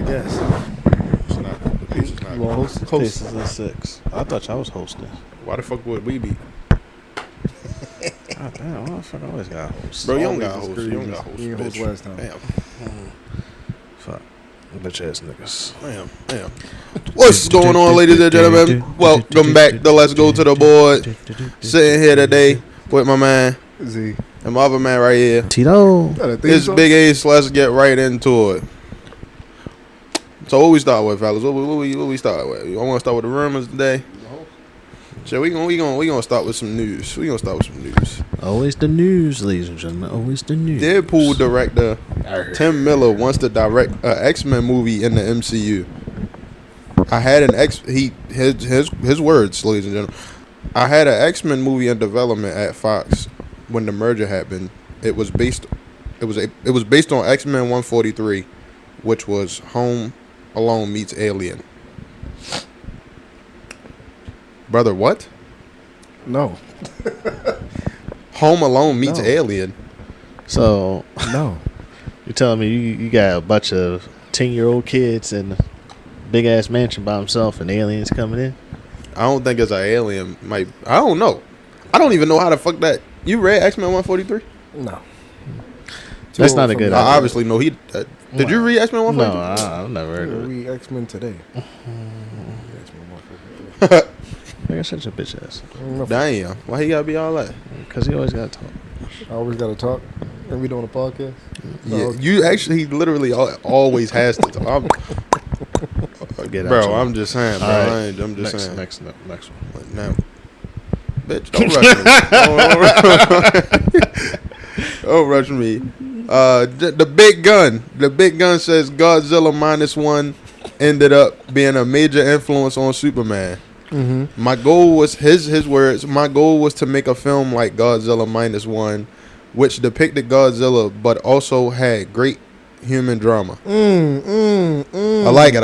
guess. It's not. The piece is not. You want to host? This is a 6. I thought y'all was hosting. Why the fuck would we be? God damn, why the fuck I always got hosts? Bro, you don't Always got host. screw You don't you. got host. You didn't host last time. Damn. Fuck. Bitch ass niggas. Damn. What's going on, ladies and gentlemen? Welcome back to Let's Go to the Board. Sitting here today with my man Z. and my other man right here. Tito. It's Big Ace. Let's get right into it. So what we start with, fellas? What we start with? I want to start with the rumors today. So we gonna start with some news. Always the news, ladies and gentlemen. Always the news. Deadpool director Tim Miller wants to direct an X-Men movie in the MCU. I had an his words, ladies and gentlemen. I had an X-Men movie in development at Fox when the merger happened. It was based on X-Men 143, which was Home Alone meets Alien. Brother, what? No. Home Alone meets No. Alien. So, No. you're telling me you got a bunch of 10-year-old kids in a big-ass mansion by himself and aliens coming in? I don't think it's an alien. I don't know. I don't even know how the fuck that. You read X-Men 143? No. That's not a good I idea. obviously know he. Did you read X-Men 143? No, I've never heard of it. We X-Men today. Nigga, shut your bitch ass. Damn. Why he gotta be all that? Because he always got to talk. I always got to talk. And we doing a podcast? Yeah, you actually, he literally always has to. Get out Bro, your- I'm just saying, bro. All I'm just next, saying. Next one. Now, bitch, don't rush me. Don't rush me. The big gun says Godzilla -1 ended up being a major influence on Superman. Mm-hmm. My goal was his words. My goal was to make a film like Godzilla -1, which depicted Godzilla but also had great human drama. I like it.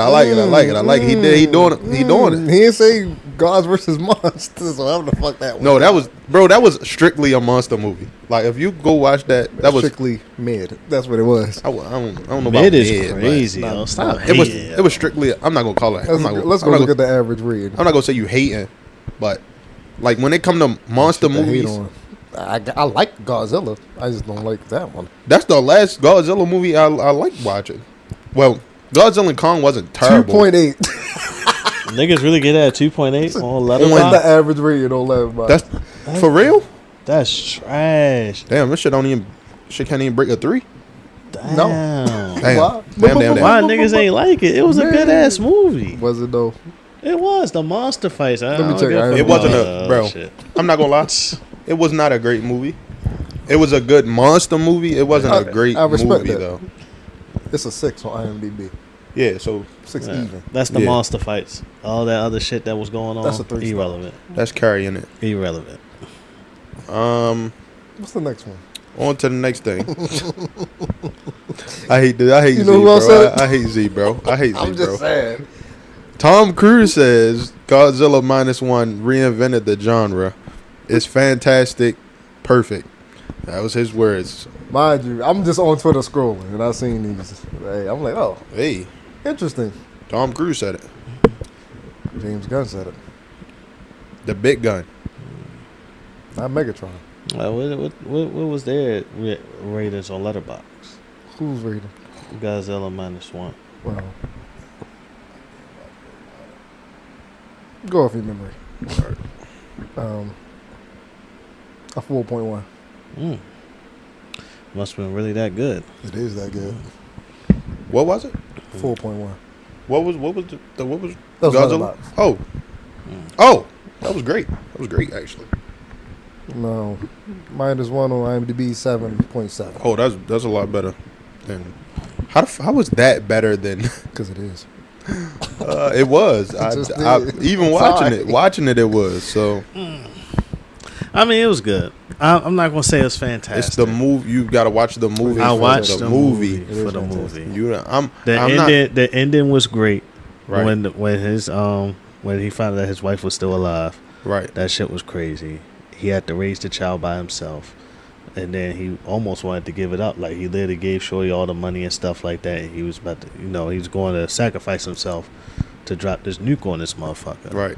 He doing it. He didn't say gods versus monsters. So how the fuck that was? No, that was strictly a monster movie. Like if you go watch that was strictly mid. That's what it was. I don't know about Mid is mid, crazy. but- Yo. Stop It was hating, it was strictly. I'm not gonna call it. Let's go look at the average read. I'm not gonna say you hating, but like when it come to monster movies, I like Godzilla. I just don't like that one. that's the last Godzilla movie I like watching. Well, Godzilla and Kong wasn't terrible. 2.8. Niggas really get that 2.8 on That's the Letterboxd? average read on Letterboxd. That's for real. That's trash. Damn, this shit can't even break a 3. Damn. No. Damn. Why? Damn. Why niggas ain't like it? It was a good ass movie. Was it though? It was the monster fights. Let me check. It wasn't a bro. Shit. I'm not gonna lie. It was not a great movie. It was a good monster movie. It wasn't a great I respect movie that. though. It's a 6 on IMDb. Yeah, so 6 Yeah. even. That's the Yeah. monster fights. All that other shit that was going on. That's a 3-star. Irrelevant. that's carrying it. Irrelevant. What's the next one? On to the next thing. I hate Z, You know who else bro. said it? I hate Z, bro. I hate Z, I'm bro. just saying. Tom Cruise says Godzilla -1 reinvented the genre. It's fantastic, perfect. That was his words. Mind you, I'm just on Twitter scrolling and I seen these. Hey, I'm like, oh, Hey, interesting. Tom Cruise said it. James Gunn said it. The big gun. Not Megatron. What was their ratings on Letterboxd? Who's reading? Godzilla -1. Well, go off your memory. A 4.1. Must have been really that good. It is that good. What was it? 4.1. What was That was Godzilla? Letterboxd. Oh, that was great. That was great actually. No, -1 on IMDb, 7.7. Oh, that's a lot better than. How was that better than? Because it is. It was. Just I did. even watching it was so. I mean, it was good. I'm not gonna say it was fantastic. It's the movie. You got to watch the movie. I for watched the the movie. movie for the fantastic. movie. I'm The not. the ending was great. Right. When he found out that his wife was still alive, Right. that shit was crazy. He had to raise the child by himself. and then he almost wanted to give it up. Like, he literally gave Shorty all the money and stuff like that. And he was about to, he was going to sacrifice himself to drop this nuke on this motherfucker. Right.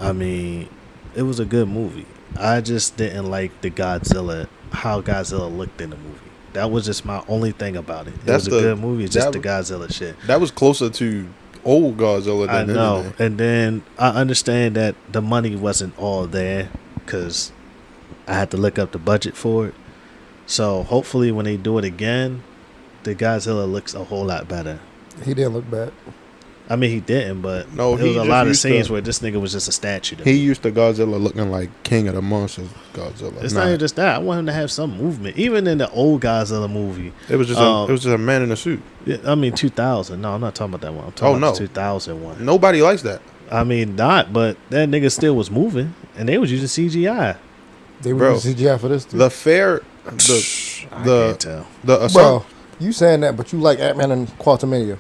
I mean, it was a good movie. I just didn't like how Godzilla looked in the movie. That was just my only thing about it. It was a good movie. It's just the Godzilla shit. That was closer to old Godzilla than I know. anything. And then I understand that the money wasn't all there because I had to look up the budget for it. So hopefully when they do it again, the Godzilla looks a whole lot better. He didn't look bad. I mean, he didn't, but No, there was he a just lot of used scenes to- where this nigga was just a statue. To He me. used to Godzilla looking like King of the Monsters Godzilla. It's not even just that. I want him to have some movement. Even in the old Godzilla movie. It was just a man in a suit. I mean, 2000. No, I'm not talking about that one. I'm talking about the 2001. Nobody likes that. I mean, not, but that nigga still was moving, and they was using CGI. They were Bro, using CGI for this too. I can't tell. Bro, you saying that, but you like Ant-Man and Quantumania.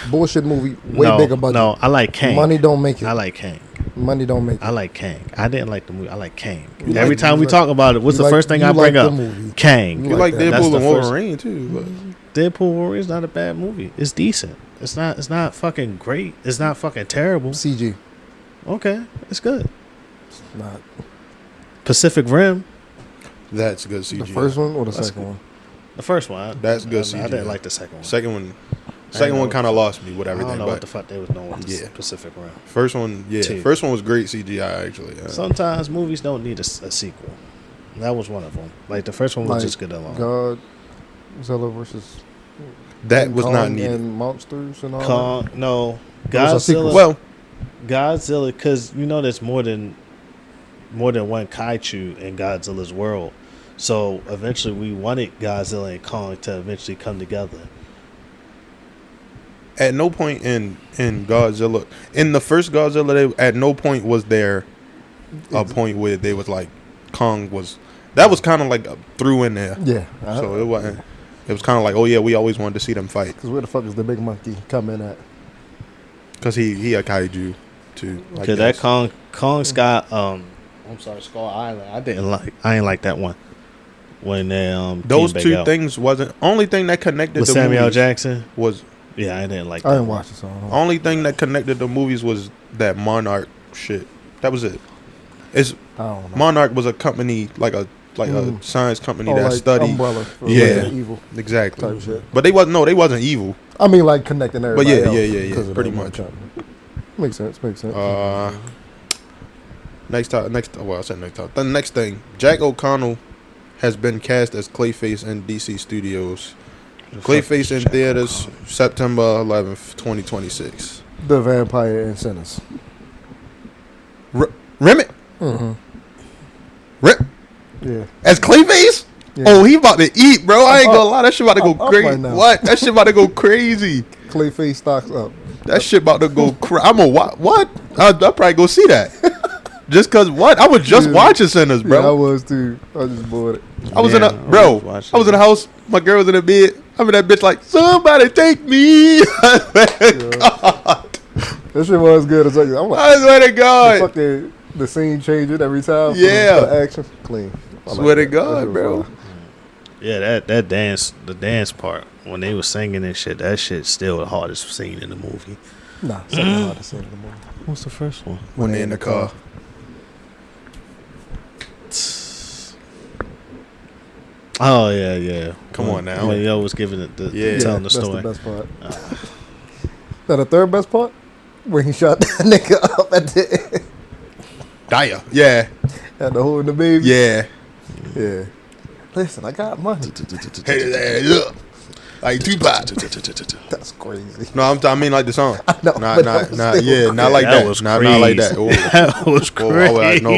Bullshit movie, way bigger budget. No, I like Kang. Money don't make it. I like Kang. Money don't make it. I like Kang. I didn't like the movie. I like Kang. You Every like- time you we like- talk about it, what's you the like- first thing you I bring like the up? movie. Kang. You like that. Deadpool and first- Wolverine too. But Deadpool Wolverine is not a bad movie. It's decent. It's not fucking great. It's not fucking terrible. CG. Okay, it's good. It's not Pacific Rim, that's good CGI. the first one or the That's second one. the first one. That's good I CGI. didn't like the second one. Second one know kind of lost me with I don't everything. know what But the fuck they was doing with Yeah. Pacific Rim. first one, Two. first one was great CGI actually. Yeah. Sometimes movies don't need a sequel. That was one of them. Like the first one was Like just good alone. Godzilla versus That was Kong not needed. and monsters and all Kong, no, It was a sequel. Godzilla. Well, Godzilla, because there's more than one kaiju in Godzilla's world. So eventually, we wanted Godzilla and Kong to eventually come together. at no point in Godzilla, in the first Godzilla, at no point was there a point where they was like Kong was. That was kind of like threw in there. that. Yeah. So it wasn't. It was kind of like, oh yeah, we always wanted to see them fight Because where the fuck is the big monkey coming at? because he a kaiju too. I Because that guess. Kong's got I'm sorry, Skull Island. I ain't like that one. When they Those came back two out. things wasn't only thing that connected with the Samuel movies Jackson. was Yeah, I didn't like. I that didn't one. watch it, so I don't know. only thing that connected the movies was that Monarch shit. That was it. It's I don't know. Monarch was a company like a science company that like studied Umbrella for Yeah. evil exactly. type shit. But they wasn't evil. I mean, like connecting everybody yeah, else yeah, because of pretty that much. company. Makes sense. Next time. Well, I said next time. The next thing, Jack O'Connell has been cast as Clayface in DC Studios. Clayface in theaters September 11th, 2026. The Vampire and Sinners. Remy? Mm-hmm. Yeah. As Clayface? Yeah. Oh, he about to eat, bro. I ain't I'm gonna lie. That shit about to go I'm up crazy. right now. What? That shit about to go crazy. Clayface stocks up. That shit about to go crazy. I'm gonna what? I'll probably go see that. Just cause what? I was just Yeah. watching Sinners, bro. Yeah, I was too. I just bought it. I was in Yeah, a bro. I was I was in the house. My girl was in the bed. I'm in that bitch like somebody take me. God. That shit was good. It's like, I'm like, I swear to the God. fucking the scene changing every time. Yeah. For the action clean. I Swear to that. God, That shit was bro. fire. Yeah, that dance, the dance part when they were singing and shit, that shit's still the hardest scene in the movie. Nah, second hardest scene in the movie. What's the first one? When they in the car. Oh yeah. Come on now. When Yo was giving it, Yeah. telling the that's story. the best part. Now the third best part, when he shot that nigga up at the end, Daya. Yeah. at the holding the baby. Yeah. Yeah. Listen, I got money. Hey, look. Like Tupac. That's crazy. No, I mean like the song. know, Nah, but that was still yeah, not like That that. was Not like that. crazy. That was Oh,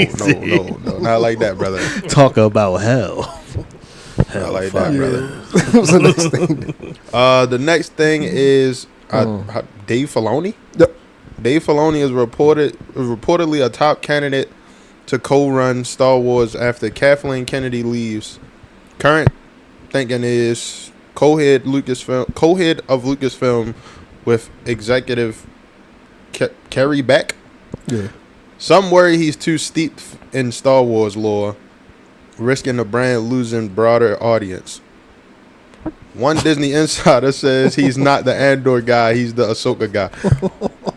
crazy. no, not like that, brother. Talk about hell. Not like that, brother. It was the next thing. The next thing is Dave Filoni. Yep. Dave Filoni is reportedly a top candidate to co-run Star Wars after Kathleen Kennedy leaves. Current thinking is co-head of Lucasfilm with executive Kerry Beck. Yeah. Some worry he's too steeped in Star Wars lore risking the brand losing broader audience. One Disney insider says he's not the Andor guy, he's the Ahsoka guy.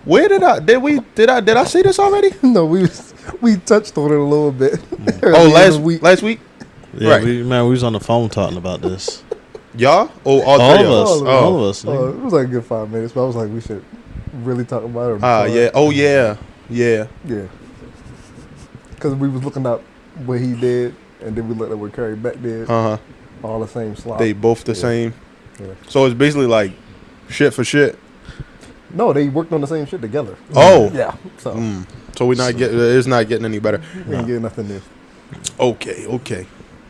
Where did I see this already? No, we touched on it a little bit. Oh, last week? Yeah, Right. we was on the phone talking about this. Y'all? Oh, all All three of us. Oh. All of us. Oh, it was like a good 5 minutes, but I was like, we should really talk about it. Yeah. Oh, yeah. Yeah. Yeah. Because we was looking up what he did, and then we looked at what Carrie Beck did. Uh-huh. All the same slot. They both the same. Yeah. So it's basically like shit for shit. No, they worked on the same shit together. Oh. Yeah. So So it's not getting any better. we ain't getting nothing new. Okay.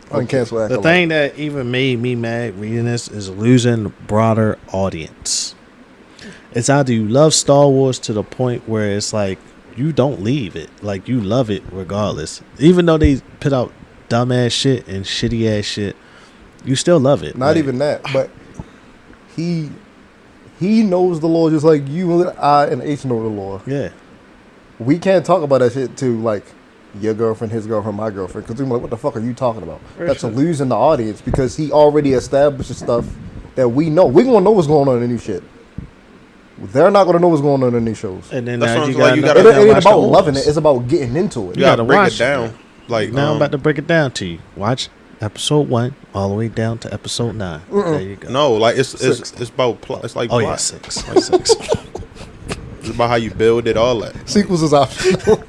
Uncancel The thing that even made me mad reading this is losing broader audience. It's either you love Star Wars to the point where it's like you don't leave it, like you love it regardless. Even though they put out dumbass shit and shitty ass shit, you still love it. Not even that, but he knows the law just like you and I and H know the law. Yeah. We can't talk about that shit to like your girlfriend, his girlfriend, my girlfriend, because we're like, what the fuck are you talking about? That's losing the audience because he already established stuff that we know. We gonna know what's going on in the new shit. They're not gonna know what's going on in these shows. And then That's now what you I'm like, got. you It ain't watch about the loving wars. it. It's about getting into it. You gotta break watch it down. Like Now I'm about to break it down to you. Watch episode 1 all the way down to episode 9. There you go. no, like it's about plot. It's like Oh plot. yeah, 6. Like 6. It's about how you build it, all that. Sequels is optional.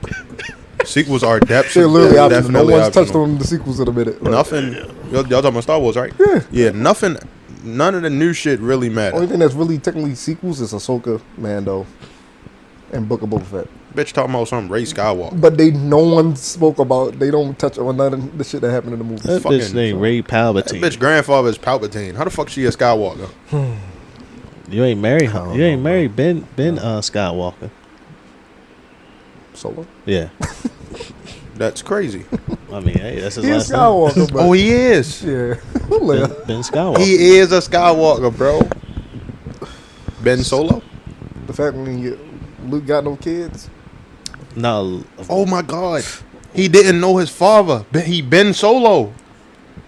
Sequels are depth. They're literally optional. No definitely one's touched optional. on the sequels in a minute. Like, Nothing. Y'all talking about Star Wars, right? Yeah. Nothing. None of the new shit really matter. only thing that's really technically sequels is Ahsoka, Mando, and Book of Boba Fett. Bitch talking about some Rey Skywalker. But no one spoke about. They don't touch on none of the shit that happened in the movie. That fucking- bitch named Ray That Palpatine. bitch grandfather is Palpatine. How the fuck she a Skywalker? You ain't married, huh? You ain't married Ben Skywalker. Solo. Yeah. That's crazy. I mean, hey, that's his He last is name. Skywalker, but Oh, he is. yeah. Ben Skywalker. He is a Skywalker, bro. Ben Solo. The fact when Luke got no kids. No. Oh my God. He didn't know his father. He Ben Solo.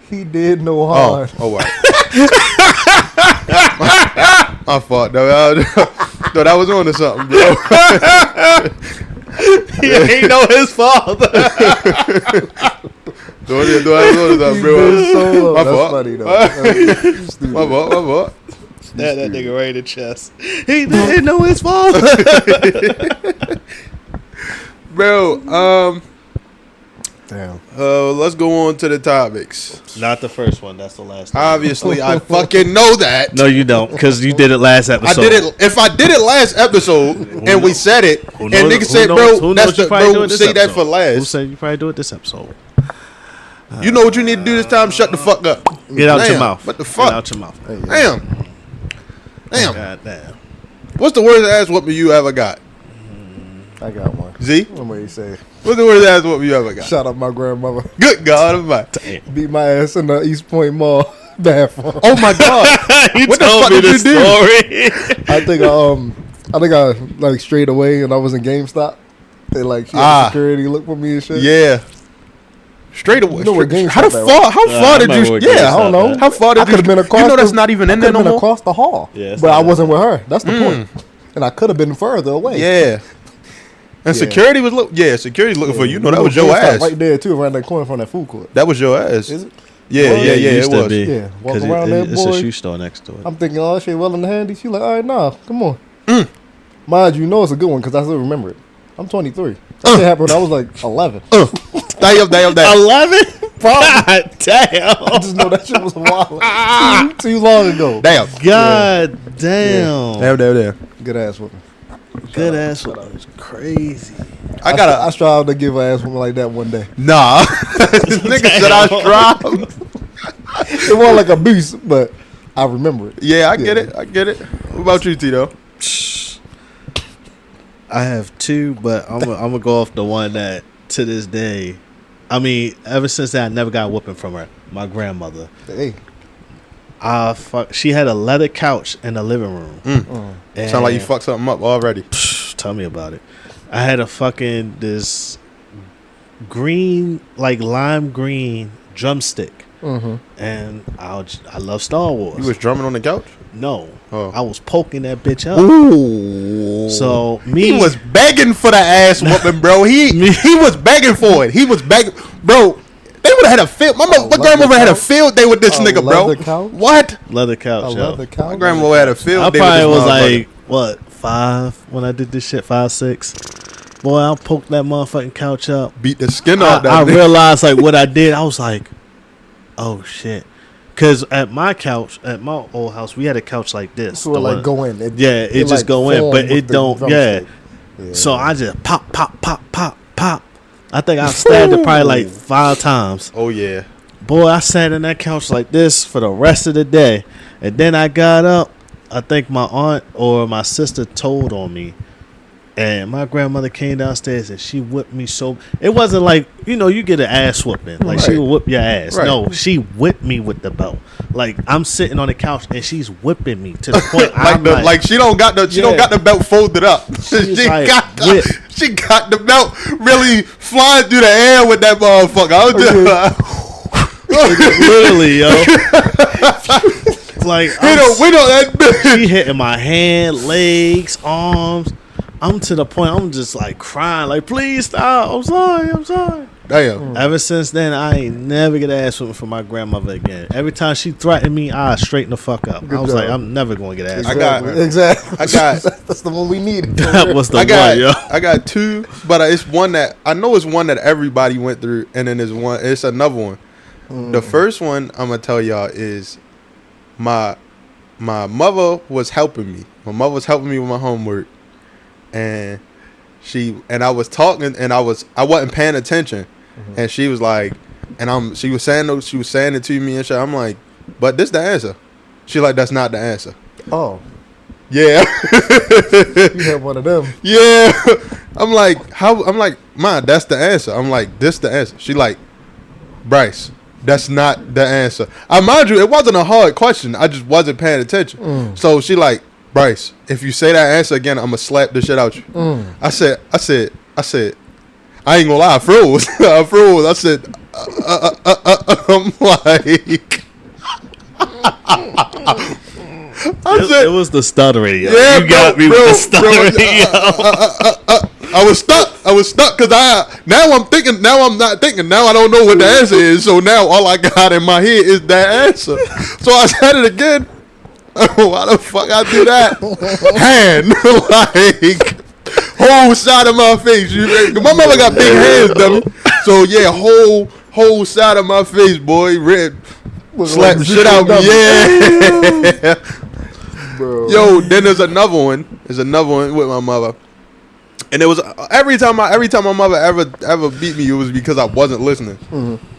He did no Oh, hard. oh wow. My fault, though. No, that was on to something, bro. He ain't know his father. Do I was on to something, bro? Ben Solo. My That's fault. funny though. Stupid. My fault. That nigga right in the chest. He didn't know his father. Bro, Damn. let's go on to the topics. Not the first one. That's the last one. Obviously, I fucking know that. No, you don't, because you did it last I episode. did it. If I did it last episode and we said it, and niggas said, "Bro, that's the bro." Say that for Who last. said you probably do it this episode? You know what you need to do this time? Shut the fuck up. Get out Damn, your mouth. What the fuck? Get out your mouth. Damn. God damn. What's the worst ass whooping you ever got? I got one. Z? What do you say? What's the worst ass whooping you ever got? Shout out my grandmother. Good God Almighty. Beat my ass in the East Point Mall bathroom. Oh my God. You What the told fuck me did this you do? story. I think I like strayed away and I was in GameStop. And like she had security look for me and shit. Yeah. Straight away. You know where GameStop How at, right? far did you? Yeah, I don't know. How far did I could have been across. You know that's not even in there I could no have been more. across the hall. Yeah, it's but not I in wasn't with her. That's the point. And I could have been further away. Yeah. And security was security looking for you. No, that was your GameStop ass. right there too, around that corner from that food court. That was your ass. Is it? Yeah, Well, yeah, it it used to was. be. Yeah, walk 'Cause around there, it's boy. a shoe store next to it. I'm thinking, oh, that shit well in the handy. She like, all right, nah, come on. Mind you, know it's a good one because I still remember it. I'm 23. That shit happened when I was like 11. Damn. 11? God damn. I just know that shit was a while too long ago. Damn. God damn. Damn. Good ass woman. Good ass one. That was crazy. I I strive to give an ass woman like that one day. Nah. Nigga said I strive. It wasn't like a beast, but I remember it. Yeah, I get it. What about you, Tito? I have two, but I'm gonna go off the one that to this day. I mean, ever since that, I never got a whooping from her. My grandmother. Hey. She had a leather couch in the living room. And Sound like you fucked something up already. tell me about it. I had this green, like lime green drumstick, and I love Star Wars. You was drumming on the couch? No, Oh. I was poking that bitch up. Ooh. So He was begging for the ass whooping, bro. He was begging for it. He was begging, bro. They would have had a field. My grandmother had a field day with this nigga, bro. leather couch? What? leather couch. yo. The couch. My grandmother had a field I day with probably this was motherfucker. like what 5 when I did this shit. 5, 6. Boy, I poked that motherfucking couch up. Beat the skin off that I nigga. realized like what I did. I was like, oh shit. Cause at my couch, at my old house, we had a couch like this. So it like go in. It just like go in, form but with it the don't. drumstick. Yeah. So I just pop. I think I stabbed it probably like 5 times. Oh yeah. Boy, I sat in that couch like this for the rest of the day, and then I got up. I think my aunt or my sister told on me. And my grandmother came downstairs and she whipped me so. It wasn't like, you get an ass whooping. Like she Right. would whip your ass. Right. No, she whipped me with the belt. Like I'm sitting on the couch and she's whipping me to the point like she don't got the belt folded up. She's she like, got whip. the belt really flying through the air with that motherfucker. I was just literally, yo. Like we know that bitch. she hitting my hand, legs, arms. I'm to the point I'm just like crying, like please stop. I'm sorry. Damn. Ever since then, I ain't never get ass whooping from my grandmother again. Every time she threatened me, I straighten the fuck up. I was job. like, I'm never going to get ass Exactly. I got That's the one we needed. That was the I got one, yo. I got 2, but it's one that I know is one that everybody went through, and then it's another one. The first one I'm gonna tell y'all is my mother was helping me. My mother was helping me with my homework, and I was talking, and I wasn't paying attention, and she was like, she was saying it to me and shit. I'm like, but this the answer. She like, that's not the answer. Oh, Yeah. you had one of them. Yeah. I'm like, how? I'm like, Ma, that's the answer. I'm like, this the answer. She like, Bryce, that's not the answer. Mind you, it wasn't a hard question. I just wasn't paying attention. So she like, Bryce, if you say that answer again, I'm gonna slap the shit out you. I said, I ain't gonna lie, I froze. I said, I'm like, It was the stuttering, yo. yeah, You got me with the stuttering, yo. I was stuck because now I'm thinking. Now I'm not thinking. Now I don't know what the answer is. So now all I got in my head is that answer. So I said it again. Why the fuck I do that? Hand like whole side of my face. My mother got big hands, dummy. So yeah, whole side of my face, boy, red. Slap the shit out of me. Yeah. Bro. Yo, then there's another one. There's another one with my mother. And it was every time my mother ever beat me, it was because I wasn't listening.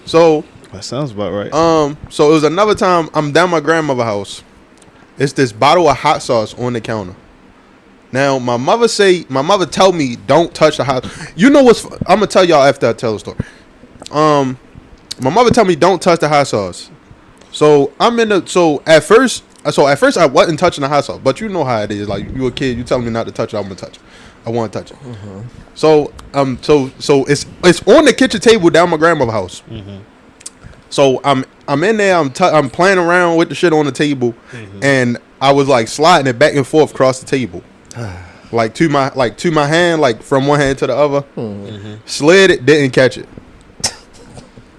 So That sounds about right. so it was another time I'm down my grandmother's house. It's this bottle of hot sauce on the counter. Now my mother tell me don't touch the hot. You know what's? I'm gonna tell y'all after I tell the story. My mother tell me don't touch the hot sauce. So at first I wasn't touching the hot sauce, but you know how it is. Like you a kid, you telling me not to touch it, I'm gonna touch it. I want to touch it. So it's on the kitchen table down my grandmother's house. So I'm in there. I'm playing around with the shit on the table, and I was like sliding it back and forth across the table, like to my hand, like from one hand to the other. Slid it, didn't catch it.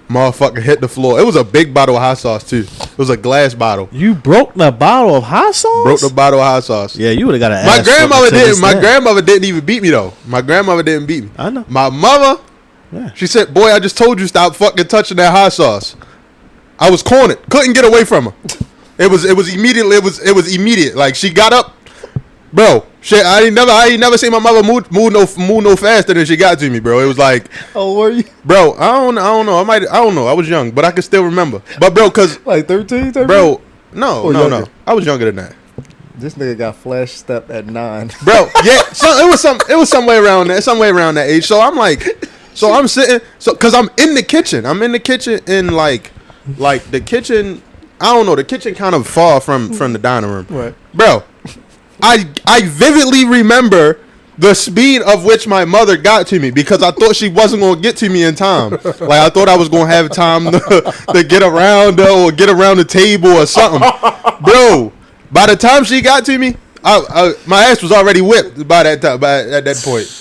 Motherfucker hit the floor. It was a big bottle of hot sauce too. It was a glass bottle. You broke the bottle of hot sauce? Broke the bottle of hot sauce. Yeah, you would have got an My ass grandmother whooping to didn't. this My day. grandmother didn't even beat me though. My grandmother didn't beat me. I know. My mother, Yeah. she said, "Boy, I just told you stop fucking touching that hot sauce." I was cornered. Couldn't get away from her. It was immediate. Like she got up, bro. Shit, I ain't never seen my mother move no faster than she got to me, bro. It was like, Oh, were you? bro, I don't know. I don't know. I was young, but I can still remember. But bro, cause Like 13? bro, no. younger? I was younger than that. This nigga got flash step at 9. Bro, yeah, it was somewhere around that age. So I'm like, so I'm sitting, cause I'm in the kitchen. I'm in the kitchen and like the kitchen. I don't know. The kitchen kind of far from the dining room. Right. Bro, I vividly remember the speed of which my mother got to me because I thought she wasn't going to get to me in time. Like, I thought I was going to have time to get around her or get around the table or something. Bro, by the time she got to me, my ass was already whipped by that time, at that point.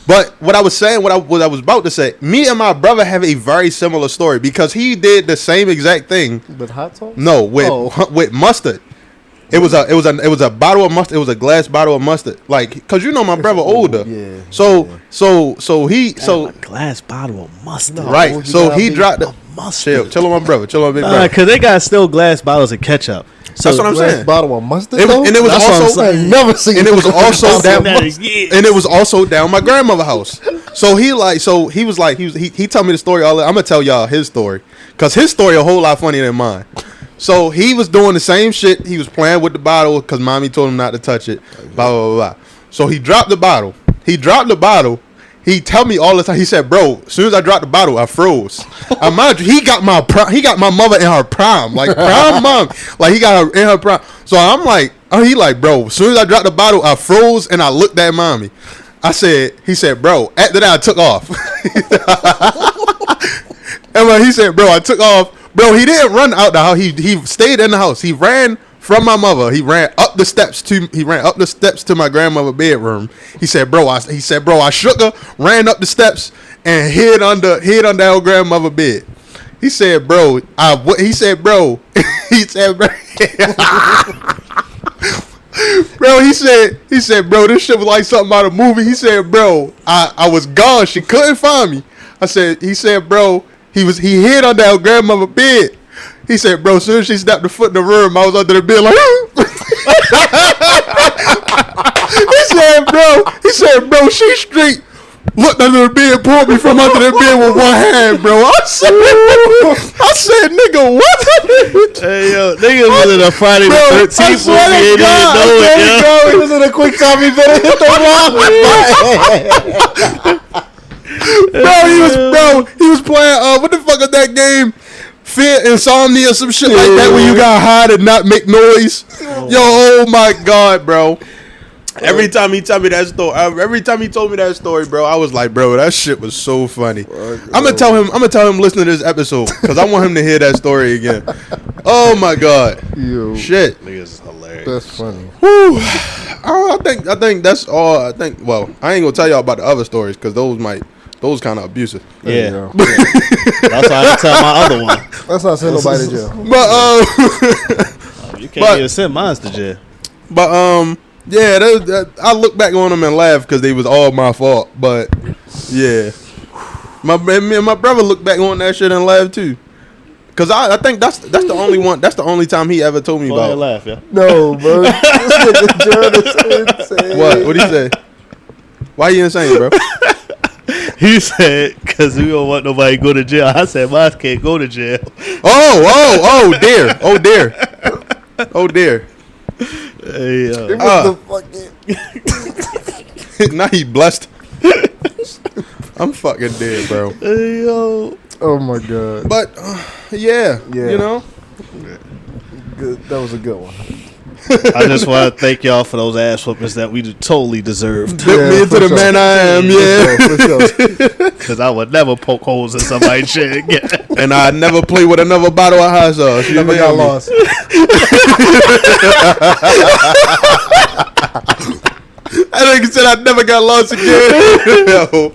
But what I was saying, what I was about to say, me and my brother have a very similar story because he did the same exact thing. With hot sauce? No, with mustard. It was a bottle of mustard. It was a glass bottle of mustard. Like, cause you know my brother older. Yeah. So A glass bottle of mustard. right. So he dropped the mustard. Chill on my brother. Chill on big brother. Cause they got still glass bottles of ketchup. So That's what I'm saying. Bottle of mustard. And it was That's what I'm also saying. I ain't never seen. and it was also down Yeah. and it was also down my grandmother's house. So he told me the story. I'm gonna tell y'all his story because his story a whole lot funnier than mine. So he was doing the same shit. He was playing with the bottle because mommy told him not to touch it. Blah blah blah blah. So he dropped the bottle. He tell me all the time. He said, "Bro, as soon as I dropped the bottle, I froze." Mind you, he got my mother in her prime, like prime mom, like he got her in her prime. So I'm like, he like, bro. As soon as I dropped the bottle, I froze and I looked at mommy. He said, bro. After that, I took off. And when he said, bro, I took off. Bro, he didn't run out the house. He stayed in the house. He ran from my mother. He ran up the steps to my grandmother's bedroom. He said, bro, I shook her, ran up the steps, and hid under our grandmother's bed. He said, bro, he said, bro, bro, he said, bro, this shit was like something out of a movie. He said, bro, I was gone. She couldn't find me. He said, bro, he hid under our grandmother's bed. He said, bro, as soon as she stepped the foot in the room, I was under the bed like, he said, bro, she straight looked under the bed, pulled me from under the bed with one hand, bro. I said, nigga, what? Hey, yo, nigga was in a Friday the 13th movie and didn't know it, yo. He was in a quick time. He better hit the wall. He was playing, what the fuck is that game? Fear, Insomnia, some shit like that where you gotta hide and not make noise. Yo, oh my God, bro. Every time he told me that story, bro, I was like, bro, that shit was so funny. I'm gonna tell him listen to this episode because I want him to hear that story again. Oh my God. Yo, Shit. Niggas is hilarious. that's funny. Whew. I think that's all. Well, I ain't gonna tell y'all about the other stories because those kind of abusive. Yeah. That's why I tell my other one. Let's not send nobody to jail. But You can't even send mine to jail. But yeah, I look back on them and laugh because they was all my fault. But yeah, me and my brother look back on that shit and laugh too. Cause I think that's the only one. That's the only time he ever told me about. Laugh, yeah. No, bro. This nigga Jared is insane. What? What'd he say? Why you insane, bro? He said, because we don't want nobody to go to jail. I said, mine can't go to jail. Oh dear. Hey, It was the fucking. Now he blessed. I'm fucking dead, bro. Hey, yo. Oh my God. But yeah, you know. Good. That was a good one. I just want to thank y'all for those ass whoopings that we totally deserved. Flip me into the man I am, yeah. Because I would never poke holes in somebody's shit again. And I never play with another bottle of hot sauce. You Never got lost. I think he said I never got lost again. Yo. Oh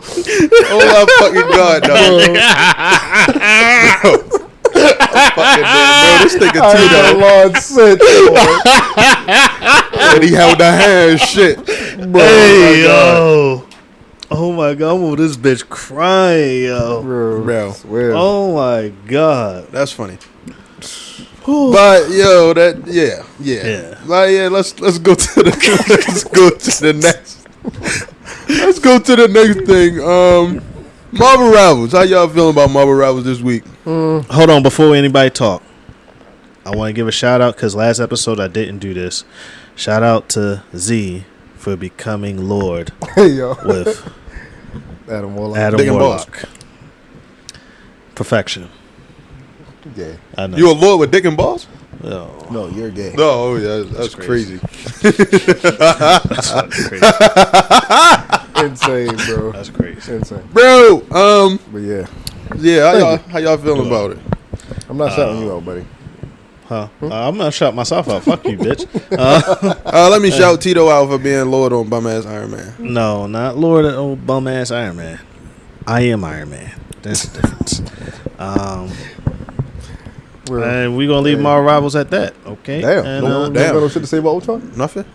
my fucking God, dog. Fucking dead, bro. This nigga Tito. Lord sent And he held the hand shit. bro. Hey, yo. Oh my God, I'm over this bitch crying, yo. Bro. Swear. Oh my God. That's funny. But yo, yeah. Like let's go to the next thing. Marvel Rivals. How y'all feeling about Marvel Rivals this week? Hold on, before anybody talk, I want to give a shout out because last episode I didn't do this. Shout out to Z for becoming Lord Hey, yo. with Adam Warlock. Adam Warlock. Perfection. Yeah. I know. You a Lord with dick and balls? Oh, No, you're gay. No, oh yeah, that's crazy. that's fucking crazy. Insane, bro. That's crazy. Insane. Bro, But yeah, how y'all feeling about it? I'm not shouting you out, buddy. Huh? I'm gonna shout myself out. Fuck you, bitch. Let me shout Tito out for being Lord on bum ass Iron Man. No, not Lord of old bum ass Iron Man. I am Iron Man. That's the difference. And we're gonna leave Marvel Rivals at that. Okay. Damn. And, No got no shit to say about Ultron? Nothing.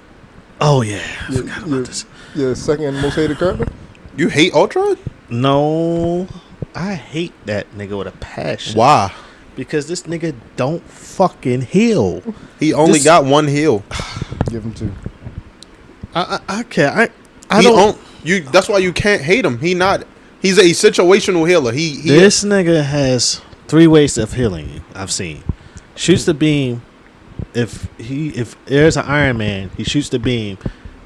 oh yeah, I forgot about this. Your second most hated character? You hate Ultron? No, I hate that nigga with a passion. Why? Because this nigga don't fucking heal. He only got one heal. Give him two. I can't. I don't. That's why you can't hate him. He's a situational healer. This nigga has 3 ways of healing you. I've seen. Shoots the beam. If there's an Iron Man, he shoots the beam.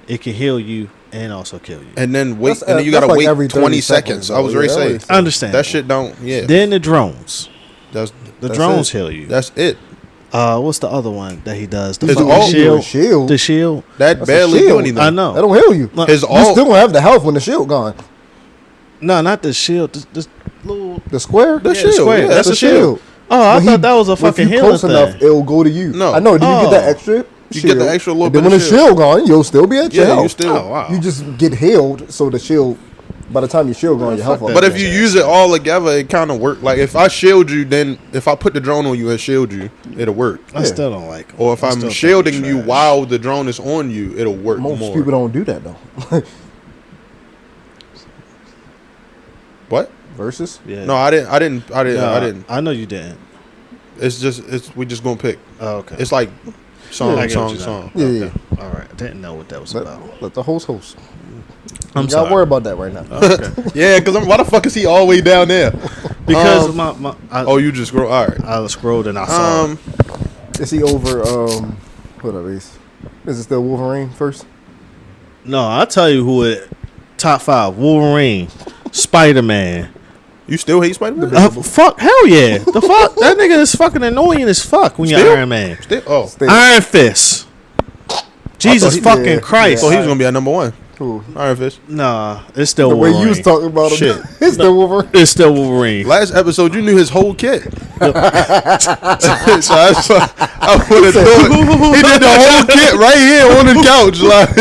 It can heal you and also kill you. And then wait. That's, and then you gotta like wait every 20 30 seconds. I was though. ready to Yeah, say. I understand That shit don't. Yeah. Then the drones. That's Drones it. heal you. That's it. What's the other one that he does? The His fucking ult. Shield. The shield. That That's barely a do shield. anything. I know. That don't heal you. His You ult. still gonna have the health when the shield gone. No, not the shield. The little. The square? The Yeah, shield. square. Yeah, That's the a shield. Oh, I But thought that was a if fucking you healing close thing. enough, it'll go to you. No. I know. Then you get that Oh. extra. You shield, get the extra little and then bit when of the shield. shield gone, you'll still be at your Yeah, health. you still. Oh wow. You just get healed, so the shield. By the time your shield gone, your health. fuck up. But if you use it all together, it kind of work. Like if I shield you, then if I put the drone on you and shield you, it'll work. I still don't like him. Or if I I'm still think shielding he's you trash. while the drone is on you, it'll work most more. people don't do that though. What? Versus. Yeah. No, I didn't. I know you didn't. We just gonna pick. Oh, okay. It's like song, I get what song, you're song. Yeah, Okay. All right. I didn't know what that was about. Let the host. I'm You sorry. gotta worry about that right now. Okay. Yeah, because why the fuck is he all the way down there? Because You just scroll. All right. I scrolled and I saw. Is he over? What are these? Is it still Wolverine first? No, I'll tell you who it. Top 5: Wolverine, Spider-Man. You still hate Spider-Man? Fuck, hell yeah. The fuck, that nigga is fucking annoying as fuck when Still? you're Iron Man. Oh, Still. Iron Fist. Jesus he- fucking yeah, Christ. so he was gonna be at number 1. Who? Iron Fist. Nah, it's still The way Wolverine. you was talking about him, Shit. it's still Wolverine. It's still Wolverine. Last episode, you knew his whole kit. So I would have thought he did the whole kit right here on the couch. Like,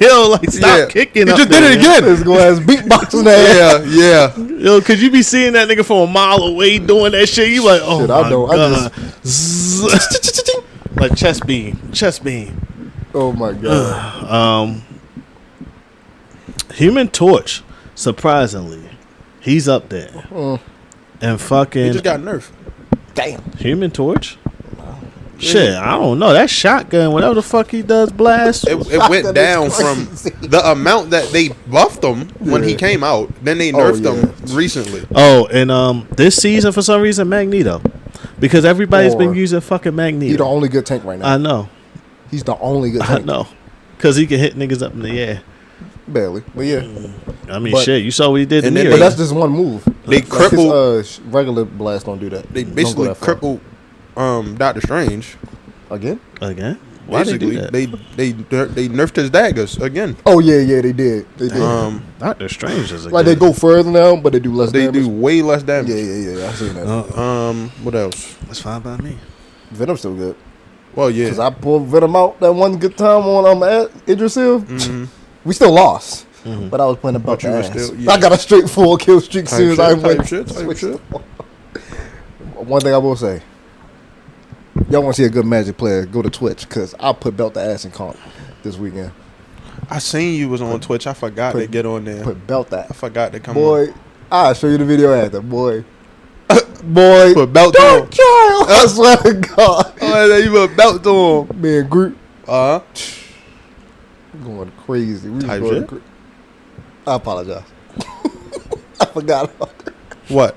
Yo, stop yeah. kicking He up just did there, it again. Let's go ass beatboxing that. Yeah. Yo, could you be seeing that nigga from a mile away doing that shit? You like, oh Shit, my I know. god. Zzz. Like chest beam. Oh my god. Human Torch, surprisingly, he's up there. And He fucking just got nerfed. Damn. Human Torch? Shit, I don't know. That shotgun, whatever the fuck he does, blast. It Shotgun went is down crazy. from the amount that they buffed him when he Yeah. came out. Then they Oh, nerfed yeah. him recently. Oh, and this season for some reason Magneto, because everybody's been Or- using fucking Magneto. He's the only good tank right now. I know, He's the only good I tank. know, because he can hit niggas up in the air. Barely, but yeah. I mean, But- shit, you saw what he did to And me. then But earlier. that's just one move. They Like his, crippled. regular blast don't do that. They Don't go basically that far. crippled Doctor Strange. Again. Again? Why they do Basically, that? they nerfed his daggers again. Oh yeah, they did. They did. Doctor Strange is a Like they go further now, but they do less They damage. do way less damage. Yeah. I seen that. What else? That's fine by me. Venom's still good. Well, yeah. Cause I pulled Venom out that one good time on Idrisil. Mhm. We still lost, but I was playing about But you the were ass. still- yeah. I got a straight 4 kill streak Type soon as shit, I type went. shit, type shit. One thing I will say, y'all want to see a good Magic player? Go to Twitch, cause I'll put belt the ass in comp this weekend. I seen you was on Twitch. I forgot to get on there. Put belt that. I forgot to come on. Boy, I'll show you the video after. Boy. Boy. Put belt to Dark him. child. I swear to God. Oh, you put belt to him. Man, group Uh-huh. going crazy. We was Type going shit. I apologize. I forgot. What?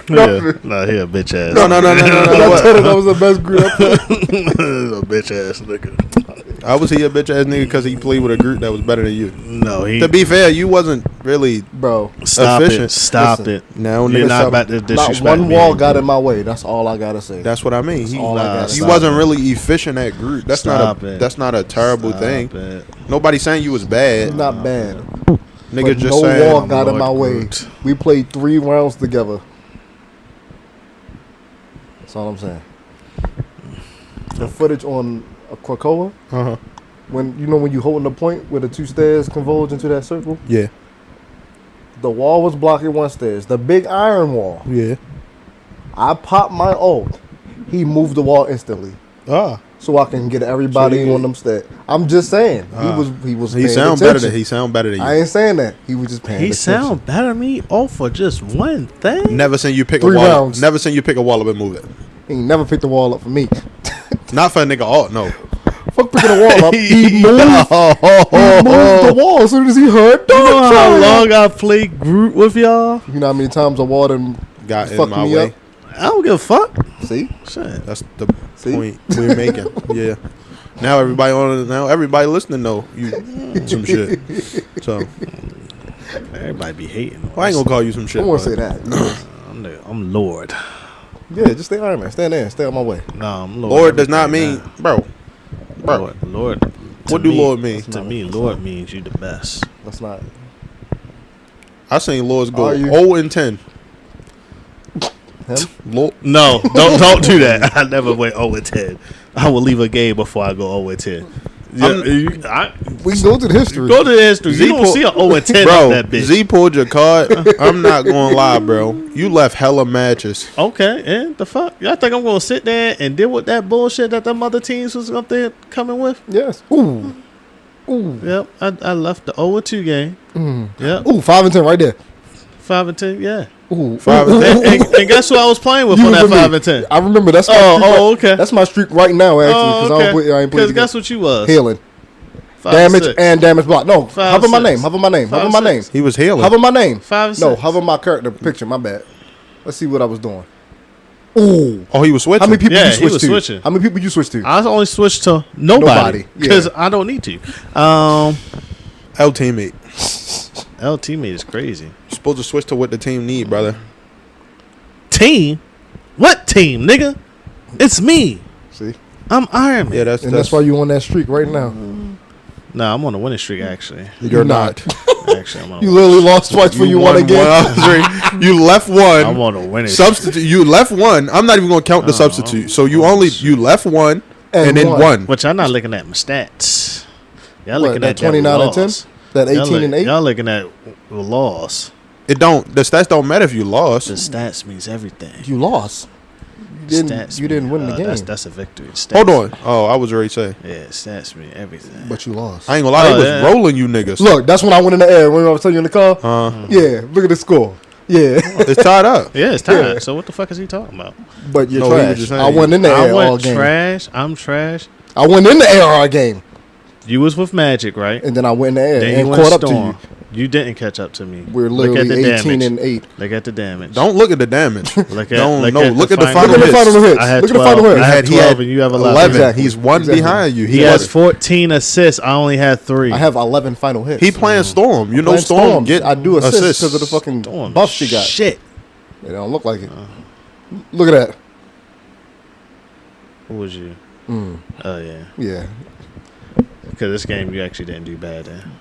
Yeah, nah, he a bitch ass. No. I told her that was the best group. a bitch ass nigga. I was he a bitch ass nigga because he played with a group that was better than you. No, he. To be fair, you wasn't really bro. Stop efficient. it. Stop Listen, it. Now You're niggas not stop- about to Not disrespect one me. wall got in my way. That's all I gotta say. That's what I mean. He, all I gotta he say. wasn't really efficient at group. That's Stop not a it. that's not a terrible Stop thing. it. Nobody's saying you was bad. Not bad. Niggas But just no saying. wall got in Lord my way. Groot. We played 3 rounds together. That's all I'm saying. The footage on Krakoa, Uh-huh. when you holding the point where the 2 stairs converge into that circle, Yeah. the wall was blocking 1 stairs. The big iron wall. Yeah. I popped my ult. He moved the wall instantly, Ah. so I can get everybody So you- on them stairs. I'm just saying he was. He paying sound better attention. than he sound better than you. I ain't saying that. He was just paying He attention. sound better than me all for just one thing. Never seen you pick 3 a wall. rounds. Never seen you pick a wall up and move it. He ain't never picked the wall up for me. Not for a nigga. Oh no. Fuck picking the wall up. He moved the wall as soon as he heard. You know Dog how trying. long I played Groot with y'all? You know how many times the wall done Got in fucked my me way. up? I don't give a fuck. See? Shit. That's the See? point we're making. Yeah. Now everybody listening know you some shit. So Everybody be hating. I ain't gonna call you some shit. I want to bud. say that. I'm Lord. Yeah, just stay Iron Man. Stand there. Stay on my way. No, I'm Lord. Lord does not everything, mean, bro. Bro. Lord. What do Lord mean? To me, Lord means you the best. That's not. I seen Lords go Are you- 0-10. Him? Lord, No, don't do that. I never went 0-10. I will leave a game before I go 0-10. Yeah, We can go to the history. go to the history. Z You don't pull- see a 0-10 bro, on that bitch. Z pulled your card. I'm not gonna lie, bro. You left hella matches. Okay, and the fuck? Y'all think I'm gonna sit there and deal with that bullshit that them other teams was up there coming with? Yes. Ooh. Ooh. Yep, I left the 0-2 game. Yep, Ooh, 5 and 10 right there. 5-10, yeah. Ooh. 5 and 10. And guess who I was playing with You on that remember 5 me. and 10? I remember that's my Oh, streak right- okay. That's my streak right now, actually, because Oh, I ain't okay. played Because together. guess what you was? Healing. 5 Damage 6. and damage block. No, 5 hover my 6. name. Hover my name. 5 Hover my name. 6. He was healing. Hover my name. 5 and No, 6. hover my character picture. My bad. Let's see what I was doing. Ooh. Oh, he was switching. How many people Yeah, you he switch was to? switching. How many people you switch to? I only switched to Nobody, nobody yeah. because I don't need to. L teammate. L teammate is crazy. You're supposed to switch to what the team need, brother. Team? What team, nigga? It's me. See? I'm Iron Man. Yeah, that's And that's why you on that streak right now. No, I'm on a winning streak actually. you're not. Actually, I'm on a You winning literally lost twice before you won won again. one out of 3. You left one. I'm on a winning Substitute. You left one. I'm not even gonna count the substitute. So you left one and then won. one. Which I'm not looking at my stats. Y'all What, looking that at 29 and 10? loss. That Y'all 18 and 8? Y'all looking at the loss. It don't. The stats don't matter if you lost. The stats means everything. You lost. Stats You didn't win the game. That's a victory. Stats, Hold on. Oh, I was already saying. Yeah, stats mean everything. But you lost. I ain't gonna lie. Oh, They was yeah. rolling you niggas. Look, that's when I went in the air. When I was telling you in the car. Yeah, look at the score. Yeah. It's tied up. Yeah, it's time. Yeah. So what the fuck is he talking about? But you're No, he was trash. just saying- I went in the I air all went game. trash. I'm trash. I went in the air all game. You was with Magic, right? And then I went in the air Then and you caught went up to Storm. you. You didn't catch up to me. We're Look at the literally 18 damage. and 8. Look at the damage. Don't look at the damage. Look at Don't look no. at Look the at the final final Look at the hits. final hits. I had Look at the 12. final hits. I had He 12 had and you have 11. 11. Exactly. He's one Exactly. behind you. He He has was. 14 assists. I only had 3. I have 11 final hits. He playing Storm. You know Playing Storm get I do assists assists because of the fucking Storm buff she got. Shit. It don't look like it. Look at that. Who was you? Oh, yeah. Yeah. Because this game, you actually didn't do bad then.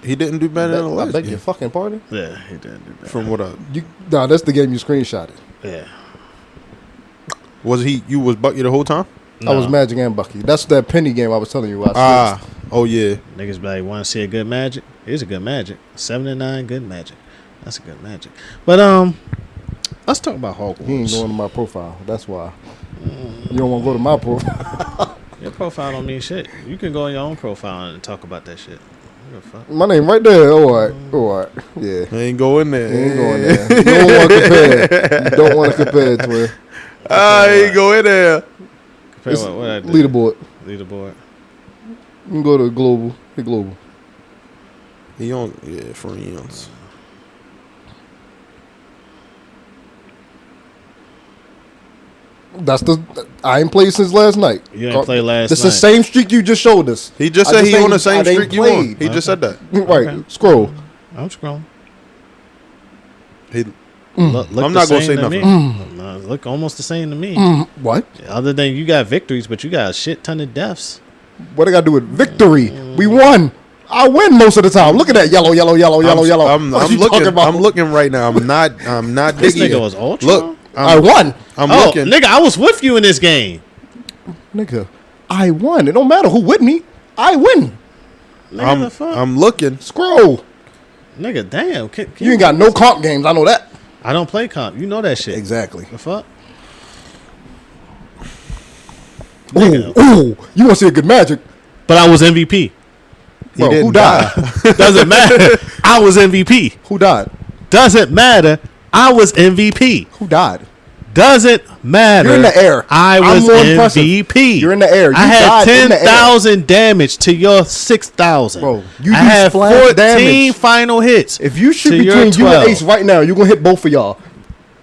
He didn't do better than the I last beg game. your fucking pardon. Yeah, he didn't do bad. From what up? Nah, that's the game you screenshotted. Yeah. Was he? You was Bucky the whole time? I was Magic and Bucky. That's that penny game I was telling you. Ah. Oh yeah. Niggas be like, want to see a good Magic? Here's a good Magic. 7-9, good Magic. That's a good Magic. But let's talk about Hogwarts. He ain't going to my profile. That's why. You don't want to go to my profile. Your profile don't mean shit. You can go on your own profile and talk about that shit. What the fuck? My name right there. All right. All right. Yeah. He ain't go in there. He ain't going there. You don't want to compare. You don't want to compare, twin. He ain't go in there. Compare It's what I did. leaderboard. Leaderboard. You can go to global. Hit global. He on friends. That's the. I ain't played since last night. You ain't played last This night. is the same streak you just showed us. He just I said just he on ain't- the same I ain't streak you on. played. He just said that. Right. Okay. Scroll. I'm scrolling. He, Look I'm the not gonna same say to nothing. me. No, look almost the same to me. What? Other than you got victories, but you got a shit ton of deaths. What I got to do with victory? We won. I win most of the time. Look at that yellow. I'm looking. I'm looking right now. I'm not This digging. nigga was Ultron. Look, I won. I'm Oh, looking. nigga, I was with you in this game. Nigga, I won. It don't matter who with me. I win. Nigga, the fuck? I'm looking. Scroll. Nigga, damn. Can You ain't got no comp games. I know that. I don't play comp. You know that shit. Exactly. The fuck? Ooh, you want to see a good magic? But I was MVP. Bro, didn't who died? Doesn't matter. I was MVP. Who died? Doesn't matter. I was MVP. Who died? Doesn't matter. You're in the air. I I'm was more impressive. MVP. You're in the air. You I had died in the air. 10,000 damage to your 6,000. Bro, you I do had splash 14 damage. final hits. If you shoot to your between you 12. and Ace right now, you're going to hit both of y'all.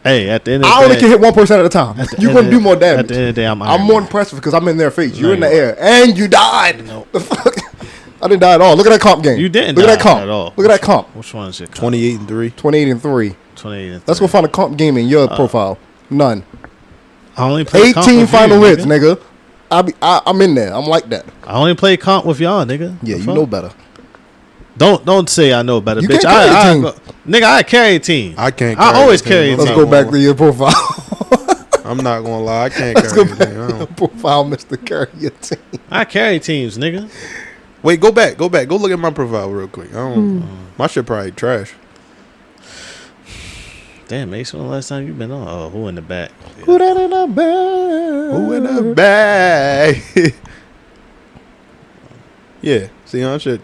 Hey, at the end of I the only day, can hit one person at a time. You're going to do more damage. At the end of the day, I'm I'm Iron more Man. impressive because I'm in their face. No, You're in the you air. And you died. No. The fuck? I didn't die at all. Look at that comp game. You didn't Look die at that comp. at all. Look at that comp. Which one is it? 28-3. 28-3. 28 and Let's go 3. find a comp game in your profile. None. I only play comp 18 with final you, hits, nigga. I'm in there. I'm like that. I only play comp with y'all, nigga. Yeah, The you fuck? know better. Don't say I know better, You bitch. can't carry a team. Nigga, I carry a team. I can't. I carry always anything. carry a I'm Let's team. not go back gonna- to your profile. I'm not gonna lie. I can't Let's carry go back anything. I to your don't- profile, Mr. Carry your team. I carry teams, nigga. Wait, go back. Go look at my profile real quick. I don't. My shit probably trash. Damn, Mace, when the last time you been on? Oh, who in the back? Yeah. Who that in the bag? Who in the bag? Yeah. See on shit.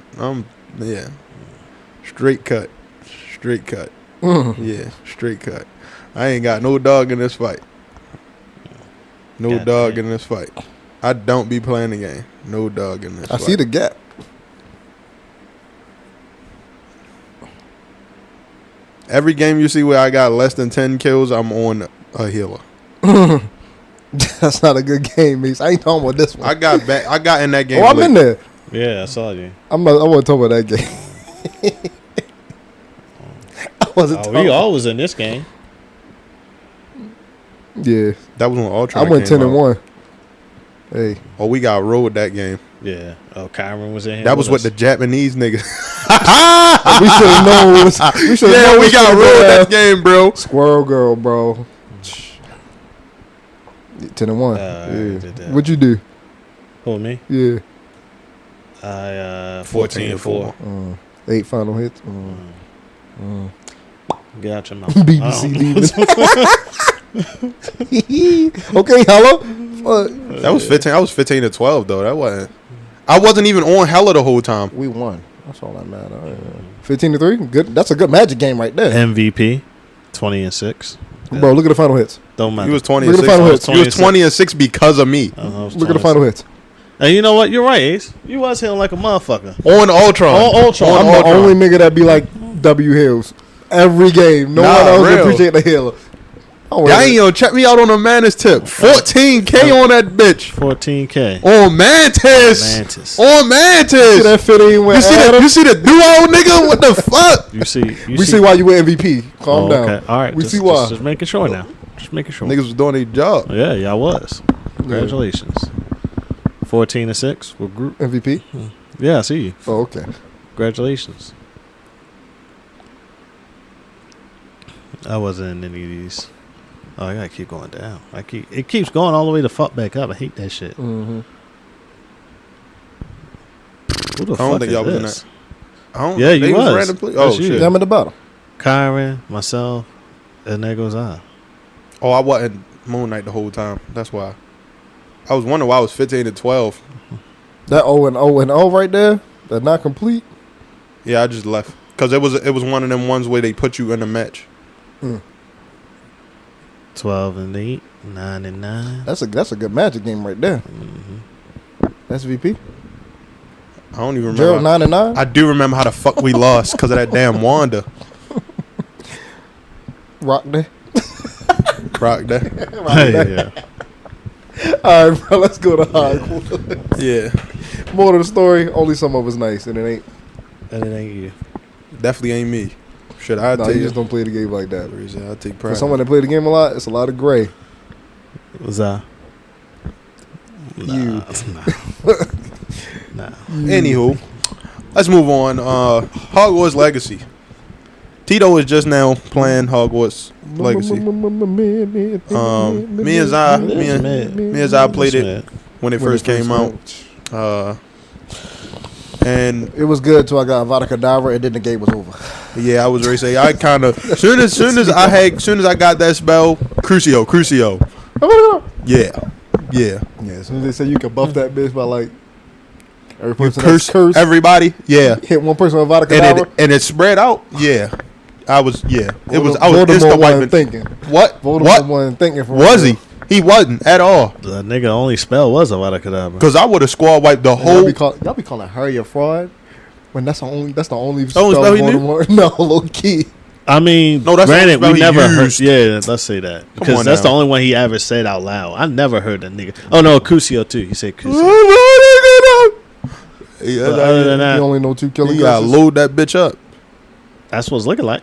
Yeah. Straight cut. Yeah. Straight cut. I ain't got no dog in this fight. No God dog damn. in this fight. I don't be playing the game. No dog in this I fight. see the gap. Every game you see where I got less than 10 kills, I'm on a healer. That's not a good game, Mace. I ain't talking about this one. I got in that game. Oh, I'm late. in there. Yeah, I saw you. I want to talk about that game. I wasn't Oh, talking. we all was in this game. Yeah, That was when Ultron I went came 10 and out. 1. Hey, Oh, we got rolled that game. Yeah. Oh, Kyron was in here. That was with us. the Japanese niggas. we should have known. We should have known. We got rolled that game, bro. Squirrel Girl, bro. 10 and 1. Yeah. Yeah. What'd you do? Who, me? Yeah. I 14 and 4. 8 final hits. Get out your mouth. BBC leaving. Okay, hello. That was 15. I was 15 to 12 though. That wasn't. I wasn't even on hella the whole time. We won. That's all that matters. 15-3. Good. That's a good Magic game right there, MVP, 20 and 6. bro. Look at the final hits. Don't matter. He was 20 Look and at the 6. final hits. He was 20 and 6 because of me. Look at the final hits. And you know what? You're right, Ace. You was hitting like a motherfucker. On Ultron. On Ultron. On I'm the Ultron. only nigga that be like W Hills every game. No Nah, one else real. appreciate the healer. Y'all ain't gonna check me out on a Mantis tip. 14K on that bitch. 14K. On Mantis. Mantis. On See Mantis. that fit in with You see that? Adam? You see the duo, nigga? What the fuck? You see? We see why you were MVP. Calm down. Okay. All right. We just, see why. Just making sure now. Just making sure. Niggas was doing their job. Yeah, y'all was. Congratulations. 14 and 6. We're group. MVP. Yeah, I see you. Oh, okay. Congratulations. I wasn't in any of these. Oh, I gotta keep going down. It keeps going all the way to fuck back up. I hate that shit. Mm-hmm. Who the I fuck don't think is y'all was in this? that. I don't, Yeah, you they was. random play- That's Oh you. shit. Yeah, I'm at the bottom. Kyron, myself, and there goes I. Oh, I wasn't Moon Knight the whole time. That's why. I was wondering why I was 15 to 12. That 0-0 right there. That not complete. Yeah, I just left because it was one of them ones where they put you in a match. 12 and 8, 9 and 9. That's a good Magic game right there. That's VP. I don't even Gerald remember. 9-9. I do remember how the fuck we lost because of that damn Wanda. Rock day. Rock that. Yeah. All right, bro. Let's go to high. Yeah. More of the story. Only some of us nice, and it ain't. And it ain't you. Definitely ain't me. Shit, I No, take you just don't play the game like that. I take For pride. someone that play the game a lot, it's a lot of gray. Was that? You. Nah. Anywho, let's move on. Hogwarts Legacy. Tito is just now playing Hogwarts Legacy. Me and Zai played it when it first came out. And it was good till I got Avada Kedavra, and then the game was over. yeah, I was ready to say I kind of soon as I got that spell, Crucio. Yeah. Yeah, as soon as they say you can buff that bitch by like every person Curse cursed, everybody. Yeah. hit one person with Avada Kedavra. And it spread out. Yeah. I was Voldemort insta wasn't wiping. thinking. What? Voldemort wasn't thinking. For Was real. he? He wasn't at all. The nigga only spell was Avada Kedavra. Because I would have squad wiped the Y'all whole. be calling Harry a fraud when that's the only only spell spell he knew? Voldemort. No, low key. I mean, No, that's the granted, spell we he never heard. used. Yeah, let's say that Come because on that's now. the only one he ever said out loud. I never heard a nigga. Oh no, Crucio too. He said Crucio. Yeah, But other than You that, only know two killing you gotta curses. load that bitch up. that's what it's looking like.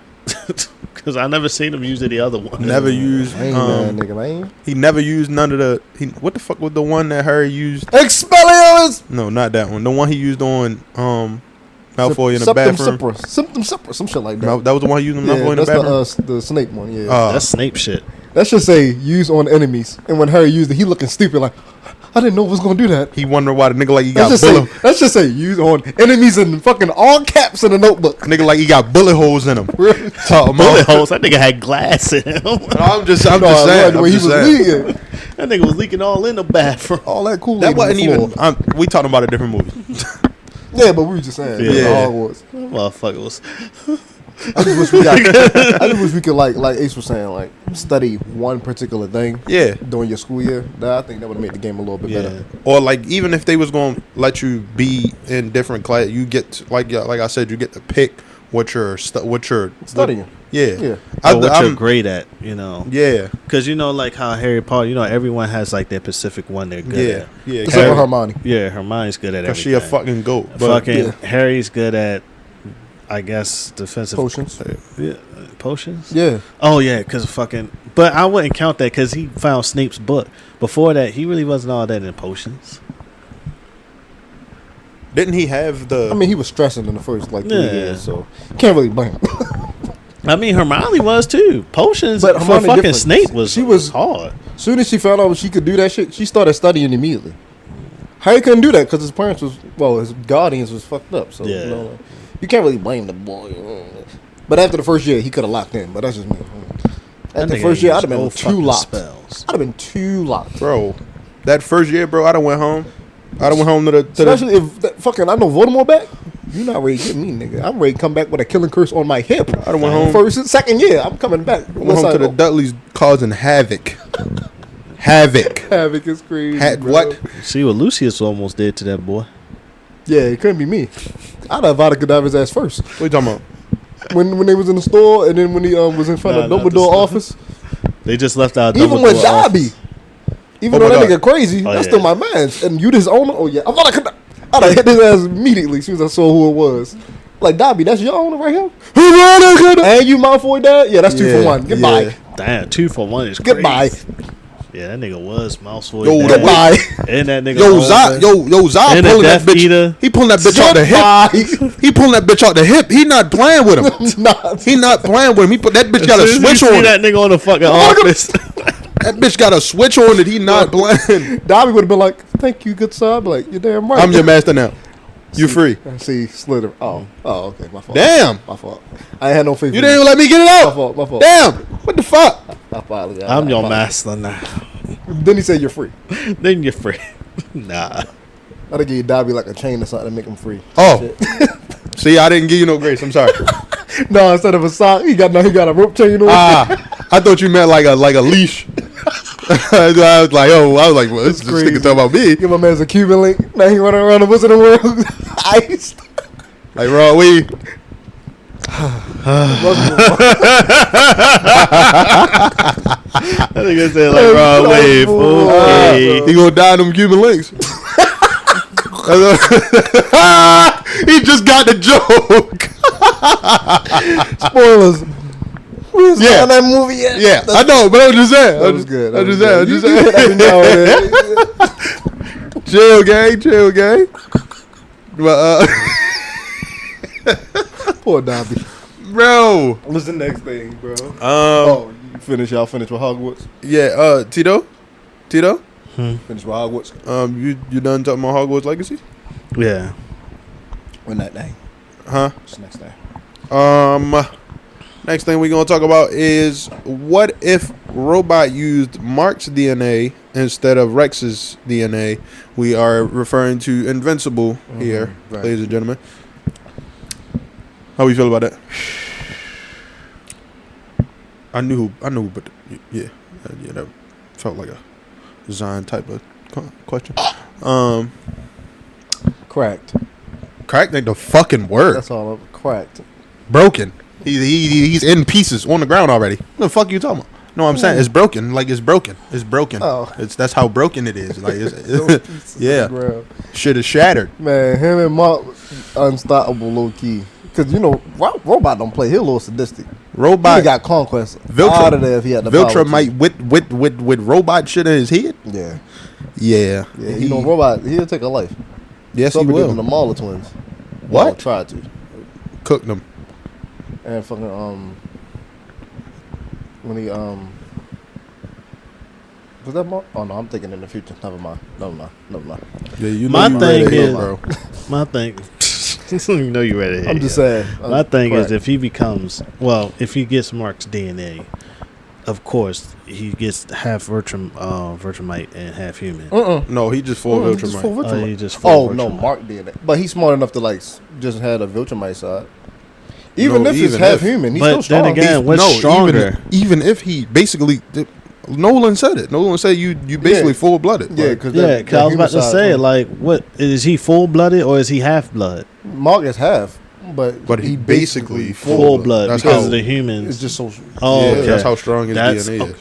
Because I never seen him use any other one. Never used. I ain't that nigga, man. He never used none of the. What the fuck was the one that Harry used? Expelliarmus. No, not that one. The one he used on Malfoy in the bathroom. Symptom, some shit like that. That was the one he used on Malfoy in the that's bathroom. the Snape one. Yeah, That's Snape shit. that should say use on enemies. And when Harry used it, he looking stupid like, I didn't know it was gonna do that. He wondered why the nigga like he got Let's bullet. just say use on enemies in fucking all caps in the notebook. Nigga like he got bullet holes in him. Talking Bullet about- holes. That nigga had glass in him. I'm just saying. The way I'm he just was saying. leaking, That nigga was leaking all in the bathroom. all that cool. That wasn't even. We talking about a different movie. Yeah, but we were just saying. Yeah. Yeah, Hogwarts. Motherfucker was. I just wish we could like Ace was saying, like study one particular thing. Yeah. During your school year. I think that would have made the game a little bit better. Or like even if they was gonna let you be in different class, you get to, like I said, you get to pick what you're Studying. Yeah. What you're great at, you know. Yeah. Because you know, like how Harry Potter, you know, everyone has like their specific one they're good at. Yeah. Except for Hermione. Yeah, Hermione's good at Because everything. she a fucking goat. But Fucking Harry's good at, I guess, defensive Potions. Yeah, potions. Yeah. Oh yeah, because fucking. But I wouldn't count that because he found Snape's book. Before that, he really wasn't all that in potions. didn't he have the? I mean, he was stressing in the first like 3 Yeah. years, so can't really blame him. I mean, Hermione was too. Potions, But for Hermione fucking different. Snape was She was- hard. As soon as she found out she could do that shit, she started studying immediately. Harry couldn't do that because his parents his guardians was fucked up. So Yeah. you can't really blame the boy. But after the first year, he could have locked in. But that's just me. After the first year, I'd have been too locked. Spells. I'd have been too locked. Bro, that first year, bro, I done went home. I done went home to the. Especially if that fucking I know Voldemort back. You not ready to get me, nigga. I'm ready to come back with a killing curse on my hip. I done went home. First and second year, I'm coming back. I went home to the Dudleys causing havoc. Havoc. Havoc is crazy. Bro. What? See what Lucius almost did to that boy. Yeah, it couldn't be me. I'd have Avada Kedavra's ass first. What you talking about? When they was in the store, and then when he was in front of Not the Dumbledore store. office. They just left out. Even with Dumbledore Dobby, office. even Oh though my that God. nigga crazy, Oh, that's yeah. still my man's. And you his owner? Oh yeah, I'd have hit his ass immediately as soon as I saw who it was. Like Dobby, that's your owner right here. And you Malfoy dad? Yeah, that's 2 for 1. Goodbye. Yeah. Damn, 2 for 1 is crazy. Goodbye. Yeah, that nigga was mouse voice. Yo, Goodbye. And that nigga. Yo, was Zod, yo, Zod And a pulling that Death bitch. Eater. He pulling that bitch out the hip. He pulling that bitch out the hip. He not playing with him. Nah, He not playing with him. He put that bitch got a As soon as switch you see on. that nigga on the fucking office. That bitch got a switch on that he not playing. Dobby would have been like, "Thank you, good sir." I'd be like, "You're damn right." I'm your master now. You free. See, Slither. Oh, okay, my fault. Damn. My fault. I ain't had no faith. You in didn't even let me get it My out. fault. My fault. Damn. What the fuck? I apologize. I'm your I apologize. master now. Then he said you're free. Then you're free. Nah. I'd have give Dobby like a chain or something to make him free. Oh. Shit. See, I didn't give you no grace. I'm sorry. No, instead of a sock, he got a rope chain on. I thought you meant like a leash. I was like, well, this crazy. nigga talking about me. Give my man a Cuban link. Now he running around the Wizarding World. Iced. Like, raw weed. That nigga said like raw wave. Okay. He gonna die in them Cuban links. He just got the joke. Spoilers. We was Yeah. on that movie yet. Yeah, I know, but I'm just saying. That was good. I'm just You saying. do it every now and then. Chill, gang. But Poor Dobby. bro. What's the next thing, bro? Y'all finish with Hogwarts. Yeah. Tito. Finish with Hogwarts. You done talking about Hogwarts Legacy? Yeah. When that thing. Huh? What's the next thing? Next thing we're gonna talk about is what if robot used Mark's DNA instead of Rex's DNA? We are referring to Invincible here, right. ladies and gentlemen. How we feel about that? I knew, but yeah, that felt like a design type of question. Cracked. Cracked ain't the fucking word. That's all. Cracked. Broken. He's in pieces on the ground already. What the fuck are you talking about? No, I'm saying it's broken. Like it's broken. It's broken. Oh. That's how broken it is. Like Those pieces yeah. on the ground. Shit is shattered. Man, him and Mark unstoppable low key. Cause Robot don't play. He a little sadistic. Robot He got conquest Viltra- out of there if he had the Viltra power might with robot shit in his head. to. Yeah. Yeah. Robot. He'll take a life. Yes, he Somebody will. giving the Mauler twins. What? Well, tried to. Cook them. And fucking when he was that Mark? Oh no, I'm thinking in the future. Never mind. Yeah, you My know you thing ready, is- bro. My thing, you know you ready. I'm just saying. My thing is, correct. if he gets Mark's DNA, of course he gets half Viltrumite and half human. No, he just full Just Viltrumite. full Viltrumite. Oh, he just full no, Viltrumite. Mark did it, but he's smart enough to just had a Viltrumite side. Even No, if he's even half if- human, he's But still strong. then again, what's stronger? Even if he basically, Nolan said it. Nolan said you basically Yeah. full blooded. Yeah, Like, because Yeah, because I was about to say, like, what is he full blooded or is he half blood? Mark is half, but he basically Full blood That's because how- of the It's humans. just so. Oh, yeah, okay. that's how strong his That's DNA is.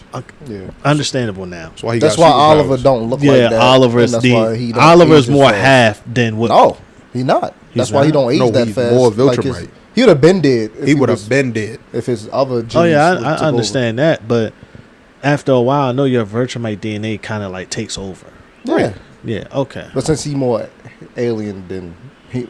Yeah, understandable now. That's why he that's got why superpowers. Oliver don't look like Yeah, that. Oliver's and that's why he don't Oliver's age as more fast. half than what. No, he not. That's why he not? don't age No, that he's fast. more Like Viltrumite. he would have been dead. If He would was- have been dead. if his other. Genes Oh yeah, took I over. understand that, but after a while, I know your Viltrumite DNA kind of like takes over. Yeah, Yeah. Okay. but since he more alien than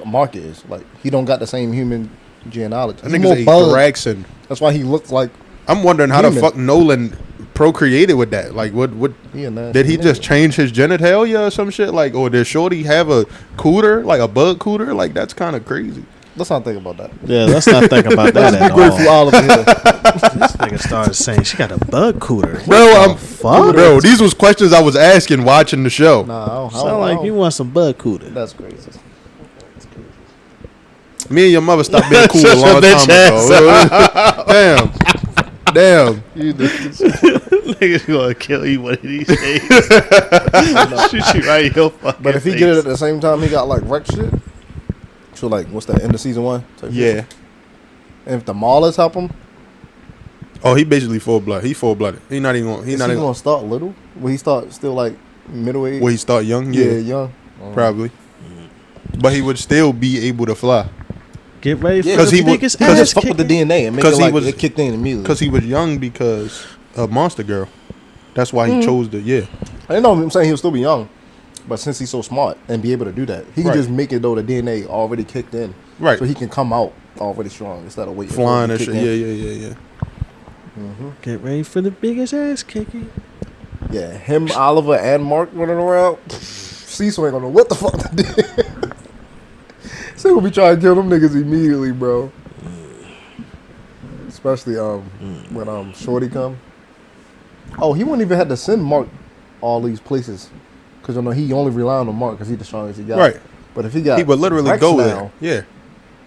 Mark is, like he don't got the same human genealogy. I He's think more it's a bug. Thraxon. That's why he looks like I'm wondering how Human. the fuck Nolan procreated with that. Like, what he a nasty did he nigga. just change his genitalia or some shit? Like, or did Shorty have a cooter, like a bug cooter? Like, that's kind of crazy. Let's not think about that. Yeah, let's not think about that at Grateful all. Oliver here. This nigga started saying she got a bug cooter. Bro, Fuck. bro, these was questions I was asking watching the show. Nah, I don't Sound like you want some bug cooter. That's crazy. Me and your mother stopped being cool a Shut your long bitch time ago. Damn. You did. Nigga's gonna kill you one of these days. Shoot you right in your fucking But if he face. get it at the same time he got like wreck shit, so like what's that end of season 1? type Yeah. shit? And if the Maulers help him, Oh, he basically full blood. He full blooded. He not even. He is not he even. gonna start little? Will he start still like middle age? Will he start young? yeah, Yeah, young. probably. But he would still be able to fly get ready for Yeah, Because the he would- biggest Because ass it's fuck with the kicking. DNA and make 'Cause it he like was- it kicked in immediately. because he was young because of Monster Girl. That's why he chose the I know I'm saying he'll still be young, but since he's so smart and be able to do that, he can Right. just make it though the DNA already kicked in, Right. So he can come out already strong instead of waiting flying for it and to shit. kick Yeah. Get ready for the biggest ass kicking. in. Yeah, him, Oliver, and Mark running around. Cecil ain't gonna know what the fuck to do. So we'll be trying to kill them niggas immediately, bro. Especially when Shorty come. Oh, he wouldn't even have to send Mark all these places, cause you know he only relied on Mark because he's the strongest he got. Right. But if he got He would literally Rex go now, there. Yeah.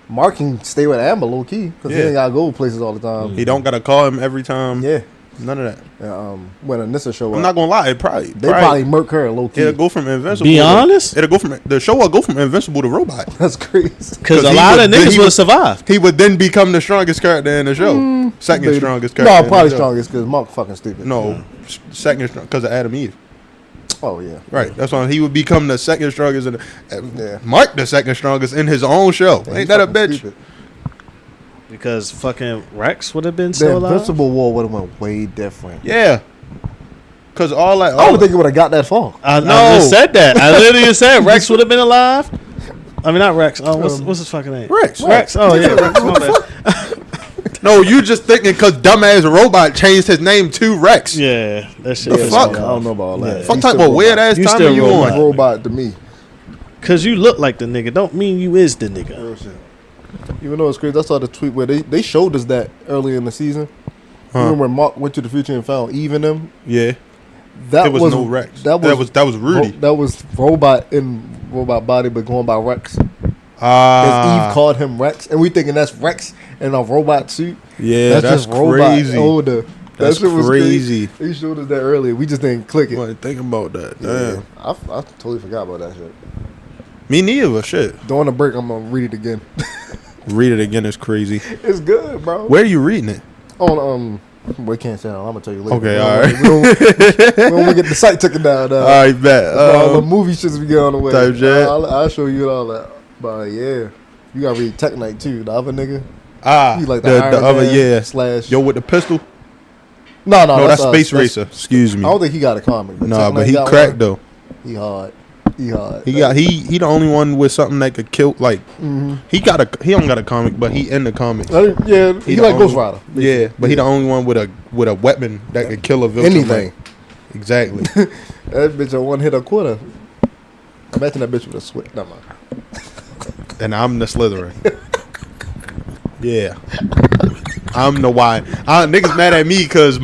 Mark can stay with Amber low key because he Yeah. ain't gotta go places all the time. He don't gotta call him every time. Yeah. None of that. When Anissa show up, I'm not gonna lie. It they probably murk her low key. It'll go from invincible. Be to- honest? It'll go from the show will go from invincible to robot. That's crazy. Because a he lot would- of then niggas he would would- have survived. He would then become the strongest character in the show. Second Maybe. strongest character. No, in probably the show. strongest because Mark fucking stupid. No, second strong because of Adam Eve. Oh yeah. Right. That's why he would become the second strongest. Yeah. Mark the second strongest in his own show. Yeah, Ain't he's that a fucking bitch? stupid. because fucking Rex would have been The still alive. Invincible War would have went way different. Yeah. Cause all that. I don't think it would have got that far. I No. just said that. I literally just said Rex would have been alive. I mean, not Rex. Oh, what's his fucking name? Rex. Rex. Oh yeah, Rex. My bad. No, you just thinking because dumbass robot changed his name to Rex. Yeah, that shit. The pissed fuck? me I off. don't know about all that. Yeah. Fuck He's type still of weird robot. ass You time still are you robot. on? Robot to me. Cause you look like the nigga. Don't mean you is the nigga. Real shit. Even though it's crazy, I saw the tweet where they showed us that earlier in the season. Huh. Remember when Mark went to the future and found Eve in them? Yeah. That There was no Rex. That was Rudy. That was robot in robot body, but going by Rex. Because Ah. Eve called him Rex, and we thinking that's Rex in a robot suit. Yeah, that's just robot crazy. older. That's shit was crazy. They showed us that earlier. We just didn't click it. What, think about that. Yeah. Damn. I totally forgot about that shit. Me neither. Shit. During the break, I'm gonna read it again. Read it again is crazy. It's good, bro. Where are you reading it? On we can't say. I'm gonna tell you later. Okay, We all don't- right. We don't get the site taken down. All right, bet. All the movie shits we get on the way. Type shit. I'll show you all that. But yeah, you gotta read Tech Knight too. The other nigga. Ah, He like the Iron other, Man yeah. slash. Yo, with the pistol? No, No, that's us. Space Racer. Excuse me. I don't think he got a comic. Nah, Tech but Knight he got cracked one. though. He hard. He hard. He got he the only one with something that could kill. Like Mhm. he don't got a comic, but he in the comics. Yeah, he the like only- Ghost Rider. Yeah, but he the only one with a weapon that could kill a villain. Anything. Exactly. That bitch a one hit a quarter. Imagine that bitch with a switch. Never mind. And I'm the Slytherin. Yeah. I'm the why. Niggas mad at me because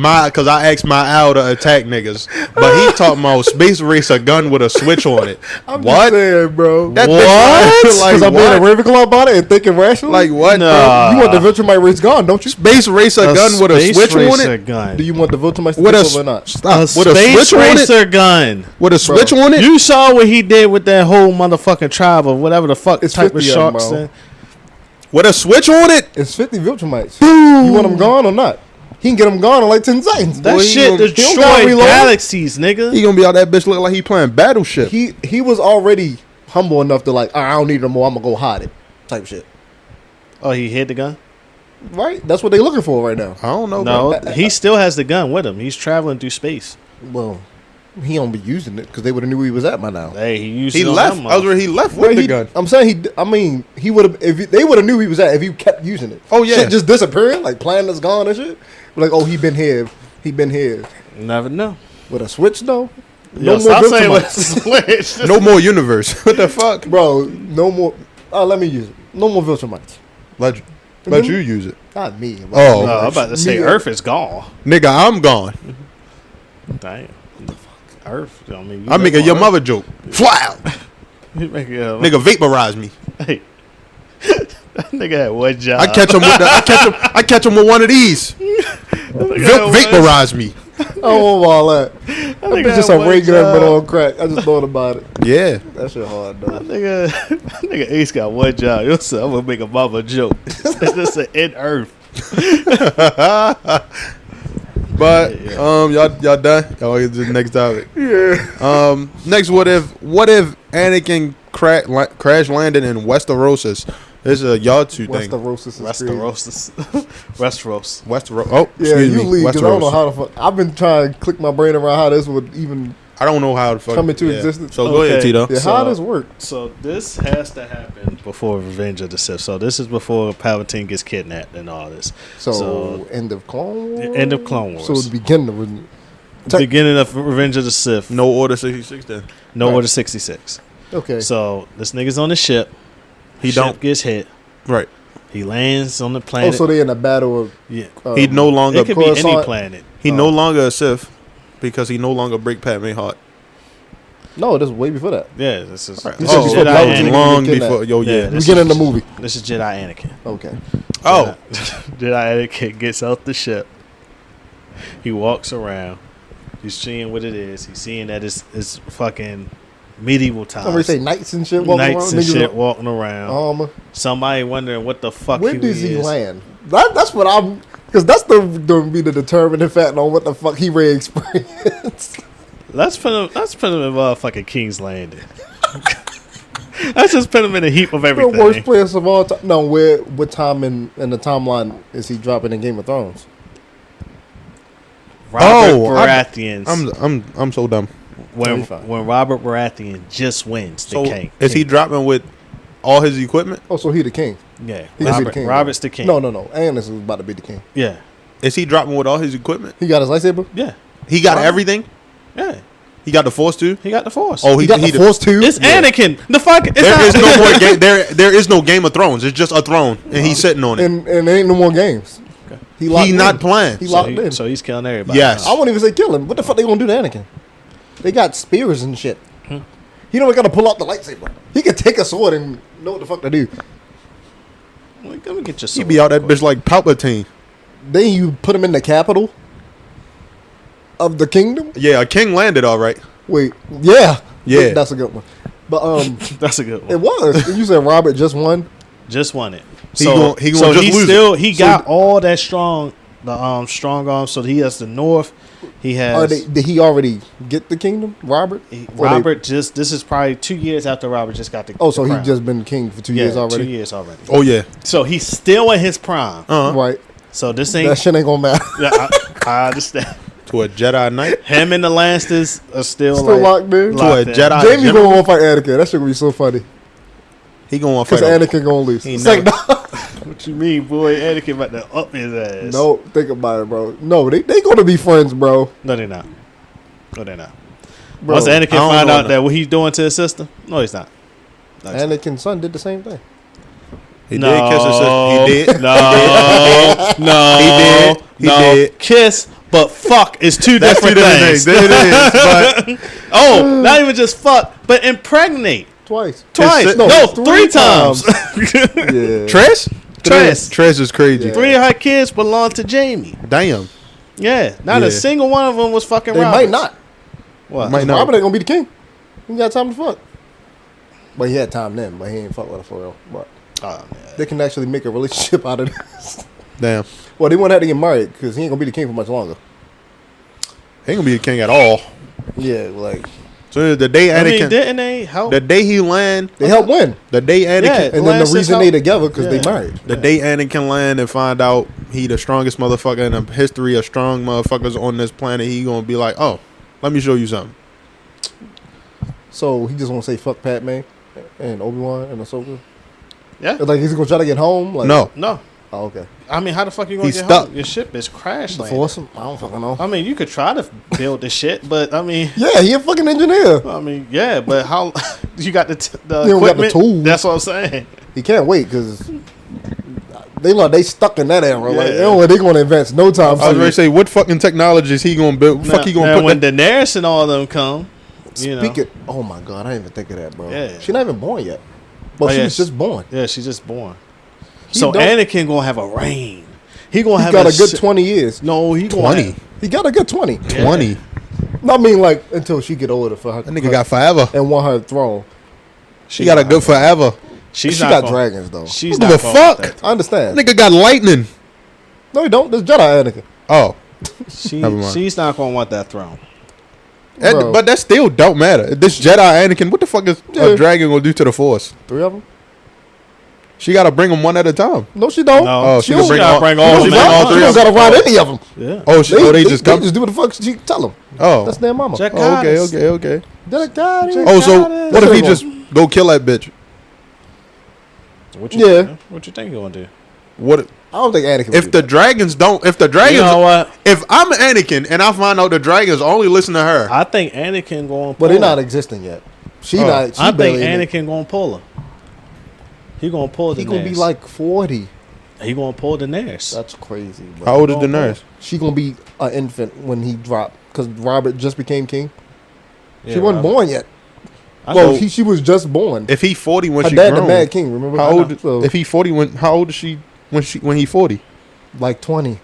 I asked my owl to attack niggas, but he talking about Space Racer gun with a switch on it. I'm What? just saying, bro. That What? bitch, like Because I'm being a what? Ravenclaw about it and thinking rationally. Like what? Nah. You want the Viltrumite race gone, don't you? Space Racer gun with a Space switch on racer it. gun. Do you want the Viltrumite to With take a over or not? stop. A With a space switch on it. racer gun. With a switch on it. You saw what he did with that whole motherfucking tribe of whatever the fuck It's type of 50 of sharks. them, bro. Then. With a switch on it. It's 50 Viltrumites. You want them gone or not? He can get them gone in like 10 seconds. That Boy, he shit gonna- he don't gotta destroyed reload. galaxies, nigga. He gonna be out that bitch look like he playing Battleship. He was already humble enough to like, I don't need no more. I'm gonna go hide it, type shit. Oh, he hid the gun? Right? That's what they looking for right now. I don't know. No, bro. he still has the gun with him. He's traveling through space. Well, he don't be using it because they would have knew where he was at by now. Hey, he used He it on left. them I was where he left with Where the he- gun. I'm saying he would have if they would have knew he was at if he kept using it. Oh, yeah. Shit just disappearing like plan is gone and shit. Like oh he been here, Never know. with a switch though. Yo, No more stop saying Viltrumites. with switch. No more universe. What the fuck? Bro, no more. Let me use it. No more Viltrumites. Let you use it. Not me. Oh. No, I'm about to say Me- Earth is gone. Nigga, I'm gone. Damn. Earth. I mean, I'm making your mother joke. Fly. Nigga, Nigga, vaporize me. hey. That nigga had one job. I catch him with I catch him with one of these. Vaporize me. Oh, all that. That nigga bitch just had a one regular job. but on crack. I just thought about it. Yeah. That shit hard though. Nigga Ace got one job. Yo, son, I'm gonna make a mama joke. That's an in Earth. But y'all done? Y'all get to the next topic. Yeah. Next, what if Anakin crash landed in Westeros? This is a y'all two thing. Westeros is crazy. Westeros. Westeros. Oh, Yeah, excuse you me. leave because I don't know Westeros. how the fuck. I've been trying to click my brain around how this would even. I don't know how the fuck Come into existence. So go ahead, Okay. Tito. Yeah, So- how does work? So this has to happen before Revenge of the Sith. So this is before Palpatine gets kidnapped and all this. So, end of Clone Wars. End of Clone Wars. So the beginning of Beginning of Revenge of the Sith. No Order 66 then. No Right. Order 66. okay. So this nigga's on the ship. He Ship don't. gets hit. Right. He lands on the Oh, planet. so they in a battle of. Yeah. He no longer. It could be any Coruscant. planet. He no longer a Sith because he no longer break Padme heart. No, this is way before that. Yeah, this is, Right. this said is before Jedi Palpatine Anakin. long get kidnapped. before. Yo, Yeah, yeah. this Beginning of the movie. This is Jedi Anakin. Okay. Oh, Jedi Anakin gets out the ship. He walks around. He's seeing what it is. He's seeing that it's fucking medieval times. Somebody say knights and shit walking Knights around. and niggas shit in walking around. armor. Somebody wondering what the fuck Where he does he is. land? That's what I'm. Because that's the be the determining factor on what the fuck he really experienced. Let's put him in motherfucking King's Landing. Let's just put him in a heap of The everything. worst players of all time. No, what time in the timeline is he dropping in Game of Thrones? Robert Baratheon's. I'm so dumb. When Robert Baratheon just wins the king. Is he dropping with all his equipment? Oh, so he the king. Yeah. He can be the king. Robert's the king. No. Anakin is about to be the king. Yeah. Is he dropping with all his equipment? He got his lightsaber? Yeah. He got everything? Yeah. He got the Force too? He got the Force. Oh, He got the Force too? It's Anakin. The fuck. It's There not, is no more game. There is no Game of Thrones. It's just a throne, and he's sitting on it. And there ain't no more games. Okay. He locked He in. not playing. He so, locked in. so he's killing everybody. Yes. I won't even say kill him. What the fuck they gonna do to Anakin? They got spears and shit. He don't gotta pull out the lightsaber. He can take a sword and know what the fuck to do. Let me get your He be out that bitch like Palpatine. Then you put him in the capital of the kingdom. Yeah, a king landed all right. Wait, yeah, Yeah. that's a good one. But That's a good one. it was. And you said Robert just won. Just won it. He gonna just lose still it. he got all that strong strong arms. So he has the north. He has Did he already get the kingdom, Robert? Or Robert. Just this is probably 2 years after Robert just got the. Oh, so the he crown. just been king for 2 years already. 2 years already. Oh yeah. So he's still in his prime. Right. So this That ain't. shit ain't gonna matter. I understand. To a Jedi Knight. Him and the Lannisters are still Still locked in. To a locked in. Jedi Jamie General. gonna fight Anakin. That shit gonna be so funny. He gonna fight Because him. Anakin gonna lose. He It's never- like, no, What you mean, boy? Anakin about to up his ass. no, think about it, bro. No, they gonna be friends, bro. No, they're not. No, they're not. Bro, Once Anakin don't find know out that. that what he's doing to his sister, no, he's not. No, he's not. Anakin's son did the same thing. He did kiss his sister. He did. No, He did. He did. Kiss, but fuck is two That's different two different things. things. It is. But Oh, not even just fuck, but impregnate Twice. twice. No, No, three three times. Yeah. Tress? Tress. Tress is crazy. Yeah. Three of her kids belong to Jamie. Damn. Yeah, not Yeah. a single one of them was fucking They Robert. might not. What? Might not. Robert ain't gonna be the king. He got time to fuck. But he had time then, but he ain't fuck with her for real. But Oh, man. they can actually make a relationship out of this. Damn. Well, they won't have to get married because he ain't gonna be the king for much longer. He ain't gonna be the king at all. Yeah, like So the day I mean, Anakin, didn't they help? the day he land, they help win. the day Anakin, Yeah. And then Lance the is reason how- they together because Yeah. they married. the day Anakin land and find out he the strongest motherfucker in the history of strong motherfuckers on this planet, he gonna be like, oh, let me show you something. So he just want to say fuck Padme and Obi-Wan and Ahsoka. Yeah. Like he's gonna try to get home. Like No. No. Oh, okay. I mean, how the fuck you gonna He's get stuck. home? Your ship is crash landing. Force him. I don't fucking know. I mean, you could try to build the shit, but I mean, Yeah, he a fucking engineer. yeah, but how you got the You don't got the equipment? tools. That's what I'm saying. He can't wait because they stuck in that era. Like Yeah. they gonna advance no time. I was ready to say, what fucking technology is he gonna build? Fuck, he gonna now put when that? Daenerys and all them come, you know, Speaking. Oh my god, I didn't even think of that, bro. Yeah. She's not even born yet. But Oh, she yeah, was just born. yeah, she's just born. He So don't- Anakin gonna have a reign. He gonna He have got a good shit- 20 years. No, he gonna 20. have- He got a good 20. 20. I mean, like until she get older for her. That nigga got forever. and want her throne. She got a good forever. She's She not got gonna- dragons though. She's Who not the gonna fuck? want that. I understand. Nigga got lightning. No, he don't. There's Jedi Anakin. Oh, Never mind. She's not gonna want that throne. Bro. but that still don't matter. This Jedi Anakin, what the fuck is Yeah. a dragon gonna do to the Force? 3 of them. She gotta bring them one at a time. No, she don't. No, Oh, she can bring gotta all- bring she all can them bring at all once. She three don't of gotta them. ride any of them. Yeah. Oh, they just come. just do what the fuck she tell them. Oh, That's their mama. Check oh, okay, Goddess. okay. Jedi. Oh, so Goddess. what if he That's just go kill that bitch? What you, Yeah. What you think you gonna do? What I don't think Anakin. if the dragons don't? If the dragons, You know what? if I'm Anakin and I find out the dragons only listen to her, I think Anakin going. But they're not existing yet. She Oh. not. She I think barely in it. Anakin gonna pull her. He gonna pull He Daenerys. gonna be like 40. He gonna pull Daenerys. That's crazy. Bro. how old is Gonna Daenerys? She gonna be an infant when he dropped because Robert just became king. Yeah, She wasn't Robert. born yet. I Well, know. she was just born. If he 40 when Her she dad, grown, the Mad King. Remember? how I old? know. So, If he 40 when? How old is she when he 40? like 20.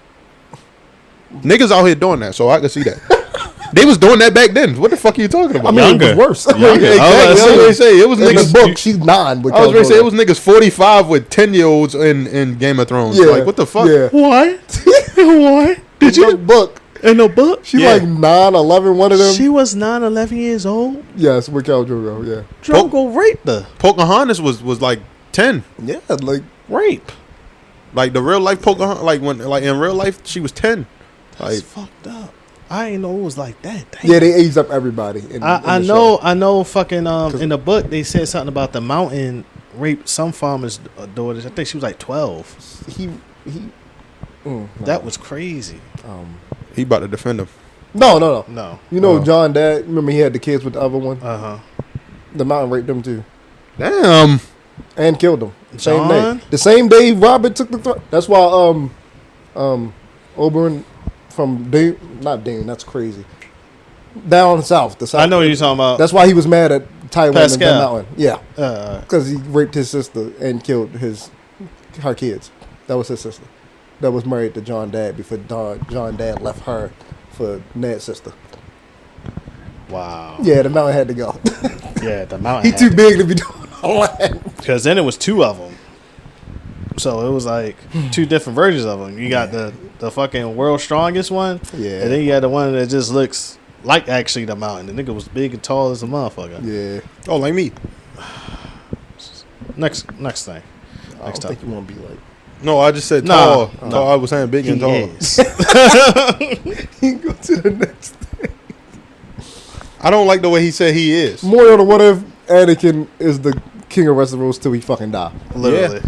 Niggas out here doing that, so I can see that. They was doing that back then. What the fuck are you talking I about? mean, Younger. it was worse. Younger. Exactly. I was I was ready to say it was In the niggas. book, she's 9. I was ready to say it was niggas 45 with 10-year-olds in Game of Thrones. Yeah. Like what the fuck? Yeah. What? What? Did you? The book, In the book? She's like 9, 11, one of them. She was 9, 11 years old? Yes, with Khal Drogo, yeah. Drogo raped her. Pocahontas was like 10. Yeah, like... Rape. Like the real life Pocahontas, like in real life she was 10. That's Like fucked up. I ain't know it was like that. Damn. Yeah, they aged up everybody. I know. Fucking in the book they said something about the mountain raped some farmers' daughters. I think she was like 12. That was crazy. he about to defend him. No. No. John Dad. Remember he had the kids with the other one. The mountain raped them too. Damn. And killed them. Same John? day. The same day Robert took the throne. That's why Oberyn from Dune, not Dune, that's crazy. Down south, the south. I know what you're talking about. That's why he was mad at Tywin and the mountain. Yeah. Because he raped his sister and killed her kids. That was his sister. That was married to John Dad before John Dad left her for Ned's sister. Wow. Yeah, the mountain had to go. Yeah, the mountain. He too big to be doing all that. Because then it was 2 of them. So it was like 2 different versions of them. You got the fucking world's strongest one. Yeah. And then you got the one that just looks like actually the mountain. The nigga was big and tall as a motherfucker. Yeah. Oh, like me. Next thing. I Next don't time. think you want to be like. No, I just said Nah. tall. Tall. I was saying big and tall. Is. He go to the next thing. I don't like the way he said he is. More on what if Anakin is the king of Westeros till he fucking die. Literally.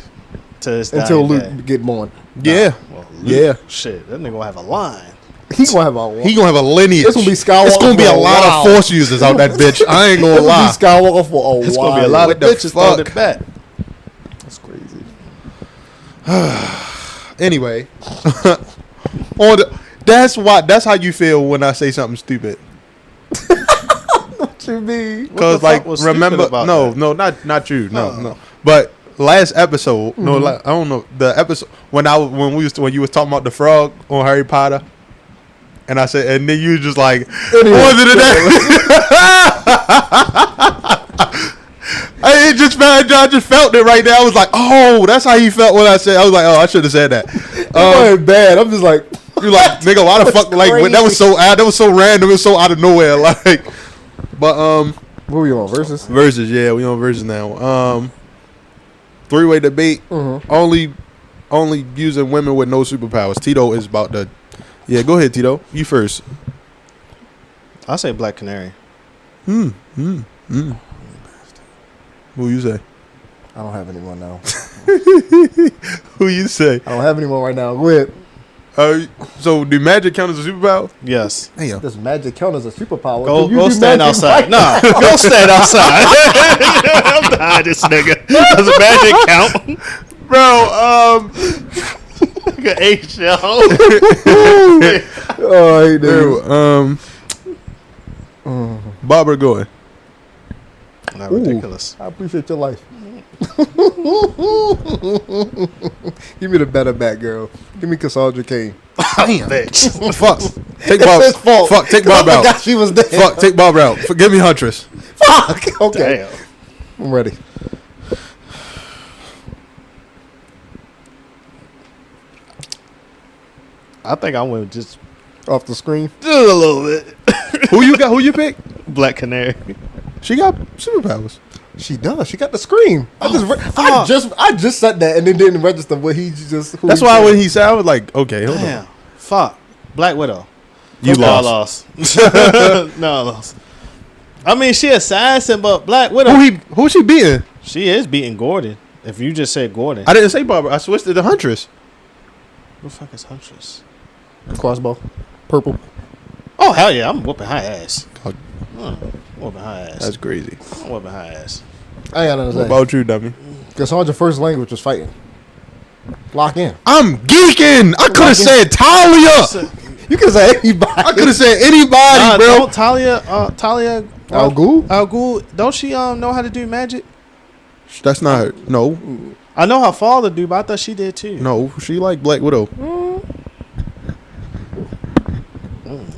To his Until dying Luke day. get born. Yeah. Well, Luke, Yeah. Shit, that nigga gonna have a line. He gonna have a He gonna have a lineage. It's gonna be Skywalker. It's gonna be for a lot while. of Force users out that bitch. I ain't gonna It's gonna lie. be Skywalker for a It's while. gonna be a lot What of the bitches throwing fuck? it back. That's crazy. Anyway, that's how you feel when I say something stupid. What you mean? Because the fuck like was stupid remember, about no, that? no, not you, no. But last episode, no, like, I don't know the episode when you was talking about the frog on Harry Potter, and I said, and then you was just like, Anyway. was it that? I just felt it right there. I was like, oh, that's how he felt when I said. I was like, oh, I should have said that. It wasn't bad. I'm just like, You're like, nigga, why the fuck? Like that was so random. It was so out of nowhere. Like, but what were you on, Versus? versus, yeah, we on versus now. 3-way debate. Only using women with no superpowers. Tito is about to. Yeah, go ahead, Tito. You first. I say Black Canary. Who you say? I don't have anyone now. Who you say? I don't have anyone right now. Go ahead. So do magic count as a superpower? Yes. Damn. Does magic count as a superpower? Go Can you do stand magic outside. right Nah, go stand outside. I'm tired of this nigga. Does a magic count? Bro, Nigga A-shell. Oh, I hate that. Barbara Goy. Not ridiculous. I appreciate your life. Give me the better back, girl. Give me Cassandra Cain. Damn. Bitch. Fuck. Take It's Barbara. his fault. Fuck. Take 'Cause I Barbara out. forgot she was there. Fuck. Take Barbara out. Give me Huntress. Fuck. Okay. Damn. I'm ready. I think I went just Off the screen. a little bit. Who you got? Who you pick? Black Canary. She got superpowers. She does. She got the scream. I just said that and it didn't register what he just. Who That's he why said. when he said, I was like, okay, hold Damn. on. Fuck. Black Widow. You No, I lost. No, I lost. I mean, she assassin, but Black Widow. Who she beating? She is beating Gordon. If you just said Gordon. I didn't say Barbara. I switched to the Huntress. Who the fuck is Huntress? Crossbow. Purple. Oh, hell yeah. I'm whooping her ass. Oh. Whooping her ass. That's crazy. I'm whooping her ass. I ain't got nothing to What say. about you, dummy? Cassandra's first language was fighting. Lock in. I'm geeking. I could have said Talia. You can say anybody. I could have said anybody, bro. Don't Talia Al Ghul? Al Ghul, don't she know how to do magic? That's not her. No. I know her father do, but I thought she did too. No. She like Black Widow.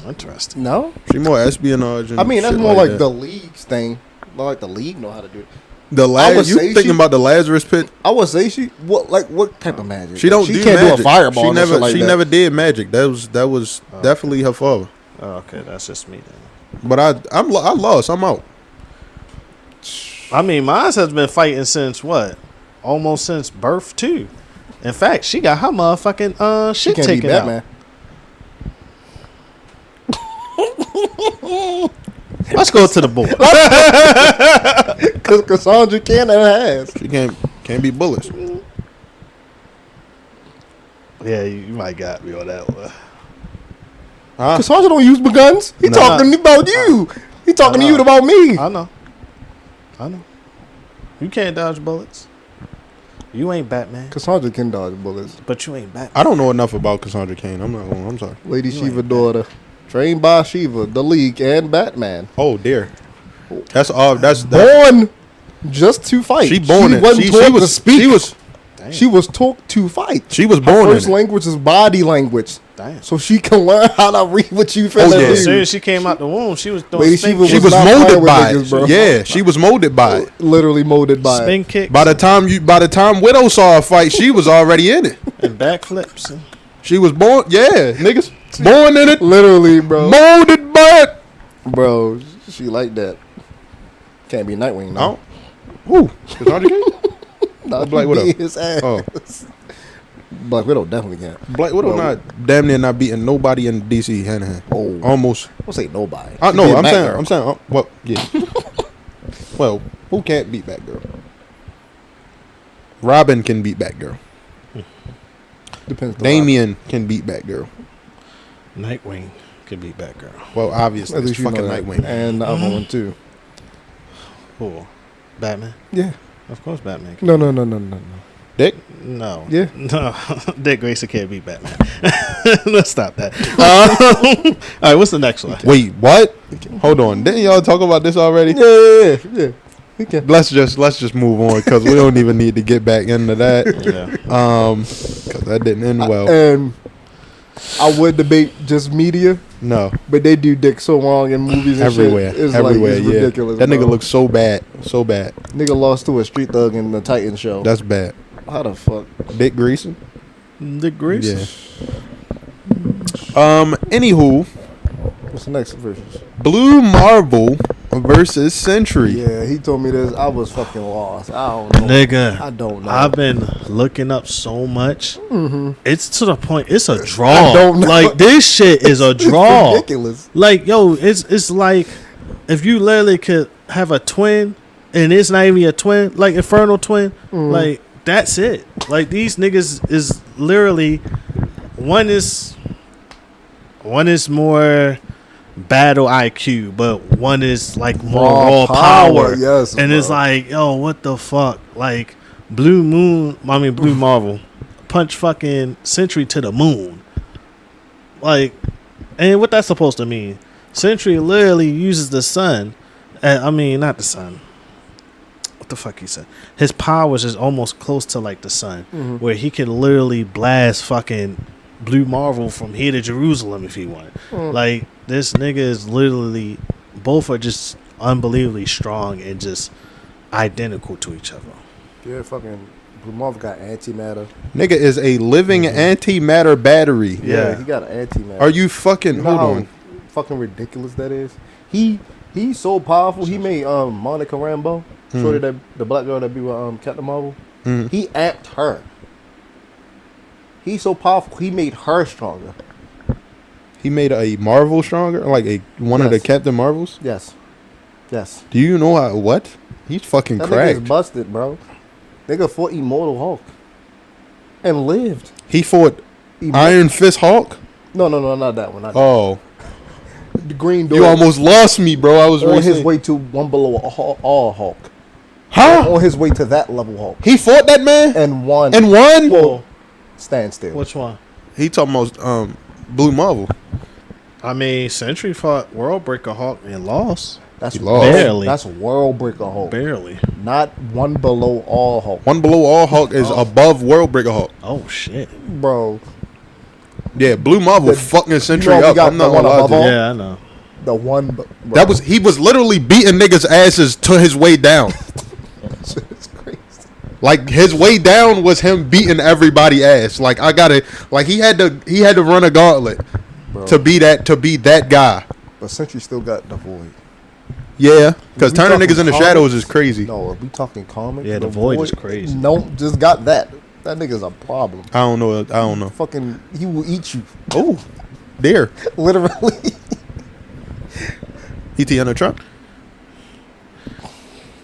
Interesting. No? She more espionage. And I mean, that's shit more like that. the league's thing. More like the league know how to do it. The you thinking about the Lazarus pit? I would say what type of magic? She don't. She do can't magic. do a fireball. She never did magic. That was definitely her father. Oh, okay, that's just me then. But I lost. I'm out. I mean, mine has been fighting since what? Almost since birth too. In fact, she got her motherfucking shit taken taken out. Batman. Let's go to the board. Because Cassandra can and has. She can't be bullets. Yeah, you might got me on that one. Huh? Cassandra don't use guns. He talking about you. He talking to you about me. I know. You can't dodge bullets. You ain't Batman. Cassandra can dodge bullets. But you ain't Batman. I don't know enough about Cassandra Cain. I'm sorry. Lady Shiva daughter. Trained by Shiva, the League, and Batman. Oh dear. That's all. That's born just to fight. She born it. Wasn't taught to speak. She was taught to fight. She was born Her first language is body language. Damn. So she can learn how to read what you feel. As soon as she came out the womb, she was doing Lady spin Shiva kick. She was molded by niggas, bro. it. Yeah, she was molded by it. Literally molded by spin it. kicks. By the time Widow saw her fight, she was already in it. And backflips. She was born. Yeah, niggas born in it. Literally, bro. Molded by it. Bro, she like that. Can't be Nightwing, no. Who? Cassandra Cain? Not Black Widow. his ass. Oh. Black Widow definitely can't. Black Widow not damn near not beating nobody in DC hand to hand. Oh. Almost. Don't say nobody. No, I'm saying. Well, yeah. Well, who can't beat Batgirl? Robin can beat Batgirl. Depends. Damian can beat Batgirl. Nightwing could beat Batgirl. Well, obviously, At it's least you fucking know that. Nightwing. And the other one too. Who? Batman? Yeah. Of course Batman. No. Dick? No. Yeah. No. Dick Grayson can't beat Batman. Let's stop that. All right, what's the next one? Wait, what? Hold on. Didn't y'all talk about this already? Yeah. We can. Let's just move on because we don't even need to get back into that. Yeah. Because that didn't end well. And I would debate just media, No, but they do dick so wrong in movies and everywhere, shit. It's everywhere. Like, it's Yeah, ridiculous. that nigga bro. looks so bad, so bad. Nigga lost to a street thug in the Titan show. That's bad. How the fuck? Dick Grayson. Dick Grayson? Yeah. Anywho, What's the next version? Blue Marvel versus Sentry. Yeah, he told me this. I was fucking lost. I don't know. Nigga. I don't know. I've been looking up so much. Mm-hmm. It's to the point. It's a draw. I don't know. Like, this shit is a draw. It's ridiculous. Like, yo, it's like if you literally could have a twin and it's not even a twin, like Infernal Twin, like that's it. Like these niggas is literally one is more battle IQ, but one is like more raw power. Yes, and bro. it's like, yo, what the fuck? Like Blue Marvel punch fucking Sentry to the moon. Like, and what that's supposed to mean? Sentry literally uses the sun. Not the sun. What the fuck he said? His powers is almost close to like the sun, where he can literally blast fucking Blue Marvel from here to Jerusalem if he wanted. Like, this nigga is literally, both are just unbelievably strong and just identical to each other. Yeah, fucking Blue Marvel got antimatter. Nigga is a living antimatter battery. Yeah, he got an antimatter. Are you fucking? You know Hold how on. fucking ridiculous that is. He's so powerful. He made Monica Rambeau, shorty that the black girl that be with Captain Marvel. He amped her. He's so powerful. He made her stronger. He made a Marvel stronger, like one of the Yes. Captain Marvels. Yes. Do you know how? What? He's fucking That cracked. nigga's busted, bro. Nigga fought Immortal Hulk and lived. He fought Iron Fist Hulk. No, not that one. Not Oh, the Green Door. you almost lost me, bro. I was on his way to one below all Hulk. Huh? On his way to that level Hulk He fought that man and won. and won. Well, stand still. Which one? He talking about Blue Marvel. I mean, Sentry fought Worldbreaker Hawk and lost. That's He lost. Barely. That's World Breaker Hulk. Barely. Not one below all Hulk. One below all Hulk is above Worldbreaker Hulk. Oh shit. Bro, Yeah, Blue Marvel The- fucking Sentry you know we up. got I'm not the one gonna lie above to you. all? Yeah, I know. the one. Bro. He was literally beating niggas' asses to his way down. It's crazy. Like his way down was him beating everybody ass. Like he had to run a gauntlet Bro. to be that guy. But Sentry still got the void. Yeah, because We turning talking niggas into comics? shadows is crazy. No, are we talking comics? Yeah, the void is crazy. No, just got that. That nigga's a problem. I don't know. Fucking, he will eat you. Oh, there. Literally. E.T. on the truck.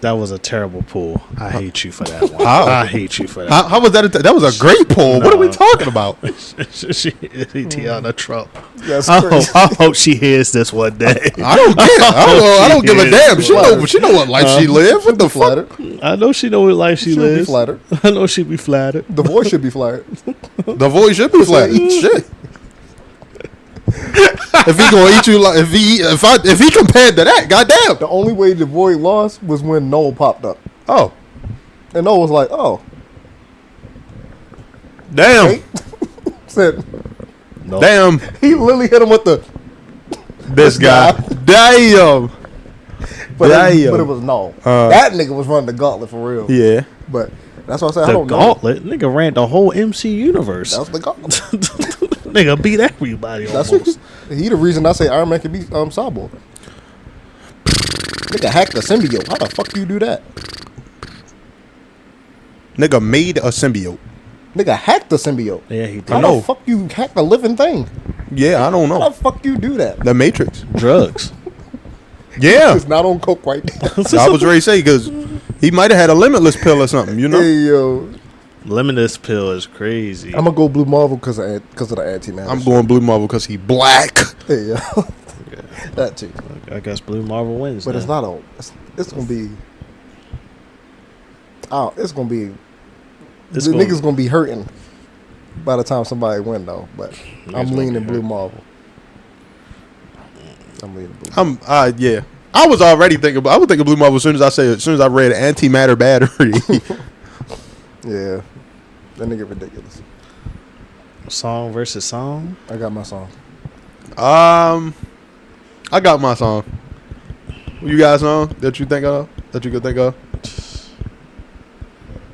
That was a terrible pull. I hate you for that one. How? I hate you for that. How was that? That was a great pull. What are we talking about? She E.T. on the truck. That's I crazy. hope she hears this one day. I don't care. I don't give a damn. She know what life she lives. What the fuck? Flattered. I know she know what life she She'll lives. be flattered. I know she be flattered. The voice should be flattered. The voice should be flat. Shit. If he gonna eat you like if he compared to that, goddamn. The only way the void lost was when Noel popped up. Oh, And Noel was like, oh. damn, Hey. Said, No. damn. he literally hit him with the, This guy, damn. but Damn. it was Noel. Uh. That nigga was running the gauntlet for real. Yeah. But that's why I said, I The don't know. gauntlet, nigga ran the whole MC universe. That was the gauntlet. Nigga beat everybody That's almost. he the reason I say Iron Man can be Cyborg. Nigga hacked the symbiote. How the fuck you do that? Nigga made a symbiote. Nigga hacked the symbiote. Yeah, he did. How know. the fuck you hack a living thing? Yeah, I don't How know. the fuck you do that? The Matrix. Drugs. Yeah, It's not on coke right now. I was ready to say because he might have had a limitless pill or something. You know. Hey yo, Limitless pill is crazy. I'm gonna go Blue Marvel because of the anti-matter. I'm going Blue Marvel because he black. Hey yo, that too. I guess Blue Marvel wins. But then. it's not a. It's gonna be. Oh, it's gonna be. It's The gonna- niggas gonna be hurting by the time somebody win though. But Niggas I'm gonna leaning be Blue hurting. Marvel. I'm leaning Blue. Yeah. I was already thinking. I was thinking Blue Marvel as soon as I read antimatter battery. Yeah, that nigga ridiculous. Song versus song. I got my song. I got my song. You got a song that you think of? That you could think of?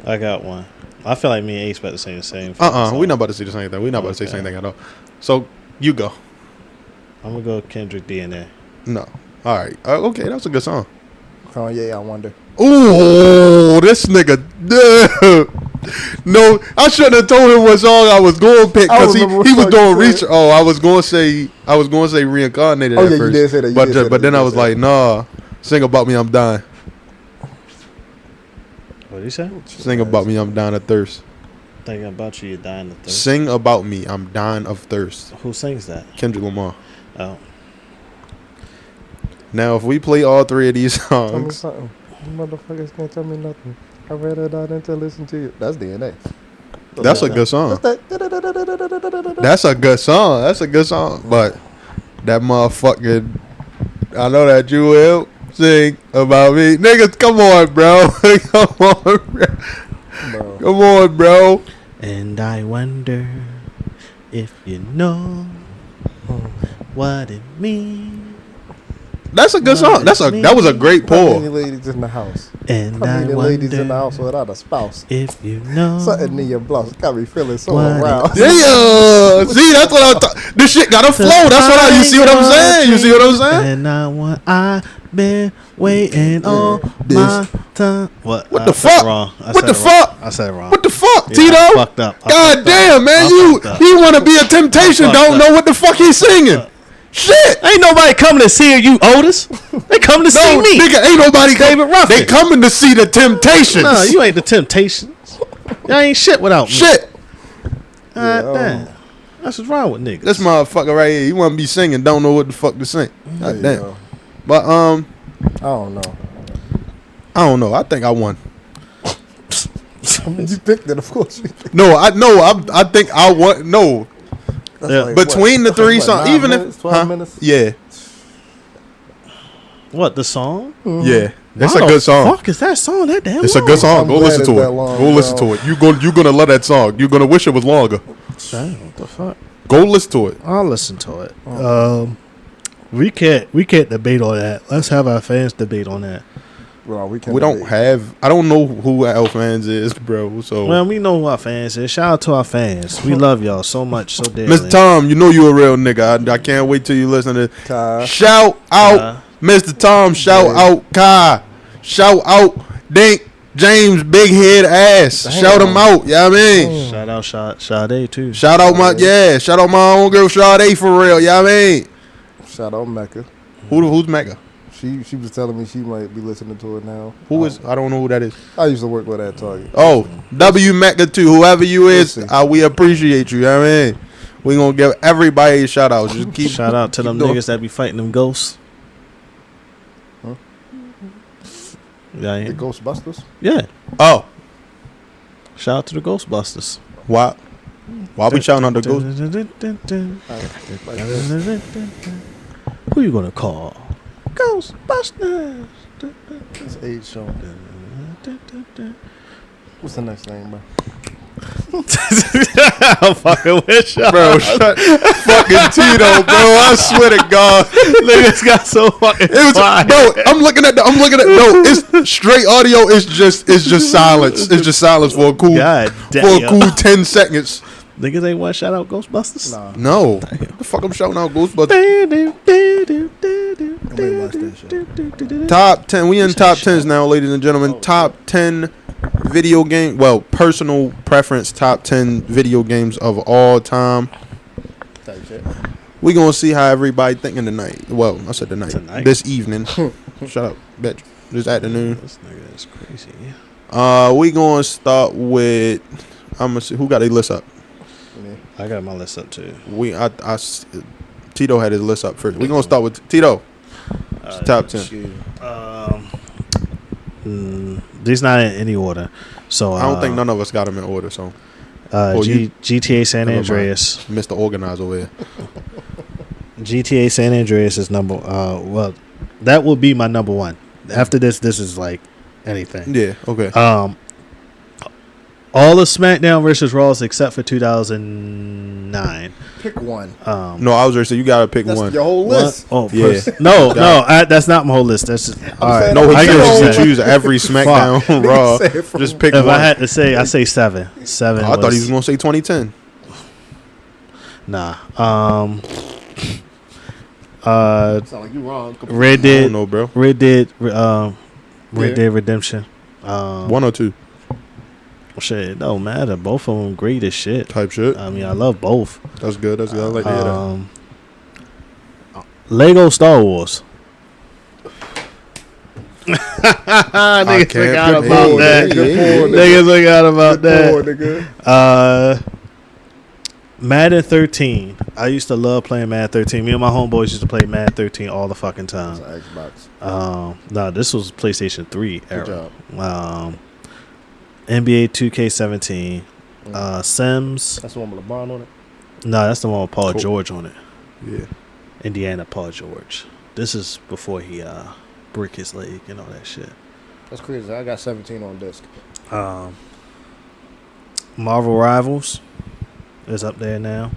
I got one. I feel like me and Ace about to say the same. We not about to say the same thing. We not about to say the same thing at all. So you go. I'm gonna go Kendrick DNA. No. All right. Okay, that's a good song. Kanye, I wonder. Ooh, this nigga. No, I shouldn't have told him what song I was going to pick I because he remember what was song doing you research. said. Oh, I was going to say reincarnated. Oh, at yeah, you first. did say that, you But did say that, but then you I did was say like, nah, sing about me, I'm dying. What did he say? Sing about me, I'm dying of thirst. Thinking about you, you're dying of thirst. Sing about me, I'm dying of thirst. Who sings that? Kendrick Lamar. Oh, Now, if we play all three of these Tell me songs, something. You motherfuckers can't tell me nothing. I read it out until listen to you. That's DNA. that's a good song. What's that? That's a good song. That's a good song. But that motherfucking, I know that you will sing about me. Niggas, come on, bro. Come on, bro. Bro. Come on, bro. and I wonder if you know what it means. That's a good song. That was a great How many pull. ladies in the house? And How I many wonder ladies in the house without a spouse? if you know Something in your blouse got me feeling so What? aroused. Yeah, see, that's what I'm talking. This shit gotta flow. That's what you see what I'm saying. You see what I'm saying? And I've been waiting on This. my time. What? What I the said it fuck? wrong. I What said the it wrong. fuck? I said it wrong. What the fuck, Yeah, Tito? I fucked up. I God fucked damn, up. man, I you fucked up. he want to be a temptation. I Don't fucked know up. what the fuck he's singing. Shit. Ain't nobody coming to see you, Otis. They coming to see No, me. nigga, ain't nobody. David Ruffin. They coming to see the Temptations. No, you ain't the Temptations. Y'all ain't shit without me. Shit. God damn. That's what's wrong with niggas. This motherfucker right here, he want to be singing, don't know what the fuck to sing. There God you damn. go. But I don't know. I don't know. I think I won. You picked it, of course. No, I think I won. No, That's Yeah. like, between what? the three What, songs, 9 even minutes, if 12 minutes. yeah, What, the song? yeah, it's Why a the good song. Fuck is that song that damn It's a long? good song. I'm Go glad listen it's to it. that long, Go listen bro. to it. You're gonna love that song. You're gonna wish it was longer. Damn, what the fuck? Go listen to it. I'll listen to it. We can't debate on that. Let's have our fans debate on that. Well, we don't have. I don't know who our fans is, bro. So Well, we know who our fans is. Shout out to our fans. We love y'all so much, so dearly. Mr. Tom, you know you a real nigga. I can't wait till you listen to this. Kai. Shout out, Mr. Tom. Shout out, Kai. Shout out, Dink. James, big head ass. Damn. Shout him out. Yeah, you know I mean. Shout out Sade too. Shout out shout out my own girl Sade for real. Yeah, you know I mean. Shout out Mecca. Who's Mecca? She was telling me she might be listening to it now. Who is? I don't know who that is. I used to work with that Target. Oh, W Mecca too. Whoever you is, Listen. we appreciate you. You know what I mean. We gonna give everybody a shout out. Just keep Shout out to them doing. niggas that be fighting them ghosts. Huh? Yeah, The Ghostbusters. yeah. Oh, Shout out to the Ghostbusters. why we shouting out the ghost? Who you gonna call? Ghostbusters. It's age show. What's the next name, bro? I'm fucking with y'all. Bro, shut fucking Tito, bro. I swear to God. Niggas got so fucking quiet. Bro, I'm looking at no, it's straight audio, it's just silence. It's just silence for a cool God for a damn. cool 10 seconds. Niggas ain't want to shout out Ghostbusters? Nah, No. What the fuck I'm shouting out Ghostbusters? nobody watched that show. Top 10. We in top 10s now, ladies and gentlemen. Top 10 video game, personal preference top 10 video games of all time. Type shit. We gonna see how everybody thinking tonight. Well, I said tonight. This evening. Shut up, bitch. This afternoon. This nigga is crazy. We gonna start with. I'm gonna see who got a list up. I got my list up too. Tito had his list up first. We gonna start with Tito. Top 10. These not in any order. So I don't think none of us got them in order. So GTA San Never mind. Andreas. Mr. Organizer over here. GTA San Andreas is number. That will be my number one. After this is like anything. Yeah. Okay. All of SmackDown versus Raws except for 2009. Pick one. No, I was gonna say you gotta pick That's one. your whole list. Oh, Yeah. no, that's not my whole list. That's just all right. saying, No, he I get what can you're only saying. choose every SmackDown Raw. Say it from- Just pick If one. I had to say, I say 7. 7. I thought he was gonna say 2010. Nah. Sound like you wrong. Red I Dead. don't know, bro. Red Dead. Red Dead Redemption. 1 or 2 Shit, it don't matter. Both of them great as shit. type shit. I mean, I love both. That's good. That's good. I like to hear that. Lego Star Wars. Niggas forgot about that. Niggas forgot about that. Madden 13. I used to love playing Madden 13. Me and my homeboys used to play Madden 13 all the fucking time. Xbox. No, this was PlayStation 3 Good era. job. NBA 2K17. Sims. That's the one with LeBron on it. No, that's the one with Paul Cool. George on it. Yeah. Indiana Paul George. This is before he broke his leg and all that shit. That's crazy. I got 17 on disc. Marvel Rivals is up there now.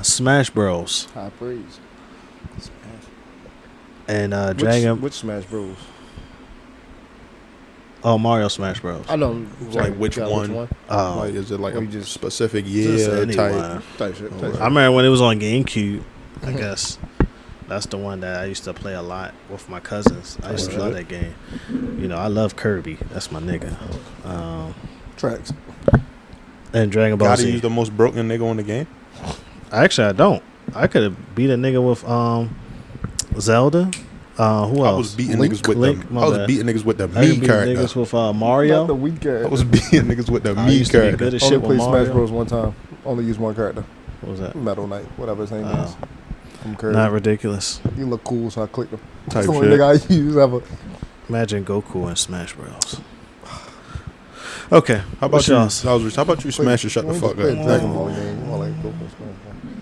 Smash Bros. High praise. And Dragon. Which Smash Bros? Oh, Mario Smash Bros. I know. Like which one? Like is it like Or a you just- specific Just year anyone. type? Type shit. Alright. I remember when it was on GameCube. I guess that's the one that I used to play a lot with my cousins. I used to love that game. You know, I love Kirby. That's my nigga. Tracks. And Dragon Ball Gotta Z. use the most broken nigga on the game. Actually, I don't. I could have beat a nigga with Zelda. Who else? I was beating Link? niggas with Link, them. my I was bad. beating niggas with the I me could beat character. niggas with Not the Mario. weekend. I was beating niggas with the I me used to be character. good as Only shit with played Mario. Smash Bros one time. Only used one character. What was that? Metal Knight, whatever his name Oh. is. From Kirby. Not ridiculous. He look cool, so I clicked him. Type That's the only shit. nigga I use ever. Imagine Goku in Smash Bros. Okay, How about what's you? yours? How about you smash and shut the fuck Play up? Dragon Ball game. More like Goku Smash Bros.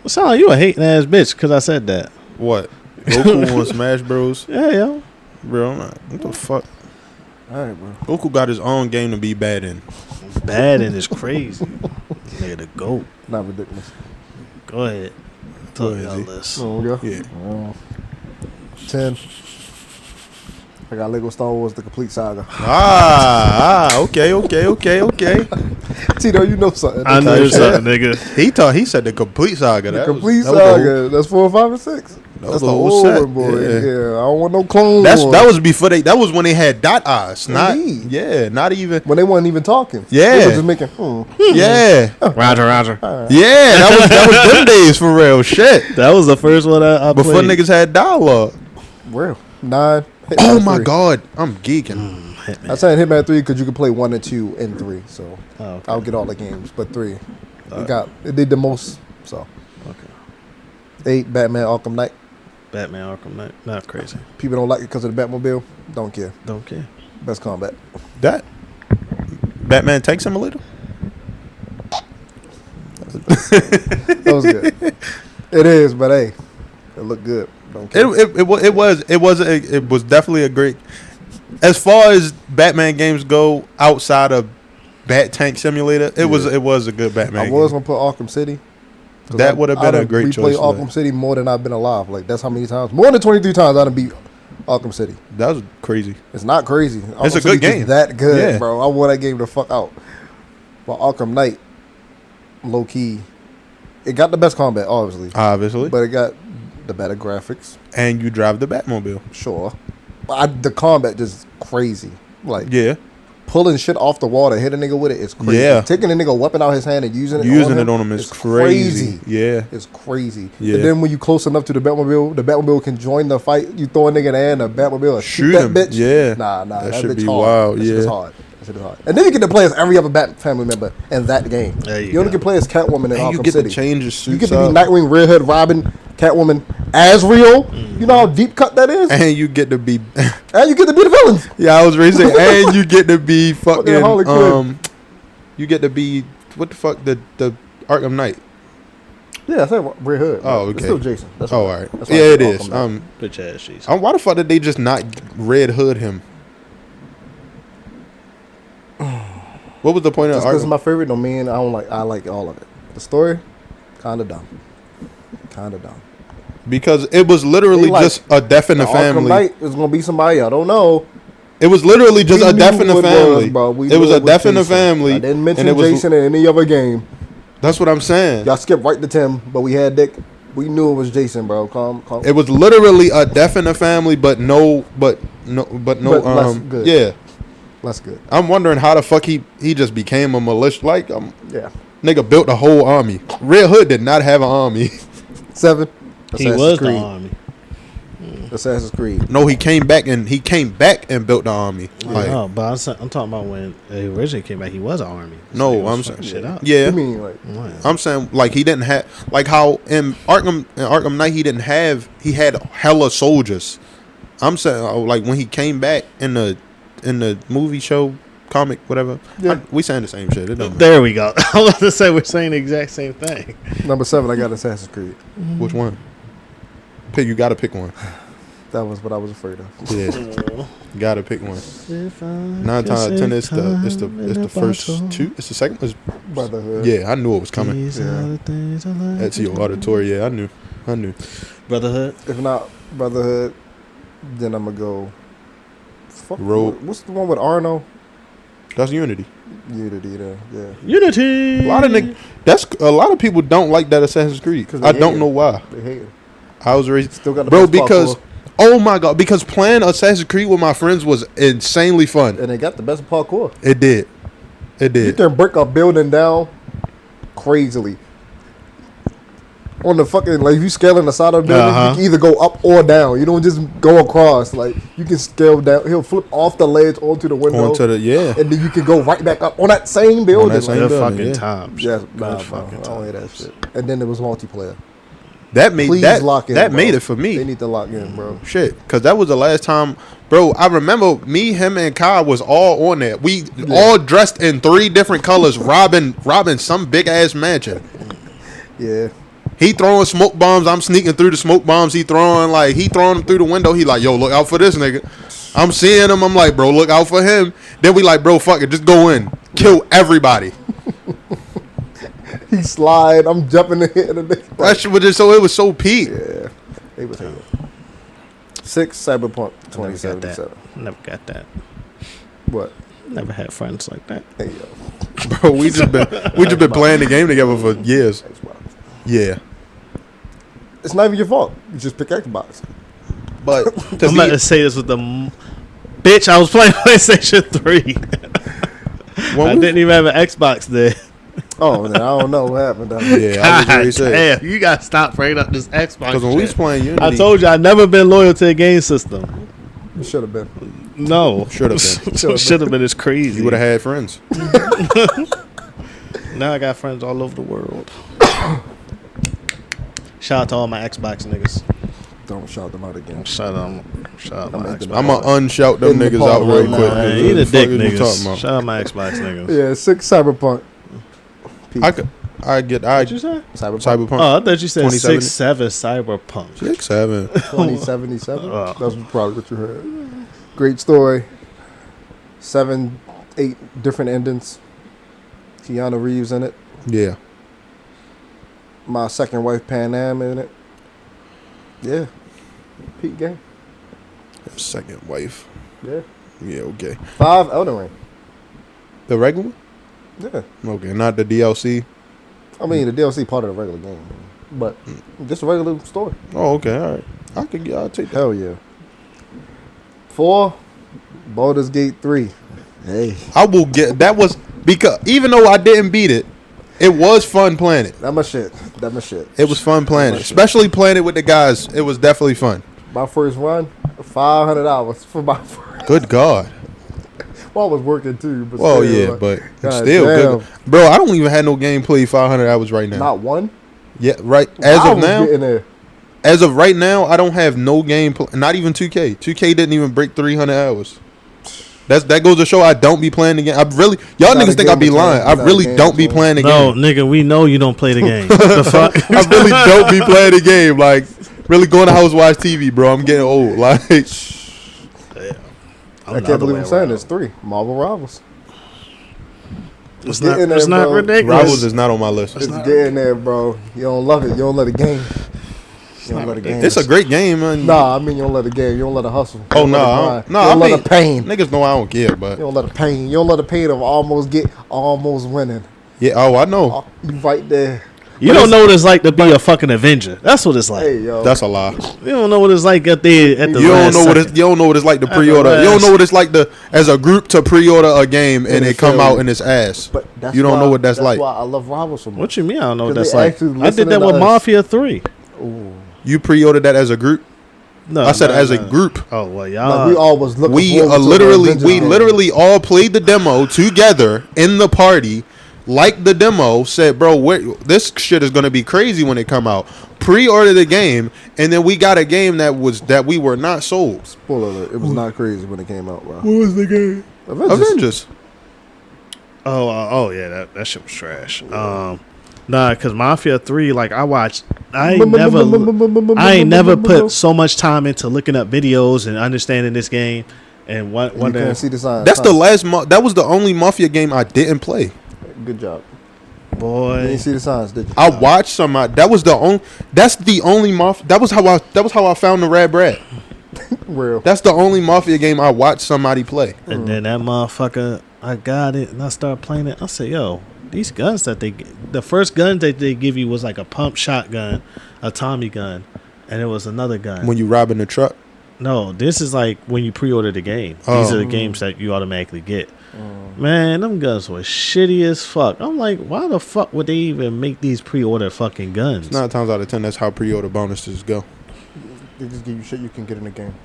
It sound like you a hating ass bitch because I said that. What? Goku on Smash Bros? Yeah, yo. Bro, I'm not. What the fuck? Alright, bro. Goku got his own game to be bad in. Bad and it's crazy. Nigga, the GOAT. Not ridiculous. Go ahead. Go Talk ahead, y'all Z. list. So we go. Yeah. 10. I got Lego Star Wars: The Complete Saga. Okay. Tito, you know something. I know something, nigga. He said the complete saga. The Complete Saga. That's 4, 5, and 6. That's the old set. one, boy. Yeah. Yeah, I don't want no clones. That was before that was when they had dot eyes. Not Indeed. not even when they weren't even talking. Yeah. They were just making. Yeah. Roger. Yeah, that was them days for real. Shit. That was the first one I Before played. niggas had dialogue. Real 9. Oh Hitman my 3. God, I'm geeking. I said Hitman 3 because you could play 1 and 2 and 3. So Okay. I'll get all the games, but 3. It did the most. So Okay. 8 Batman Arkham Knight. Batman Arkham Knight. Not crazy. People don't like it because of the Batmobile. Don't care. Don't care. Best combat. That Batman Tank Simulator. That was good. It is, but hey, it looked good. Don't care. It was definitely a great. As far as Batman games go, outside of Bat Tank Simulator, it was a good Batman. I was gonna put Arkham City. That would have been a great choice. We played Arkham City more than I've been alive. Like that's how many times? More than 23 times I done beat Arkham City. That was crazy. It's not crazy. Arkham It's a City good game. Just that good, Yeah. bro. I wore that game the fuck out. But Arkham Knight, low key, it got the best combat, obviously, but it got the better graphics. And you drive the Batmobile. Sure, but the combat just crazy. Like Yeah. pulling shit off the wall to hit a nigga with it is crazy. Yeah. Taking a nigga weapon out his hand and using it on him is crazy. Yeah. It's crazy. Yeah. And then when you close enough to the Batmobile can join the fight. You throw a nigga in the air and the Batmobile will shoot that him. bitch. Yeah. Nah, That that should bitch be hard. wild. That shit Yeah. is hard. That shit is hard. And then you get to play as every other Bat family member in that game. There you only go. can play as Catwoman in And Arkham you get City. to change your suits You get to up. be Nightwing, Red Hood, Robin, Catwoman, Azrael. You know how deep cut that is? And you get to be And you get to be the villains. Yeah, I was ready to say, and you get to be Fucking Harley fucking Quinn. you get to be what the fuck the Arkham Knight. Yeah, I said Red Hood. Oh, It's okay. still Jason. That's Oh, why- all right. that's why Yeah, I it said is. Arkham Knight. Bitch ass cheese. Why the fuck did they just not Red Hood him? What was the point of Just because it's Arkham? my favorite don't mean I don't like. I like all of it. The story, kind of dumb. Kind of dumb. Because it was literally They like just a death in the Arkham family. Knight is gonna be somebody I don't know. It was literally just We a death knew in the who it family. was, bro. We It knew was a it death in the Jason. family. I didn't mention and it was, Jason in any other game. That's what I'm saying. Y'all skipped right to Tim, but we had Dick. We knew it was Jason, bro. Calm. It was literally a death in the family, but no. But less good. Yeah. That's good. I'm wondering how the fuck he just became a militia. Like, Yeah. nigga built a whole army. Red Hood did not have an army. 7. He Assassin's was Creed. the army. Assassin's Creed. No, he came back and built the army. Like, No, but I'm talking about when he originally came back. He was an army. He no, was I'm fucking saying shit up. yeah. You mean like? Right. I'm saying like he didn't have like how in Arkham Knight he had hella soldiers. I'm saying like when he came back in the movie show comic whatever. Yeah. We saying the same shit. It don't matter. There we go. I was about to say we're saying the exact same thing. Number 7. I got Assassin's Creed. Which one? You gotta pick one. That was what I was afraid of. Yeah, you gotta pick one. 9 times out of 10, it's the first two. It's the second. Brotherhood. Yeah, I knew it was coming. These are the things I like That's to your do. auditory. Yeah, I knew. Brotherhood. If not Brotherhood, then I'm gonna go. Fuck. Rogue. What's the one with Arno? That's Unity. Unity. Yeah. Unity. A lot of people don't like that Assassin's Creed. 'Cause they I don't hate know it. why. They hate it. I was raised, Still got the bro, best because parkour. oh my god, because playing Assassin's Creed with my friends was insanely fun. And they got the best parkour. It did. You can break a building down crazily. On the fucking, like, if you scaling the side of the building, you can either go up or down. You don't just go across. Like, you can scale down. He'll flip off the ledge onto the window. Yeah. And then you can go right back up on that same building. that same like, Good building, fucking yeah. times. yes, Good nah, bro. fucking I don't hear that times. shit. And then it was multiplayer. That made Please lock in. that bro. made it for They me. need to lock in, bro. Shit, because that was the last time, bro. I remember me, him, and Kai was all on there. We all dressed in 3 different colors, robbing some big ass mansion. Yeah. He throwing smoke bombs. I'm sneaking through the smoke bombs. He throwing them through the window. He like, yo, look out for this nigga. I'm seeing him. I'm like, bro, look out for him. Then we like, bro, fuck it, just go in, kill everybody. He slide. I'm jumping in the nigga. That shit was just it was so peak. Yeah. They was hating. 6 Cyberpunk Never got that. 2077. Never got that. What? Never had friends like that. Hey yo. Bro, we just been playing the game together for years. Xbox. Yeah, It's not even your fault. You just pick Xbox. but I'm about to say this with the bitch. I was playing PlayStation 3. I didn't even have an Xbox there. Oh, then I don't know what happened. Down there. Yeah, I was ready to say. Damn, you gotta stop bringing up this Xbox. Because when we was playing Unity, I told you I never been loyal to the game system. You should have been. No, should have been. should have been. It's crazy. You would have had friends. Now I got friends all over the world. Shout out to all my Xbox niggas. Don't shout them out again. Shout out my Xbox. I'm gonna unshout them In the niggas out real Nah, quick. Man, What eat the a fuck dick, is you talking niggas. about? Shout out my Xbox niggas. Yeah, 6 Cyberpunk. Peace. What'd you say? Cyberpunk. Oh, I thought you said 2070. 6-7 Cyberpunk. 6-7. 2077. Oh. That's probably what you heard. Great story. 7, 8 different endings. Keanu Reeves in it. Yeah. My second wife, Pan Am, in it. Yeah. Peak game. Second wife. Yeah. Yeah. Okay. 5 Elden Ring. The regular one? Yeah. Okay, not the DLC. I mean, the DLC part of the regular game. But just a regular story. Oh, okay. All right. I'll take that. Hell yeah. 4 Baldur's Gate 3. Hey. I will get that was because even though I didn't beat it, it was fun playing it. That my shit. That my shit. It was fun playing it, especially playing it with the guys. It was definitely fun. My first run, $500 for my first. Good God. Well, I was working too. But Well, still, yeah, like, but God still damn. good. Bro, I don't even have no gameplay 500 hours right now. Not one. Yeah, right. As I of was now, getting there. as of right now, I don't have no gameplay. Not even 2K. 2K didn't even break 300 hours. That goes to show I don't be playing the game. I really, y'all Not niggas a think I game be of lying. game. I Not a really game don't of be game. playing the No, game. nigga, we know you don't play the game. The fuck? I really don't be playing the game. Like, really going to house watch TV, bro. I'm getting old. Like, I can't believe I'm saying this. 3 Marvel Rivals. It's Get not, in there, it's not bro. ridiculous. Rivals is not on my list. It's getting there, bro. You don't love it. You don't let a game. You don't let a game. It's a great game, man. Nah, I mean you don't let a game. You don't let a hustle. You Oh don't no, let a I grind. don't, no. You don't I let mean, a pain. niggas know I don't care, but You don't let a pain. You don't let a pain of almost winning. yeah. Oh, I know. You right there. You don't know what it's like to be a fucking Avenger. That's what it's like. Hey yo. That's a lie. You don't know what it's like at the You don't last know what second. you don't know what it's like to At the pre-order. You don't last- know what it's like to as a group to pre-order a game and And it it come fail out you. and it's ass. But that's You don't why- know what that's like. why I love Rivals so much. What you mean? I don't know what 'Cause that's they like. actually I did listening that to with us. Mafia 3. Ooh. You pre-ordered that as a group. No, I said as a group. Oh well, Like y'all. we all was looking. We forward to the literally Avengers we game. literally all played the demo together in the party. Liked the demo, said, "Bro, this shit is gonna be crazy when it come out." Pre-ordered the game, and then we got a game that we were not sold. Spoiler alert, it was not crazy when it came out, bro. What was the game? Avengers. Oh yeah, that shit was trash. Nah, cause Mafia 3, like I ain't never put so much time into looking up videos and understanding this game, and one You day can't see the sign. That's the last. That was the only Mafia game I didn't play. Good job. You boy. didn't see the signs, did you? I watched somebody. That was the only. That's the only Mafia. That was how I found the Rad Brat. Real. That's the only Mafia game I watched somebody play. And then that motherfucker, I got it and I started playing it. I said, yo, these guns the first gun that they give you was like a pump shotgun, a Tommy gun, and it was another gun. When you robbing the truck. No, this is like when you pre-order the game. Oh. These are the games that you automatically get. Man, them guns were shitty as fuck. I'm like, why the fuck would they even make these pre-order fucking guns? 9 times out of 10, that's how pre-order bonuses go. They just give you shit you can get in the game.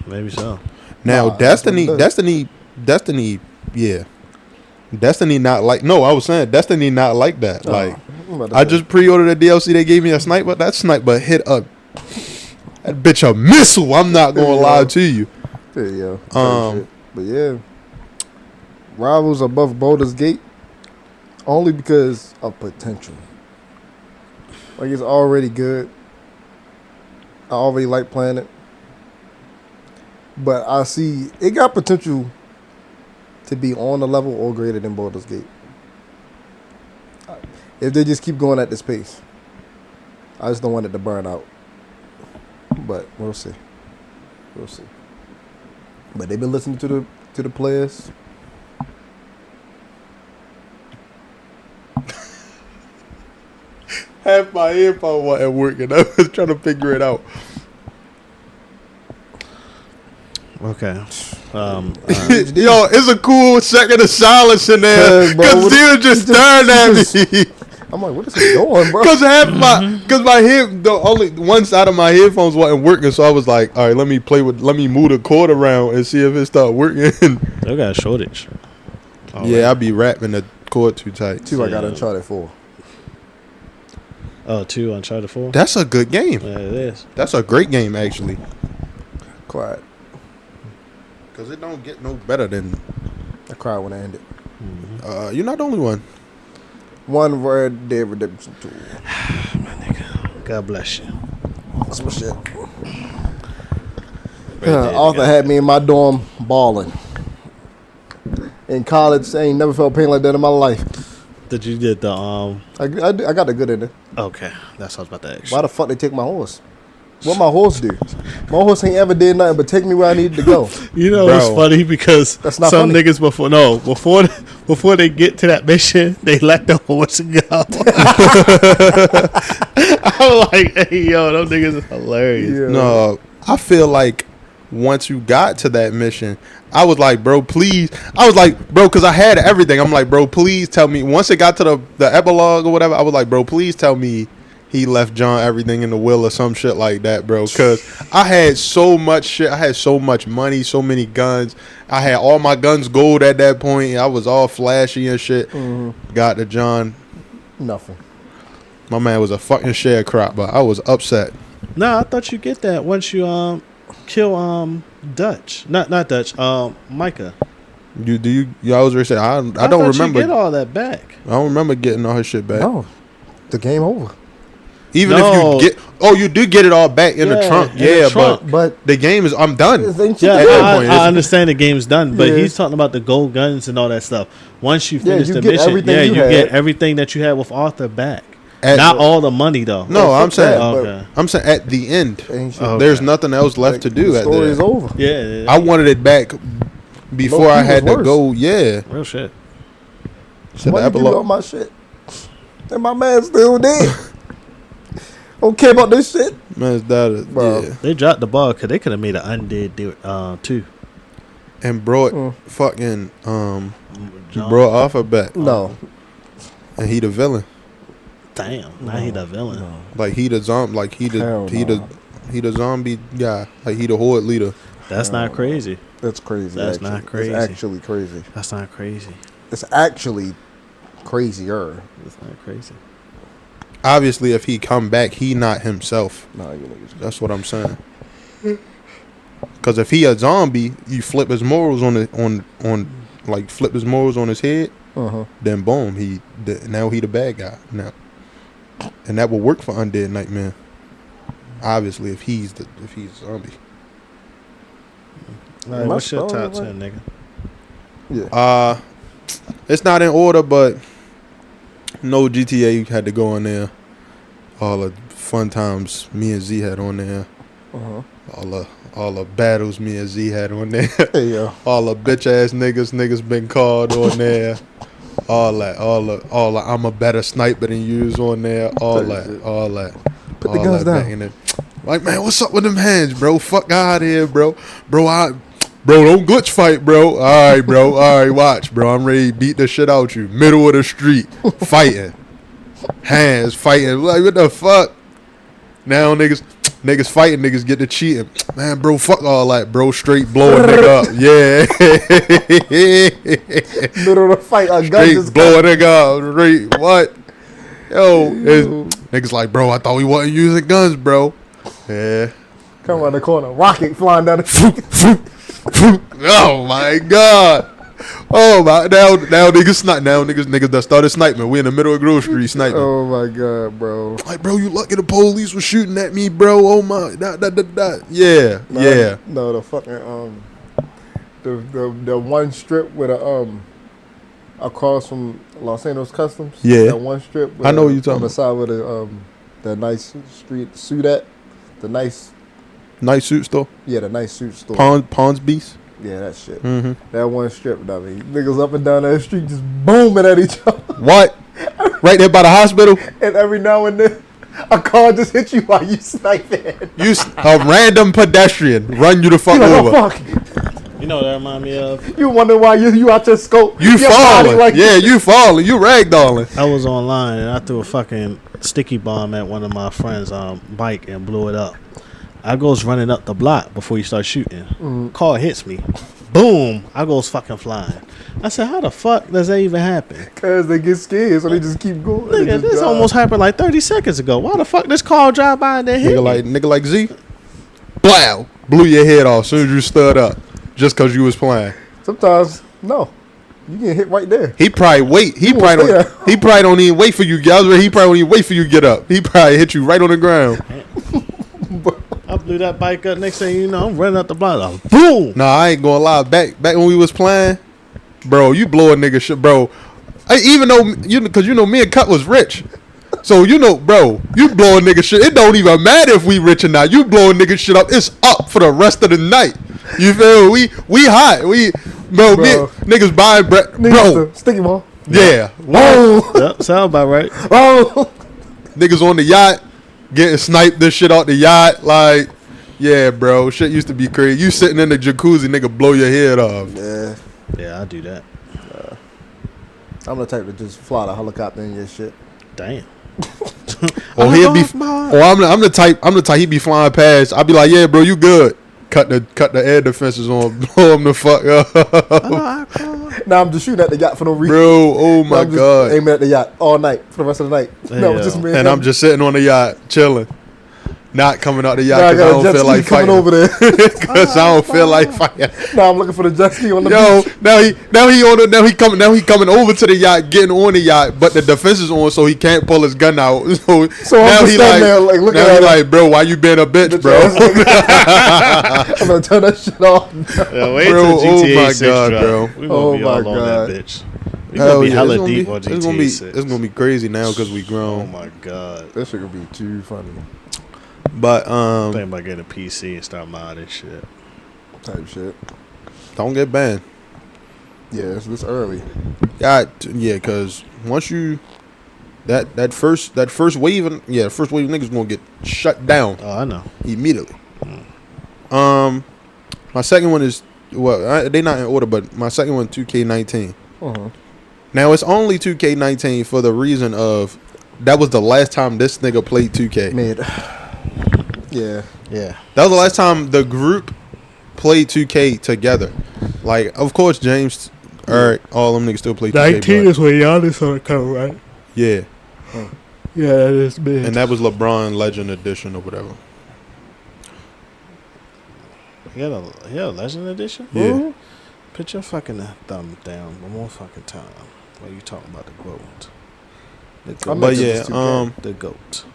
Maybe so. Now, Nah, that's what it does. Destiny, yeah. Destiny not like, no, I was saying Destiny not like that. Oh, Like, I'm about to I say. just pre-ordered a DLC. They gave me a sniper. That sniper hit that bitch a missile. I'm not going to lie to you. Yeah, yeah. Um, But yeah, Rivals above Baldur's Gate only because of potential. Like it's already good. I already like playing it, but I see it got potential to be on the level or greater than Baldur's Gate if they just keep going at this pace. I just don't want it to burn out. But we'll see. We'll see. But they've been listening to the players. Half my earphone wasn't working. I was trying to figure it out. Okay. Yo, it's a cool second of silence in there because you just staring at me. I'm like, what is it going, bro? Because my head, the only one side of my headphones wasn't working, so I was like, all right, let me move the cord around and see if it start working. They got a shortage. Yeah, I be wrapping the cord too tight. 2 I got Uncharted 4. Oh, 2 Uncharted 4? That's a good game. Yeah, it is. That's a great game, actually. Quiet. Because it don't get no better than... I cried when I ended. Mm-hmm. You're not the only one. One Red Dead Redemption 2. My nigga. God bless you. That's my shit. Arthur had me in my dorm balling. In college, I ain't never felt pain like that in my life. Did you get the I got the good in it. Okay, that's what I was about to ask. Why the fuck they take my horse? What my horse do? My horse ain't ever did nothing but take me where I needed to go. You know, it's funny because That's not some funny. niggas before they get to that mission, they let the horse go. I'm like, hey, yo, them niggas is hilarious. Yeah. No, I feel like once you got to that mission, I was like, bro, please. I was like, bro, because I had everything. I'm like, bro, please tell me. Once it got to the epilogue or whatever, I was like, bro, please tell me he left John everything in the will or some shit like that, bro. Because I had so much shit. I had so much money, so many guns. I had all my guns gold at that point. I was all flashy and shit. Mm-hmm. Got to John. Nothing. My man was a fucking sharecropper, but I was upset. No, I thought you get that once you kill Dutch. Not Dutch. Micah. You I was ready to say I don't thought remember. You get all that back. I don't remember getting all her shit back. No. The game over. Even if you you do get it all back in the trunk. Yeah, but the game is I'm done. I understand the game's done, but he's talking about the gold guns and all that stuff. Once you finish the mission, you get everything that you had with Arthur back. Not all the money though. No, I'm saying I'm saying at the end, there's nothing else left to do. The story is over. Yeah, I wanted it back before I had to go. Yeah, real shit. Somebody give me all my shit, and my man's still dead. Don't care about this shit. Man's dead. Bro. Yeah. They dropped the ball because they could have made an undead too. And brought fucking brought Arthur back. No, and he the villain. Damn, now he the villain. No. Like he the zombie. Like he the zombie guy. Like he the horde leader. That's not crazy. That's crazy. That's not crazy. It's actually crazy. That's not crazy. It's actually crazier. That's not crazy. Obviously, if he come back, he not himself. Nah, you niggas. That's what I'm saying. Because if he a zombie, you flip his morals flip his morals on his head. Then boom, now he the bad guy now, and that will work for Undead Nightmare. Obviously, if he's a zombie. All right, what's your top 10, nigga? Yeah. It's not in order, but no GTA had to go on there. All the fun times me and Z had on there. All the battles me and Z had on there. Hey, yo. All the bitch ass niggas been called on there. All the I'm a better sniper than you's on there. All that. Put the guns down. Like, man, what's up with them hands, bro? Fuck out of here, bro. Bro, don't glitch fight, bro. All right, bro. All right, watch, bro. I'm ready to beat the shit out you. Middle of the street, fighting. Hands fighting. Like, what the fuck? Now niggas fighting, niggas get to cheating. Man, bro, fuck all that, bro. Straight blowing nigga up. Yeah. Middle of the fight, a gun just blowing nigga up. Straight, what? Yo, niggas like, bro, I thought we wasn't using guns, bro. Yeah. Come around the corner, rocket flying down the Oh my god. Oh my, now niggas that started sniping. We in the middle of Grove Street sniping. Oh my god, bro. Like, bro, you lucky the police was shooting at me, bro. Oh my, yeah. No, the fucking the one strip with across from Los Angeles Customs. Yeah. That one strip. I know what you talking on the side with the nice street Sudat, the nice Nice suit store. Yeah, the nice suit store. Pond's Beast. Yeah, that shit. Mm-hmm. That one strip, I mean, niggas up and down that street just booming at each other. What? Right there by the hospital. And every now and then, a car just hit you while you sniping. A random pedestrian run you the fuck Like, over. oh, fuck. You know what that remind me of? You wonder why you out your scope. You Your body falling. like Yeah, you falling. You ragdolling. I was online and I threw a fucking sticky bomb at one of my friends' bike and blew it up. I goes running up the block before you start shooting. Car hits me. Boom. I goes fucking flying. I said, how the fuck does that even happen? Because they get scared, so they just keep going. Nigga, this almost happened like 30 seconds ago. Why the fuck this car drive by and then hit me? Nigga like Z. Blow. Blew your head off as soon as you stood up. Just because you was playing. Sometimes, no. You get hit right there. He probably wait. He probably don't even wait for you. He probably don't even wait for you to get up. He probably hit you right on the ground. I blew that bike up. Next thing you know, I'm running up the block. Boom. Nah, I ain't gonna lie. Back when we was playing, bro, you blow a nigga shit, bro. Even though because me and Cut was rich, so bro, you blow a nigga shit. It don't even matter if we rich or not. You blow a nigga shit up, it's up for the rest of the night. You feel we hot. Niggas buying bread, bro. Sticky ball. Yeah. Whoa. Yep, sound about right. Oh. Niggas on the yacht getting sniped this shit out the yacht. Like, yeah, bro. Shit used to be crazy. You sitting in the jacuzzi, nigga, blow your head off. Yeah. Yeah, I do that. I'm the type to just fly the helicopter in your shit. Damn. Or I'm the type he be flying past. I be like, yeah, bro, you good. Cut the air defenses on, blow him the fuck up. Now I'm just shooting at the yacht for no reason. Bro, oh my God. Aiming at the yacht all night for the rest of the night. No, it's just me. And I'm just sitting on the yacht, chilling. Not coming out the yacht Now I because I got a don't jet feel ski like coming fighting. over there. Because I don't feel like fighting. Now I'm looking for the jet ski on the Yo, beach. now he coming over to the yacht, getting on the yacht, but the defense is on, so he can't pull his gun out. So I'm now just he standing there, like, looking at him. like, bro, why you being a bitch, bro? I'm gonna turn that shit off. Yeah, wait Bro, till GTA oh my 6 God, drop. bro. We gonna Oh be my all on God. that bitch. We gonna be hella deep on it's GTA 6. It's gonna be crazy now because we Oh grown. my God. That shit gonna be too funny. But I'm thinking about getting a PC and start modding shit. Type shit. don't get banned. Yeah, it's this early. Yeah, because once you that first wave of niggas gonna get shut down Oh, I know. immediately. My second one is they not in order, but my second one 2K19. Uh-huh. Now it's only 2K19 for the reason of that was the last time this nigga played 2K. Mid. Yeah. Yeah. That was the last time the group played 2K together. Like, of course, James, Eric, all them niggas still play 2K. 19 is when Giannis on the cover, right? Yeah. Yeah, that is big. And that was LeBron Legend Edition or whatever. He had a Legend Edition? Yeah. Mm-hmm. Put your fucking thumb down one more fucking time while you talking about the GOAT. The GOAT. I'm But into yeah, this 2K. The GOAT.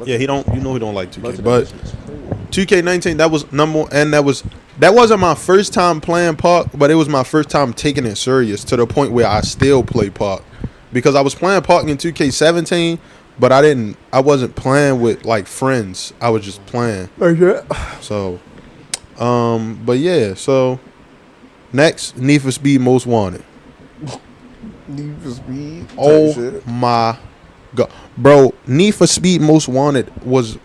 yeah, he don't like 2K. Legend But Edition is cool. 2K19, that was number, and that wasn't my first time playing Park, but it was my first time taking it serious to the point where I still play Park, because I was playing Park in 2K17, but I wasn't playing with like friends. I was just playing. Okay. So, but yeah, so next, Need for Speed Most Wanted. Need for Speed. Type Oh shit. my God, bro! Need for Speed Most Wanted was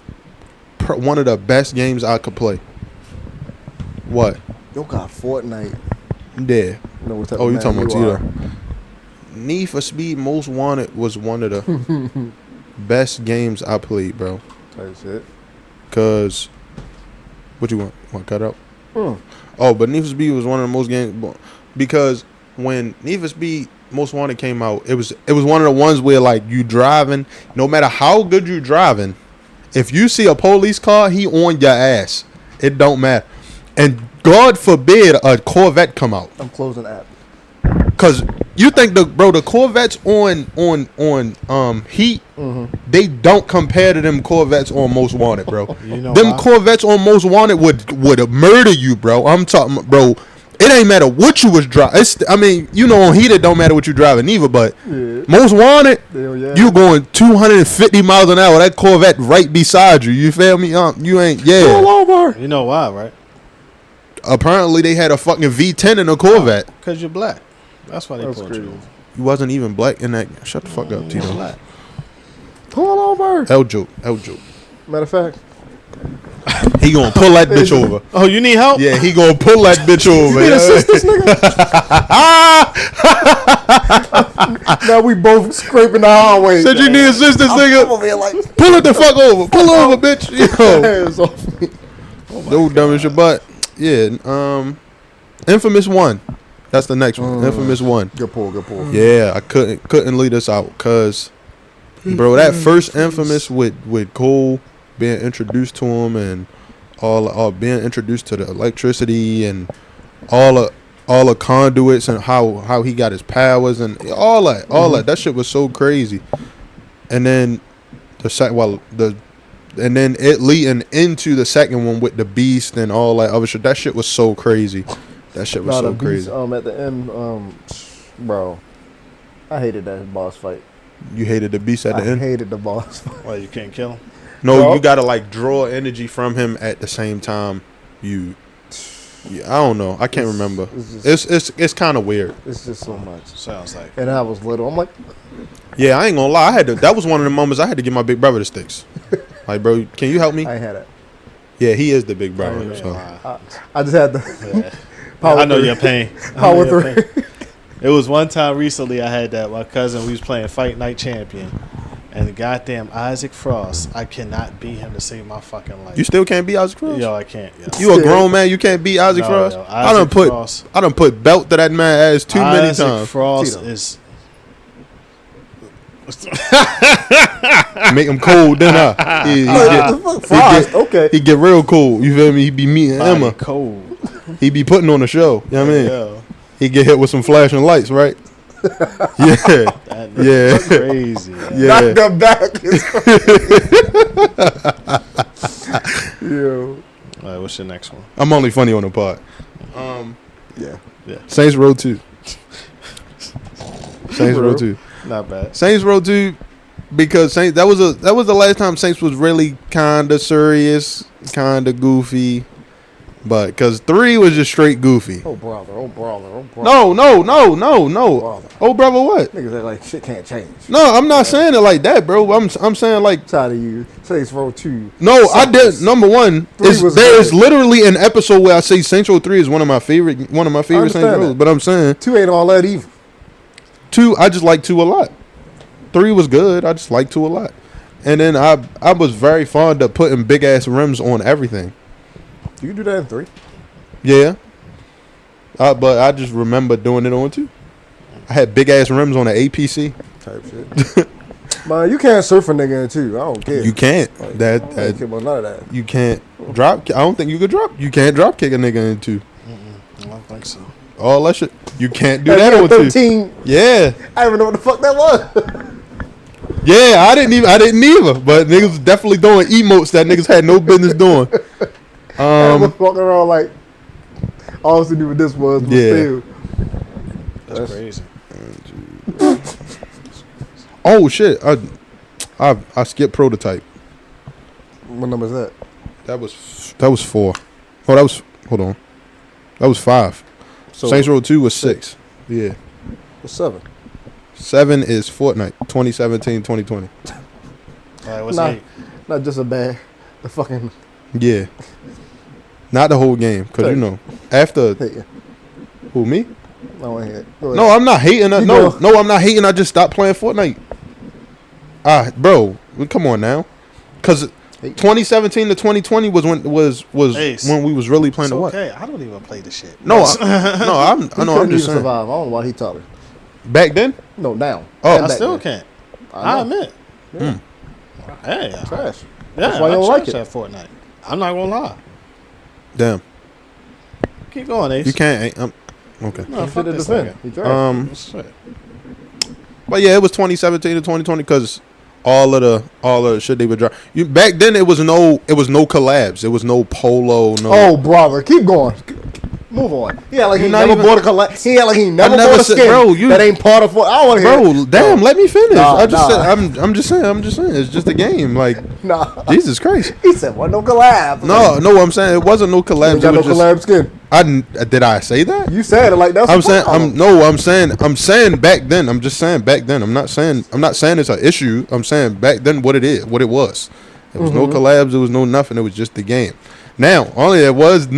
one of the best games I could play. What? Yo got Fortnite. Yeah. You know what type Oh, of you man talking about you are. Tito? Need for Speed Most Wanted was one of the best games I played, bro. Type shit. Cause what you want? Want to cut out? Mm. Oh, but Need for Speed was one of the most games because when Need for Speed Most Wanted came out, it was one of the ones where like you driving, no matter how good you driving, if you see a police car, he on your ass. It don't matter. And God forbid a Corvette come out. I'm closing the app. Cause you think the Corvettes on Heat, they don't compare to them Corvettes on Most Wanted, bro. You know Them why? Corvettes on Most Wanted would murder you, bro. I'm talking, bro. it ain't matter what you was driving. I mean, you know, on heat it don't matter what you driving either. But most wanted, you going 250 miles an hour. That Corvette right beside you. You feel me? You ain't Pull over. You know why, right? Apparently they had a fucking V10 in a Corvette. Because you're black. That's why they pulled you over. You wasn't even black in that. Shut the fuck up, Tito. Black. Pull over. L joke. Matter of fact, he gonna pull that bitch over. Oh, you need help? Yeah, he gonna pull that bitch over. you need assistance, nigga. Now we both scraping the hallway. Said you need assistance, nigga. I'm over here like, pull it the fuck over. Pull over, bitch. Yo. hands off me. No dumb as your butt. Yeah. Infamous 1. That's the next one. Infamous 1. Good pull. Yeah, I couldn't leave this out because, bro, that first Infamous with Cole being introduced to him and all being introduced to the electricity and all the conduits and how he got his powers and all that shit was so crazy. And then and then it leading into the second one with the beast and all that other shit. That shit was so crazy. That shit was so crazy. At the end, bro, I hated that boss fight. You hated the beast at the end? I hated the boss fight. Why, you can't kill him? No, Bro. you gotta like draw energy from him at the same time. I don't know. I can't remember. It's kind of weird. It's just so much. Sounds like. And I was little. I'm like, Yeah, I ain't gonna lie. That was one of the moments I had to give my big brother the sticks. Like, bro, can you help me? I ain't had it. Yeah, he is the big brother. Yeah. So. I just had the I know your pain. power through. It was one time recently I had that. My cousin, we was playing Fight Night Champion. And the goddamn Isaac Frost, I cannot beat him to save my fucking life. You still can't beat Isaac Frost? Yo, I can't. Yo. You a grown man, you can't beat Isaac Frost? Yo, I done put belt to that man ass too many Isaac times. Frost Tito. is Make him cold, then Okay. he get real cold. You feel me? He be meeting Emma. cold. He be putting on a show. You know what I mean? Yo, He get hit with some flashing lights, right? Yeah. that Yeah. crazy. Yo. Yeah. Knock the back. Yo. All right, what's your next one? I'm only funny on the pod. Yeah. Saints Row 2. Saints Row 2. Not bad. Saints Row 2 because that was the last time Saints was really kind of serious, kind of goofy. But because 3 was just straight goofy. Oh, brother. No. Brother. Oh, brother, what? Niggas act like shit can't change. No, I'm not saying it like that, bro. I'm saying like Tired of you. Saints Row 2. no, I did. Number one, Three was there is good. literally an episode where I say Saints Row 3 is one of my favorite Saints Rows. But I'm saying 2 ain't all that either. 2, I just like 2 a lot. 3 was good. I just like 2 a lot. And then I was very fond of putting big ass rims on everything. You can do that in 3. Yeah. But I just remember doing it on 2. I had big ass rims on the APC. Type shit. Man, you can't surf a nigga in 2. I don't care. You can't. I don't care about none of that. You can't drop. I don't think you could drop. You can't drop kick a nigga in 2. I don't think so. All that shit. You can't do Hey, that you on got 2. 13. Yeah. I don't even know what the fuck that was. Yeah, I didn't either. But niggas was definitely doing emotes that niggas had no business doing. I was walking around like all I knew what this was, but Yeah. still. That's crazy. Oh shit! I skipped prototype. What number is that? That was 4. Oh, hold on. That was 5. So Saints Row 2 was 6. Yeah. what's 7? 7 is Fortnite 2017 2020. All right, what's Nah. 8? Not just a bad. The fucking Yeah. Not the whole game, cause you know after hate you. who me? No, I ain't. Go ahead. No, I'm not hating. You No, go. no, I'm not hating. I just stopped playing Fortnite. Bro, come on now, cause 2017 to 2020 was when Ace. when we was really playing It's the what? okay. I don't even play the shit. No, I'm He just couldn't saying. survive. I don't know why he taught her. Back then, No, now. Oh, And I back still then. can't. I I know. admit. Yeah. Hey, Trash. yeah, That's why you I don't like trash it. at Fortnite. I'm not gonna lie. damn, Keep going, Ace. you can't. Okay. No, He fuck should have this defended. nigga. He trash. Shit. But yeah, it was 2017 to 2020 because all of the shit they would drop. Back then it was no collabs. It was no polo. No. Oh, brother, keep going. Move on. Yeah, like he Not never even- bought a collab. He like he never never bought a said- skin bro, you- that ain't part of. I don't want to hear. Bro, damn, let me finish. Nah, I just nah. said, I'm just saying, it's just a game. Like, Nah. Jesus Christ. He said, "What no collab?" No, I'm saying it wasn't no You collabs. ain't got It no was just, collab skin. did I say that? You said it like that's. I'm a saying problem. I'm saying back then. I'm just saying back then. I'm not saying it's an issue. I'm saying back then what it was. There was no collabs. There was no nothing. It was just the game. Now, only it wasn't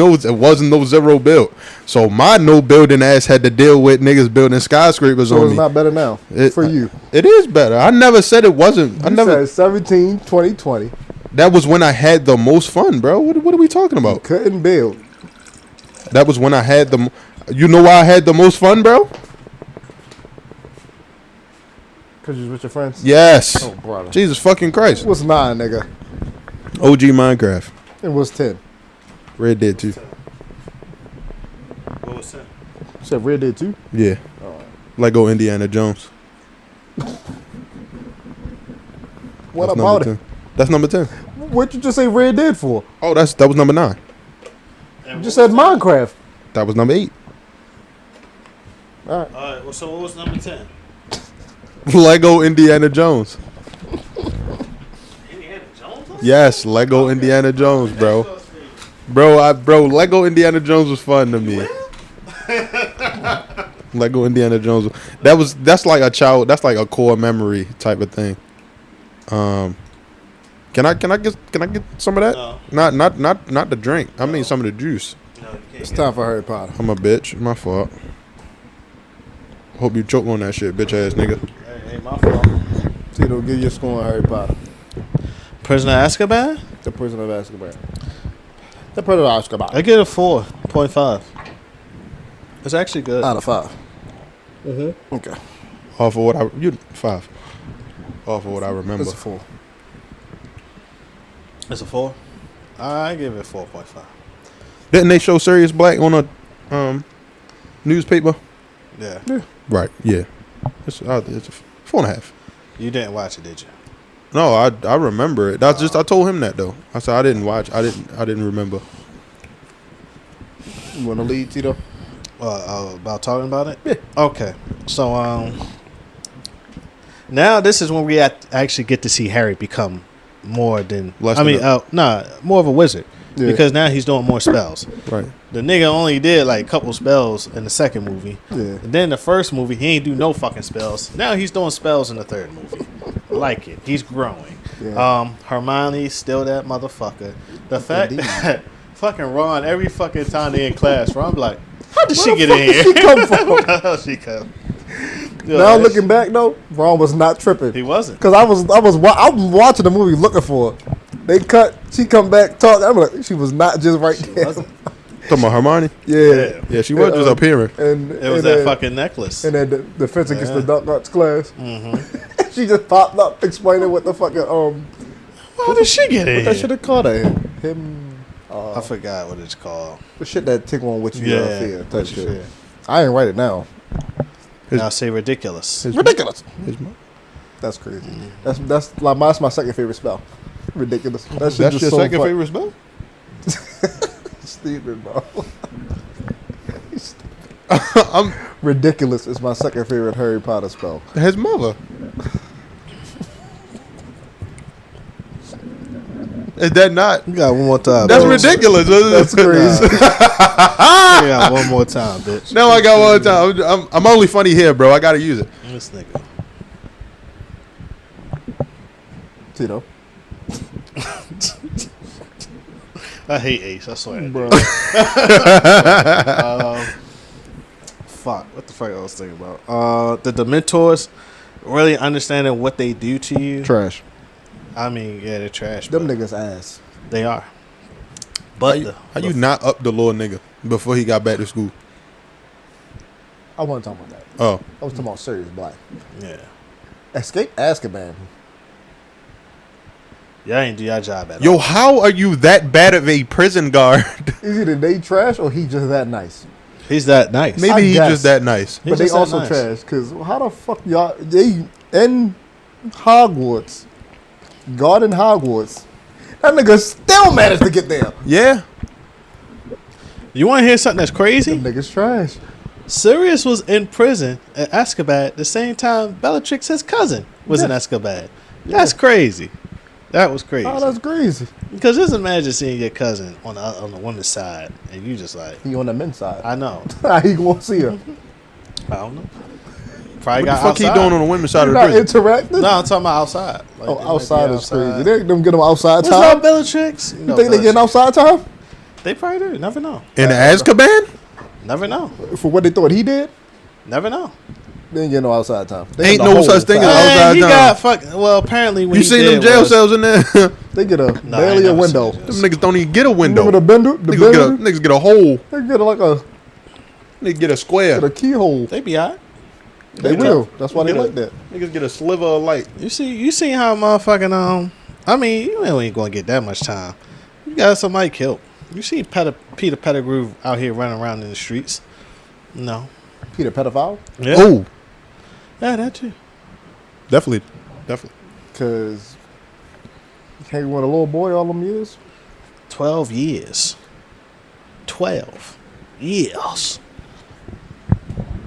no zero build. So my no building ass had to deal with niggas building skyscrapers So on it's me. not better now for you. It is better. I never said it wasn't. I You never. said 17, 20, 20. That was when I had the most fun, bro. What are we talking about? Couldn't build. That was when I had the. You know why I had the most fun, bro? Cause you was with your friends. Yes. Oh, brother. Jesus fucking Christ. It was 9, nigga. OG Minecraft. It was 10. Red Dead 2. What was that? You said Red Dead 2? Yeah. Lego Indiana Jones. What That's about number it? 10. That's number 10. What'd you just say Red Dead for? Oh, that was number 9. You just said Minecraft. That was number 8. All right. All right. Well, so what was number 10? Lego Indiana Jones. Indiana Jones. Yes, Lego Indiana Jones, bro. Bro, Lego Indiana Jones was fun to me. Lego Indiana Jones. That's like a child. That's like a core memory type of thing. Can I get some of that? No. Not the drink. I mean some of the juice. No, you can't. It's time for Harry Potter. I'm a bitch. My fault. Hope you choke on that shit, bitch ass nigga. Hey, my fault. Tito, give your score on Harry Potter. Prisoner of Azkaban? The Prisoner of Azkaban. The Prisoner of Azkaban. I get a 4.5. It's actually good. Out of 5. Okay. Off of what 5. Off of what I remember. It's a 4. It's a 4. I give it 4.5. Didn't they show Sirius Black on a newspaper? Yeah. Right. Yeah. It's a 4.5. You didn't watch it, did you? No, I remember it. That's just I told him that though. I said I didn't watch. I didn't remember. You want to lead, Tito? About talking about it? Yeah. Okay. So now this is when we actually get to see Harry become more than more of a wizard. Yeah. Because now he's doing more spells. Right. The nigga only did like a couple spells in the second movie. Yeah. And then the first movie, he ain't do no fucking spells. Now he's doing spells in the third movie. I like it. He's growing. Yeah. Hermione's still that motherfucker. The fact that fucking Ron, every fucking time they in class, Ron be like, how did she get in here? She come from? Where the hell she come? Now looking back though, Ron was not tripping. He wasn't. Cause I'm watching the movie looking for her. They cut. She come back talk. I'm like, she was not just right there. Wasn't. Talking about Hermione? Yeah. Yeah, she was just appearing. And It was that fucking necklace. And then the fence against the dark arts class. Mm-hmm. She just popped up explaining what the fucking How did she get in what that here? shit have called her. Him. I forgot what it's called. The shit that tickle on what you fear. Type what you shit. fear. I ain't write it now. Now say ridiculous. Ridiculous. His mom. That's crazy. That's my second favorite spell. Ridiculous. That shit That's just your so second fun. favorite spell? Stupid, bro. I'm Ridiculous is my second favorite Harry Potter spell. his mother. Is that not? You got one more time. That's bitch. ridiculous. That's crazy. You got one more time, bitch. Now I got one time. I'm only funny here, bro. I gotta use it. This nigga. Tito. I hate Ace. I swear. Bro. Fuck. What the fuck I was thinking about? The Dementors really understanding what they do to you. Trash. I mean, yeah, they're trash. Them but niggas ass. they are. But How you not up the little nigga before he got back to school? I wasn't talking about that. Oh, I was talking about Sirius Black. yeah, Escape Azkaban. y'all ain't do your job at yo, all. how are you that bad of a prison guard? Is either they trash or he just that nice. He's that nice. Maybe I he's guess. just that nice. He's But they just that also nice. trash. Because how the fuck y'all... They in Hogwarts. God in Hogwarts. That nigga still managed to get there. Yeah. You want to hear something that's crazy? Them niggas trash. Sirius was in prison at Azkaban the same time Bellatrix, his cousin, was in Azkaban. That's crazy. That was crazy. Oh, that's crazy. Because just imagine seeing your cousin on the woman's side, and you just like, He on the men's side. I know. How he gonna see her? I don't know. Probably What the got fuck outside. he doing on the women's side You're of the not prison? interacting? No, I'm talking about outside. Like, Oh, they might be outside is outside. crazy. They them get them outside What's time. up, Bellatrix? You You know think they getting Bellatrix. outside time? They probably do. Never know. In Azkaban? Never know. For what they thought he did? Never know. They ain't getting no outside time. They Ain't get the no whole such thing as side. outside he time. got fuck. Well, apparently when You he seen did them jail was- cells in there? Them They get a I barely ain't a never window. seen this. niggas don't even get a window. Remember the bender? The bender? Niggas get a hole. They get like a Niggas get a square. keyhole. They be alright. They will. That's why they Get a- like that. Niggas get a sliver of light. You see how motherfucking I mean, you ain't gonna get that much time. You got somebody killed. You see Peter Pettigrew out here running around in the streets. No. Peter pedophile? Yeah. Oh, Yeah, that too. definitely. Because hanging with a little boy all them years? 12 years. 12 years.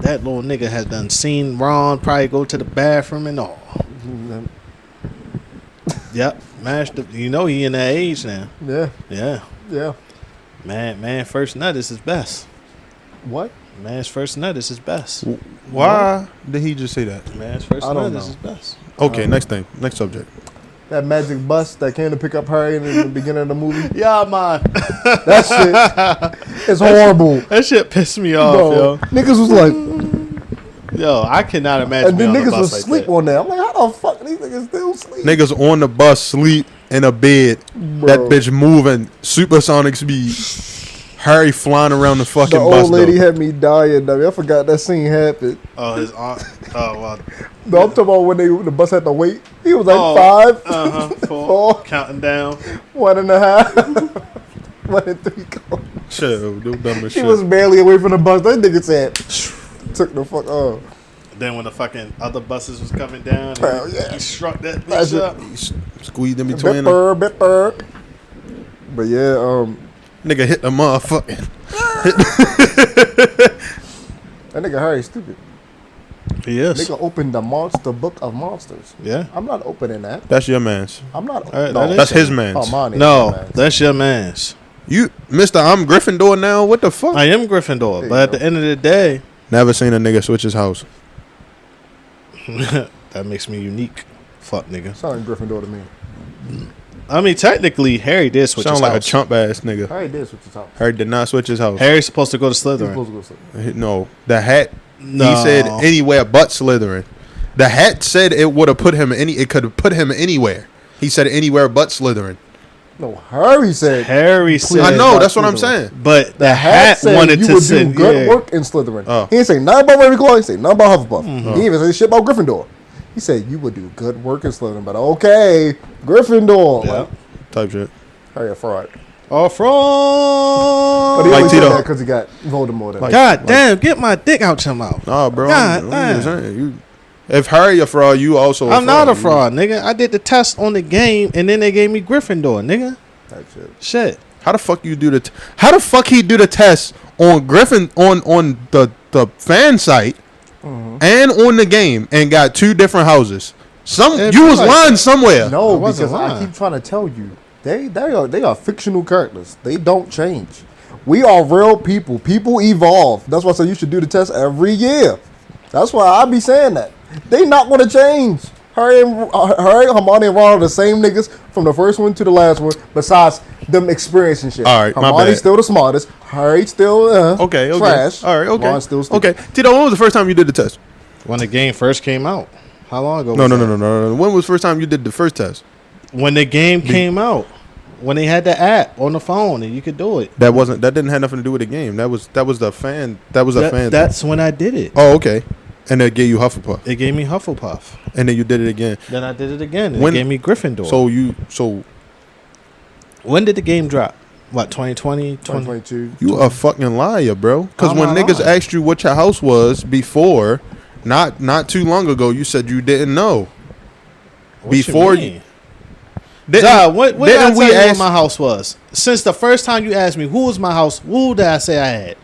That little nigga has done seen Ron probably go to the bathroom and all. Yep. You know he in that age now. Yeah, Yeah. yeah. Man, first nut is his best. What? Man's first nut is his best. Why did he just say that? Man's first I don't nut is know. his best. Okay, next thing. Next subject. That magic bus that came to pick up Harry in the beginning of the movie? Yeah, man. That shit is horrible. That shit pissed me off, Bro, yo. niggas was like, Yo, I cannot imagine. and then being on a niggas bus was like asleep that. on that. I'm like, how the fuck these niggas still sleep? Niggas on the bus sleep in a bed. Bro. That bitch moving supersonic speed. Harry flying around the fucking The bus. old lady though. had me dying. I forgot that scene happened. Oh, his aunt. Oh, well. No, I'm talking about when the bus had to wait. He was like Oh, 5, Four. Four. Counting down. 1.5, 1 and 3 quarters. Shit, them dumb as He shit. was barely away from the bus. That nigga said, took the fuck off. Then when the fucking other buses was coming down, Hell yeah. he struck that That's bitch up. Squeezed in between them. Bitburg. But yeah, Nigga hit the motherfucking. that nigga Harry stupid. He is. Nigga opened the monster book of monsters. Yeah. I'm not opening that. That's your man's. I'm not. Alright, no, that is- That's his man's. Oh, mine is No, mine. that's your man's. You, Mister, I'm Gryffindor now. What the fuck? I am Gryffindor, There but you at go. the end of the day, Never seen a nigga switch his house. that makes me unique. Fuck, nigga. Sounding Gryffindor to me. I mean, technically, Harry did switch Sound his like house. a chump ass nigga. Harry did switch his house. Harry did not switch his house. Harry's supposed to go to He's Slytherin. supposed to go sleep. No, the hat. No. He said anywhere but Slytherin. The hat said it would have put him any. It could have put him anywhere. He said anywhere but Slytherin. No, Harry said. Harry said. I know. but That's what I'm Slytherin. saying. But the Hat hat said wanted you to would say do good yeah. work in Slytherin. Oh. He didn't say nothing about Ravenclaw. He didn't say nothing about Hufflepuff. He didn't even say shit about Gryffindor. He said you would do good work in Slytherin, but okay, Gryffindor. Yeah. Like, Type shit. Harry a fraud. Oh, But fraud. he Like only did Tito. that because he got Voldemort. Like- God damn, get my dick out your mouth. Nah, bro. God I'm damn. just saying, you, if Harry a fraud, you also. I'm not a fraud, nigga. I did the test on the game, and then they gave me Gryffindor, nigga. Type shit. Shit. How the fuck you do the? How the fuck he do the test on Griffin on the fan site and on the game and got two different houses? It You was like lying that. somewhere. No, I wasn't because I lying. keep trying to tell you, they are fictional characters. They don't change. We are real people. People evolve. That's why I say you should do the test every year. That's why I be saying that. They not going to change. Harry, Hermione, and Ron are the same niggas from the first one to the last one. Besides them experiencing shit. All right, my Hermione's bad. still the smartest. Harry still Okay. trash. All right. Okay. Ron still stupid. Okay. Tito, when was the first time you did the test? When the game first came out. How long ago? No. was that? When was the first time you did the first test? When the game came out. When they had the app on the phone and you could do it. That didn't have nothing to do with the game. That was the fan. That was a fan. That's when I did it. Oh, okay. And they gave you Hufflepuff, It gave me Hufflepuff. and then you did it again. Then I did it again. And When- it gave me Gryffindor. So when did the game drop? What, 2020? 2022. you a fucking liar, bro. Because I'm when not niggas lying. asked you what your house was before, not too long ago, you said you didn't know. What you Before mean? What did I tell you what my house was? Since the first time you asked me who was my house, who did I say I had?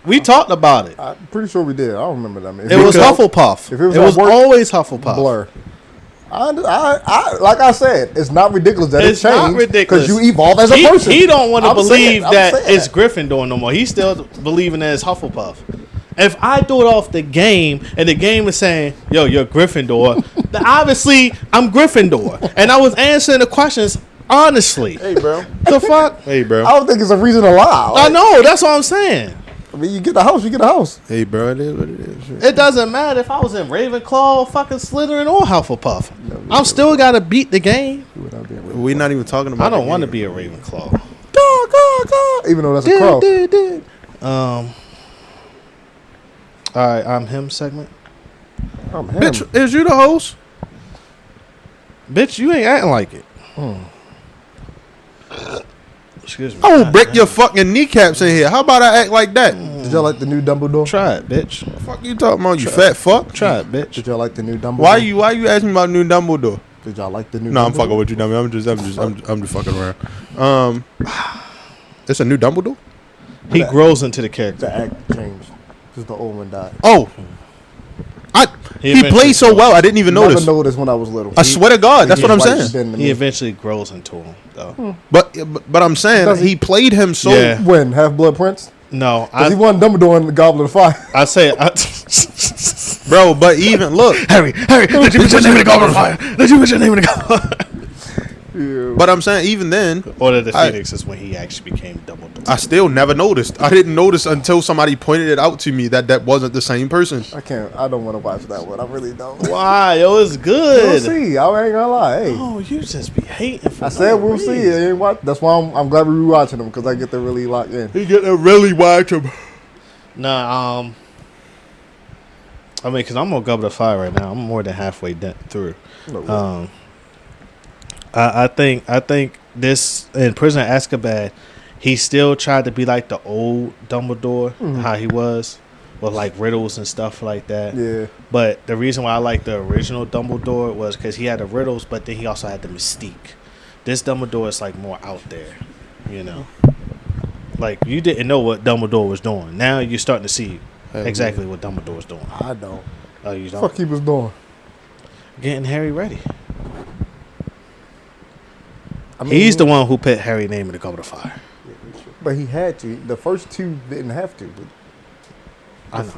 We talked about it. I'm pretty sure we did. I don't remember that. It was Hufflepuff. If it was always Hufflepuff. Blur. I like I said, it's not ridiculous that it's it changed. Not ridiculous because you evolve as a person. He don't want to believe that it's Gryffindor no more. He's still believing that it's Hufflepuff. If I do it off the game and the game is saying, "Yo, you're Gryffindor," then obviously I'm Gryffindor, and I was answering the questions honestly. Hey, bro. The fuck? Hey, bro. I don't think it's a reason to lie. I know. That's what I'm saying. I mean, you get the house, you get a house. Hey, bro. It is what it is. It doesn't matter if I was in Ravenclaw, fucking Slytherin, or Hufflepuff. I'm still gotta beat the game. We're not even talking about. I don't want to be a Ravenclaw. Go. Even though that's a crow. All right, I'm him segment. I'm him. Bitch, is you the host? Bitch, you ain't acting like it. Excuse me. I will break your fucking kneecaps in here. How about I act like that? Did y'all like the new Dumbledore? Try it, bitch. What the fuck you talking about, you fat fuck? Try it, bitch. Did y'all like the new Dumbledore? Why you asking me about new Dumbledore? Did y'all like the new? No, Dumbledore? I'm fucking with you, dummy. I'm just fucking around. It's a new Dumbledore. He grows into the character. The act changed because the old one died. Oh, he played so well. I didn't even notice. Never noticed when I was little. I swear to God, that's what I'm saying. He eventually grows into him, though. But I'm saying he played him so. Yeah. When Half-Blood Prince? No, he won Dumbledore in the Goblet of Fire. I say, bro. But even look, Harry, did you put your name in the Goblet of Fire? Did you put your name in the Goblet of Fire? Yeah. But I'm saying even then, Order of the Phoenix is when he actually became Dumbledore. I still never noticed. I didn't notice until somebody pointed it out to me that wasn't the same person. I don't want to watch that one. I really don't. Why? Yo, it's good. We'll see. I ain't gonna lie. Hey. Oh, you just be hating. For I said we'll see. That's why I'm glad we're rewatching them because I get to really lock in. He get to really watch him. Nah, I mean, because I'm on Goblet of Fire right now. I'm more than halfway through. No, I think this in Prisoner of Azkaban, he still tried to be like the old Dumbledore, how he was, with like riddles and stuff like that. Yeah. But the reason why I like the original Dumbledore was because he had the riddles, but then he also had the mystique. This Dumbledore is like more out there, you know. Like you didn't know what Dumbledore was doing. Now you're starting to see exactly what Dumbledore was doing. I don't. Oh, you don't? Fuck he was doing. Getting Harry ready. I mean, He's the one who put Harry's name in the Goblet of Fire. But he had to. The first two didn't have to. But I know.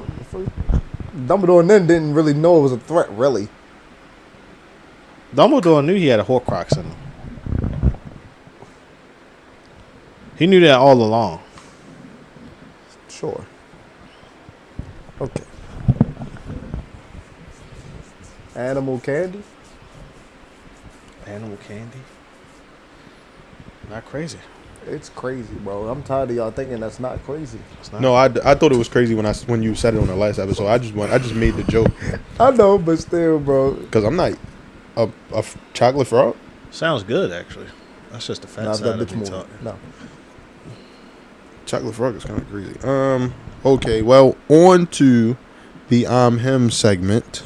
Dumbledore and then didn't really know it was a threat, really. Dumbledore knew he had a Horcrux in him. He knew that all along. Sure. Okay. Animal candy? Animal candy? Not crazy. It's crazy, bro. I'm tired of y'all thinking that's not crazy. Not. No, I thought it was crazy when you said it on the last episode. I just made the joke. I know, but still, bro. Because I'm not a chocolate frog. Sounds good, actually. That's just the fat side of me talking. No. Chocolate frog is kind of crazy. Okay, well, on to the I'm Him segment.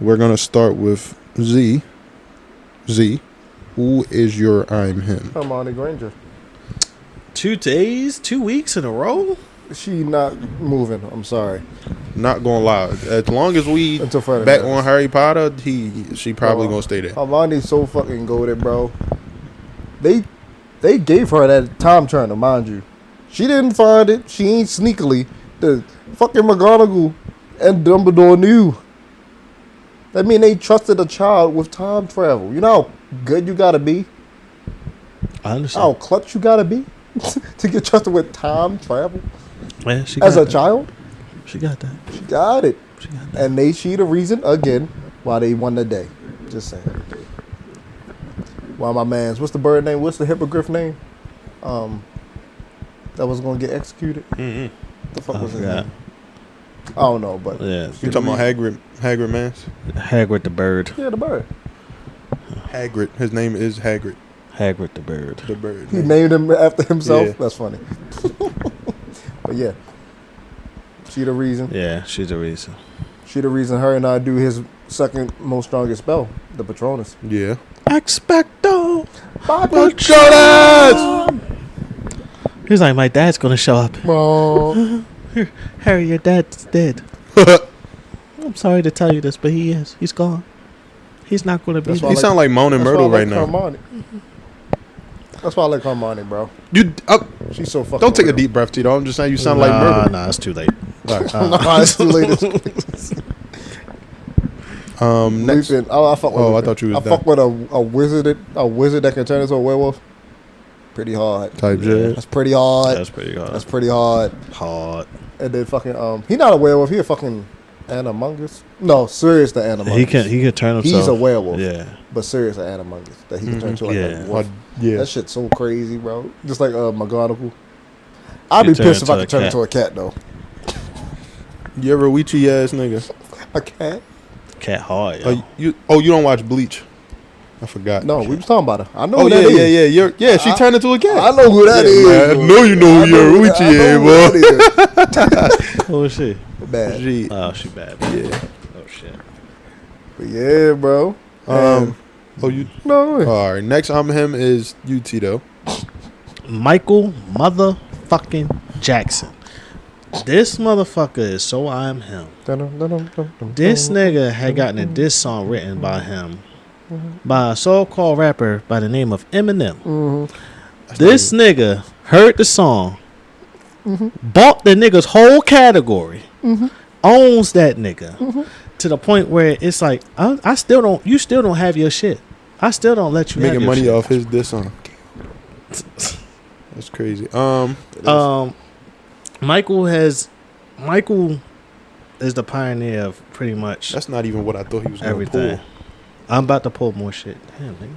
We're going to start with Z. Z, who is your I'm Him? Hermione Granger. 2 days, 2 weeks in a row? She not moving. I'm sorry. Not going to lie. As long as we back on Harry Potter, she probably going to stay there. Hermione's so fucking goated, bro. They gave her that time turner, mind you. She didn't find it. She ain't sneakily. The fucking McGonagall and Dumbledore knew. That mean they trusted a child with time travel. You know how good you gotta be? I understand. How clutch you gotta be to get trusted with time travel? Yeah, she as a that. child? She got that. She got it. She got that. And she the reason, again, why they won the day. Just saying. Why my man's, what's the bird name? What's the hippogriff name? That was gonna get executed? Mm-hmm. The fuck was his forgot. name? I don't know, but Yeah. You talking about Hagrid, man? Hagrid the bird. yeah, the bird. Hagrid. His name is Hagrid. Hagrid the bird. The bird. He named him after himself. Yeah. That's funny. But yeah, she the reason. Yeah, she's the reason. She the reason her and I do his second most strongest spell, the Patronus. Yeah. Expecto Patronus! He's like, my dad's gonna show up. Bro. Harry, your dad's dead. I'm sorry to tell you this, but he is. He's gone. He's not gonna be That's there. He sound like Moan and Myrtle right now. Hermione. That's why I like Hermione, bro. You She's so fucking. don't take a real. deep breath, Tito. I'm just saying you sound like Myrtle. Nah, it's too late. All right. Nah, it's too late. Next. Lupin. I fuck with. Oh, I Lupin. thought you was I fuck with a wizard that can turn into a werewolf. Pretty hard. Type shit. That's pretty hard. That's pretty hard. That's pretty hard. Hard. And then fucking he not a werewolf. He a fucking animungus. No, Sirius the animungus. He can turn himself. He's a werewolf. Yeah. But Sirius the animungus that he can turn into like Yeah. a wolf. Yeah. That shit's so crazy, bro. Just like McGonagall. I'd You be turn pissed if I into could turn a into a cat though. You ever a witchy ass nigga? A cat? Cat hard, yo. You don't watch Bleach? I forgot. No, we was talking about her. I know Oh who yeah, that is. yeah. She turned into a cat. I know who that is. I know you know who your witchy is, boy. Who is she? Bad. She, Oh, she bad. yeah. Oh shit. But yeah, bro. Oh, you. No. All right. Next, him is you, Tito. Michael motherfucking Jackson. This motherfucker is so I am him. This nigga had gotten a diss song written by him by a so-called rapper by the name of Eminem. This nigga heard the song, bought the nigga's whole category, owns that nigga to the point where it's like I still don't. You still don't have your shit. I still don't let you Making have your money shit. off his diss song. That's crazy. Michael is the pioneer of pretty much That's not even what I thought he was going to everything. pull. I'm about to pull more shit. Damn, nigga.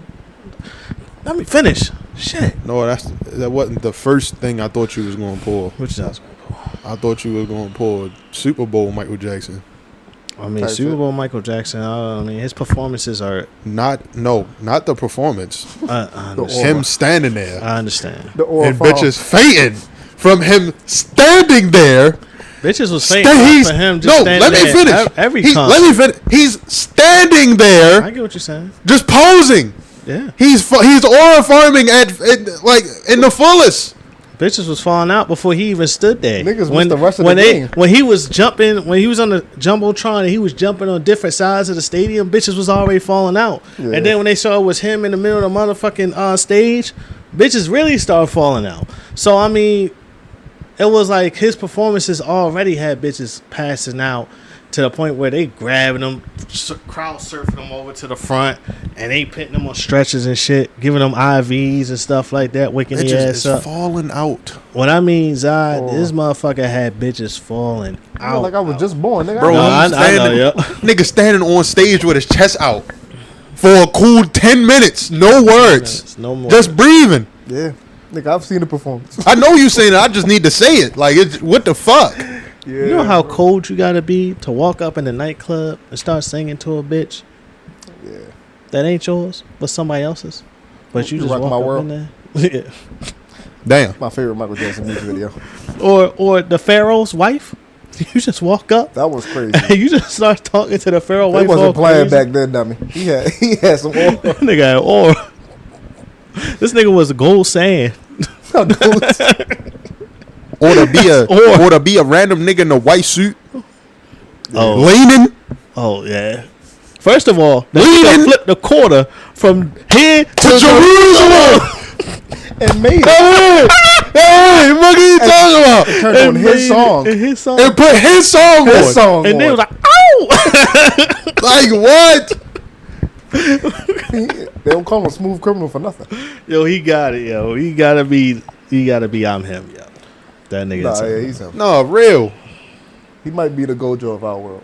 Let me finish. Shit. No, that wasn't the first thing I thought you was going to pull. Which I was gonna pull. I thought you were going to pull Super Bowl Michael Jackson. I mean, Type Super shit. Bowl Michael Jackson. I mean, his performances are. Not the performance. I understand. Him standing there I understand. The oral and fall. bitches fainting from him standing there. Bitches was Sta- fainting he's- for him just no, standing let me there finish. Every Let concert. me finish. He's standing there, I get what you're saying. just posing. Yeah. He's aura farming like in the fullest. Bitches was falling out before he even stood there. Niggas missed the rest of the game. When he was jumping, when he was on the jumbotron and he was jumping on different sides of the stadium, bitches was already falling out. Yeah. And then when they saw it was him in the middle of the motherfucking stage, bitches really started falling out. So I mean, it was like his performances already had bitches passing out to the point where they grabbing them, crowd surfing them over to the front, and they putting them on stretchers and shit, giving them IVs and stuff like that, waking Bitches their ass is up. falling out, What I mean, Zod, Oh. this motherfucker had bitches falling I out. feel like I was just born, nigga. bro. No, He's I know, standing, yeah. nigga standing on stage with his chest out for a cool 10 minutes, no words, No more. just breathing. Yeah. Nigga, I've seen the performance. I know you saying it. I just need to say it. Like, what the fuck? Yeah. You know how cold you gotta be to walk up in the nightclub and start singing to a bitch Yeah. that ain't yours, but somebody else's, but you You just rock walk my up world. in there. Yeah. Damn. My favorite Michael Jackson music video. Or the Pharaoh's wife. You just walk up That was crazy. and you just start talking to the Pharaoh They wife. wasn't all playing crazy. back then, dummy. He had some oil. Nigga had aura. This nigga was gold sand. Or to be a random nigga in a white suit, Oh. leaning. Oh yeah. First of all, the Leaning. nigga flipped the quarter from here To Jerusalem. and made it. Hey, what are you talking about? Turned on his song. And his song. And put his song His on. song. And on. then it was like, ow! Like what? They don't call him a smooth criminal for nothing. Yo, he got it, yo. He gotta be I'm him, yo. That nigga. Nah, is yeah, he's him. No, real. He might be the Gojo of our world.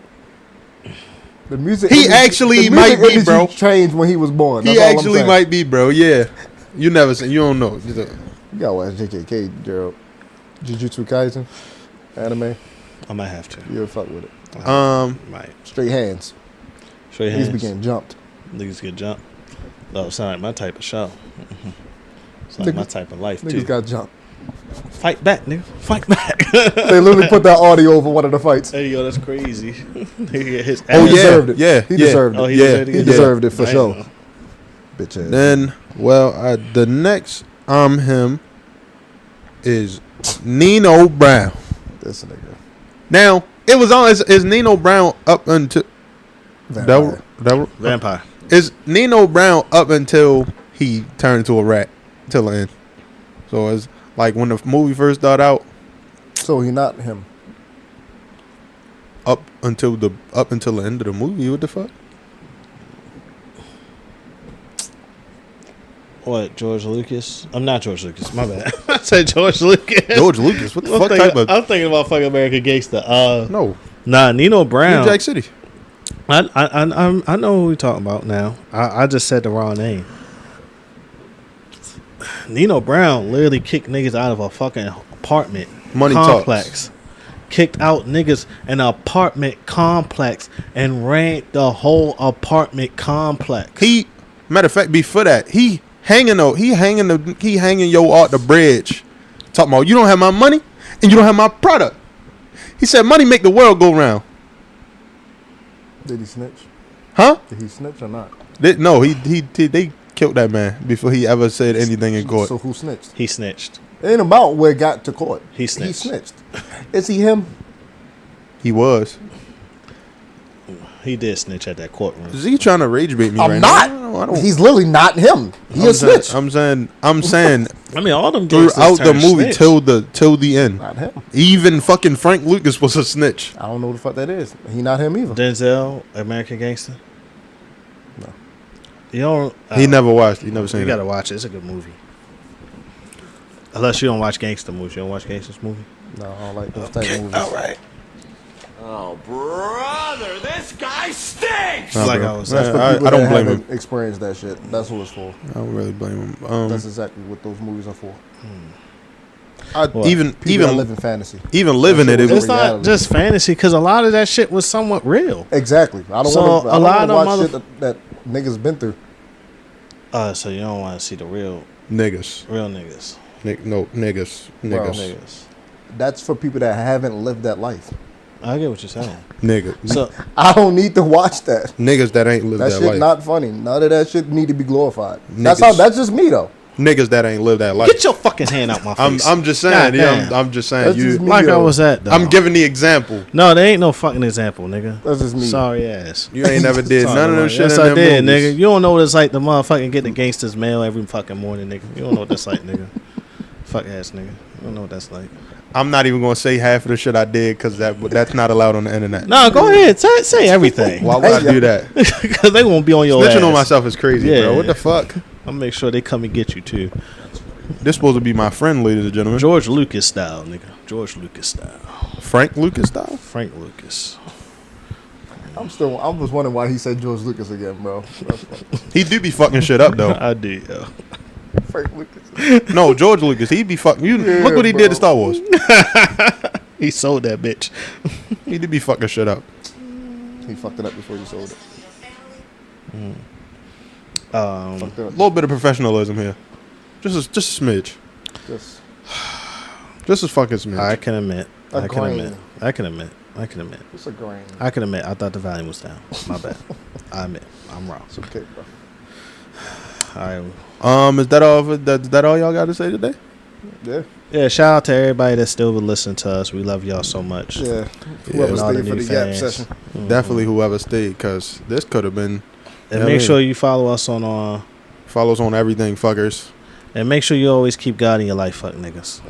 The music. He industry- actually the might music be, bro. industry changed when he was born. He That's all I'm actually saying. might be, bro. Yeah. You never seen. You don't know. You gotta watch JJK, Gerald. Jujutsu Kaisen, anime. I might have to. You'll fuck with it. Might. Straight hands. Straight He's hands. getting jumped. Niggas get jumped. Oh, sound like my type of show. It's like my type of life Niggas too. got jumped. Fight back, nigga. Fight back. They literally put that audio over one of the fights. Hey, yo, that's crazy. His Oh, He yeah. deserved it. Yeah. He yeah. deserved it. Oh, he Yeah. deserved it. He Yeah. deserved it for I sure. know. Bitch ass. Then, the next him is Nino Brown. This nigga. Now, it was on. Is Nino Brown up until Vampire. Vampire. Is Nino Brown up until he turned into a rat till the end? So it's like when the movie first started out, So he not him. up until the end of the movie. What the fuck? What, George Lucas? I'm not George Lucas. My bad. I said George Lucas. George Lucas. What the I'm fuck thinking, type of? I'm thinking about fucking American Gangster. No, Nah, Nino New Brown. Jack City. I know who we talking about now. I just said the wrong name. Nino Brown literally kicked niggas out of a fucking apartment Money complex. Kicked out niggas in an apartment complex and ran the whole apartment complex. Matter of fact, before that, he hanging yo out the bridge, talking about you don't have my money and you don't have my product. He said money make the world go round. Did he snitch? Huh? Did he snitch or not? They killed that man before he ever said anything in court. So who snitched? He snitched. It ain't about where it got to court. He snitched. He snitched. Is he him? He was. He did snitch at that courtroom. Is he trying to rage bait me I'm right not. now? I don't. He's literally not him. He a snitch. I'm saying I mean, all them gangsters throughout the turned movie snitch. till the end. Not him. Even fucking Frank Lucas was a snitch. I don't know what the fuck that is. He not him either. Denzel, American Gangster. No. You don't. He never watched. He never seen You it. gotta watch it. It's a good movie. Unless you don't watch gangster movies. You don't watch gangsters movie. No, I don't like those type of movies. All right. Oh, brother, this guy stinks! Nah, Like bro. I was That's saying. for I people don't that blame haven't him. experienced that shit. That's what it's for. I don't really blame him. That's exactly what those movies are for. What? even People that live in fantasy. even living it, That's it what It's was, not reality. just fantasy because a lot of that shit was somewhat real. Exactly. I don't So, want to. a lot of watch mother- shit that niggas been through. So you don't want to see the real niggas. niggas. Niggas. Niggas. That's for people that haven't lived that life. I get what you're saying. Niggas. So I don't need to watch that. Niggas that ain't lived That that shit life. not funny. None of that shit need to be glorified. Niggas. That's just me though. Niggas that ain't lived that life. get your fucking hand out my face. I'm just saying. Yeah, Goddamn. I'm just saying. That's You. just me. like I yo. was at though. I'm giving the example. No, there ain't no fucking example, nigga. That's just me. Sorry ass. You ain't never did Sorry, none of them like, shit yes, in I them did, movies. nigga. You don't know what it's like to motherfucking get the gangster's mail every fucking morning, nigga. You don't know what that's like, nigga. Fuck ass, nigga. You don't know what that's like. I'm not even gonna say half of the shit I did because that's not allowed on the internet. No, go ahead. Say everything. Why would I do that? Because they won't be on your ass. Snitching on myself is crazy, Yeah. bro. What the fuck? I'll make sure they come and get you too. This supposed to be my friend, ladies and gentlemen. George Lucas style, nigga. George Lucas style. Frank Lucas style. Frank Lucas. I was wondering why he said George Lucas again, bro. That's funny. He do be fucking shit up though. I do, yo. Frank Lucas. No, George Lucas. He be fucking. Yeah, Look what he bro. did to Star Wars. He sold that bitch. He did be fucking shit up. He fucked it up before you sold it. Fucked it A up. little bit of professionalism here. Just a smidge. Just Just a fucking smidge. I can admit. A I can grain. admit. I can admit. I can admit. It's a grain. I can admit. I thought the volume was down. My bad. I admit. I'm wrong. It's okay, bro. All right. Is that all? That all y'all got to say today? Yeah. Yeah, shout out to everybody that still would listen to us. We love y'all so much. Yeah. Whoever And all the stayed for new the Yap fans. session. Definitely whoever stayed, because this could have been. And I make mean- sure you follow us on Follows on everything, fuckers. and make sure you always keep God in your life, fuck niggas.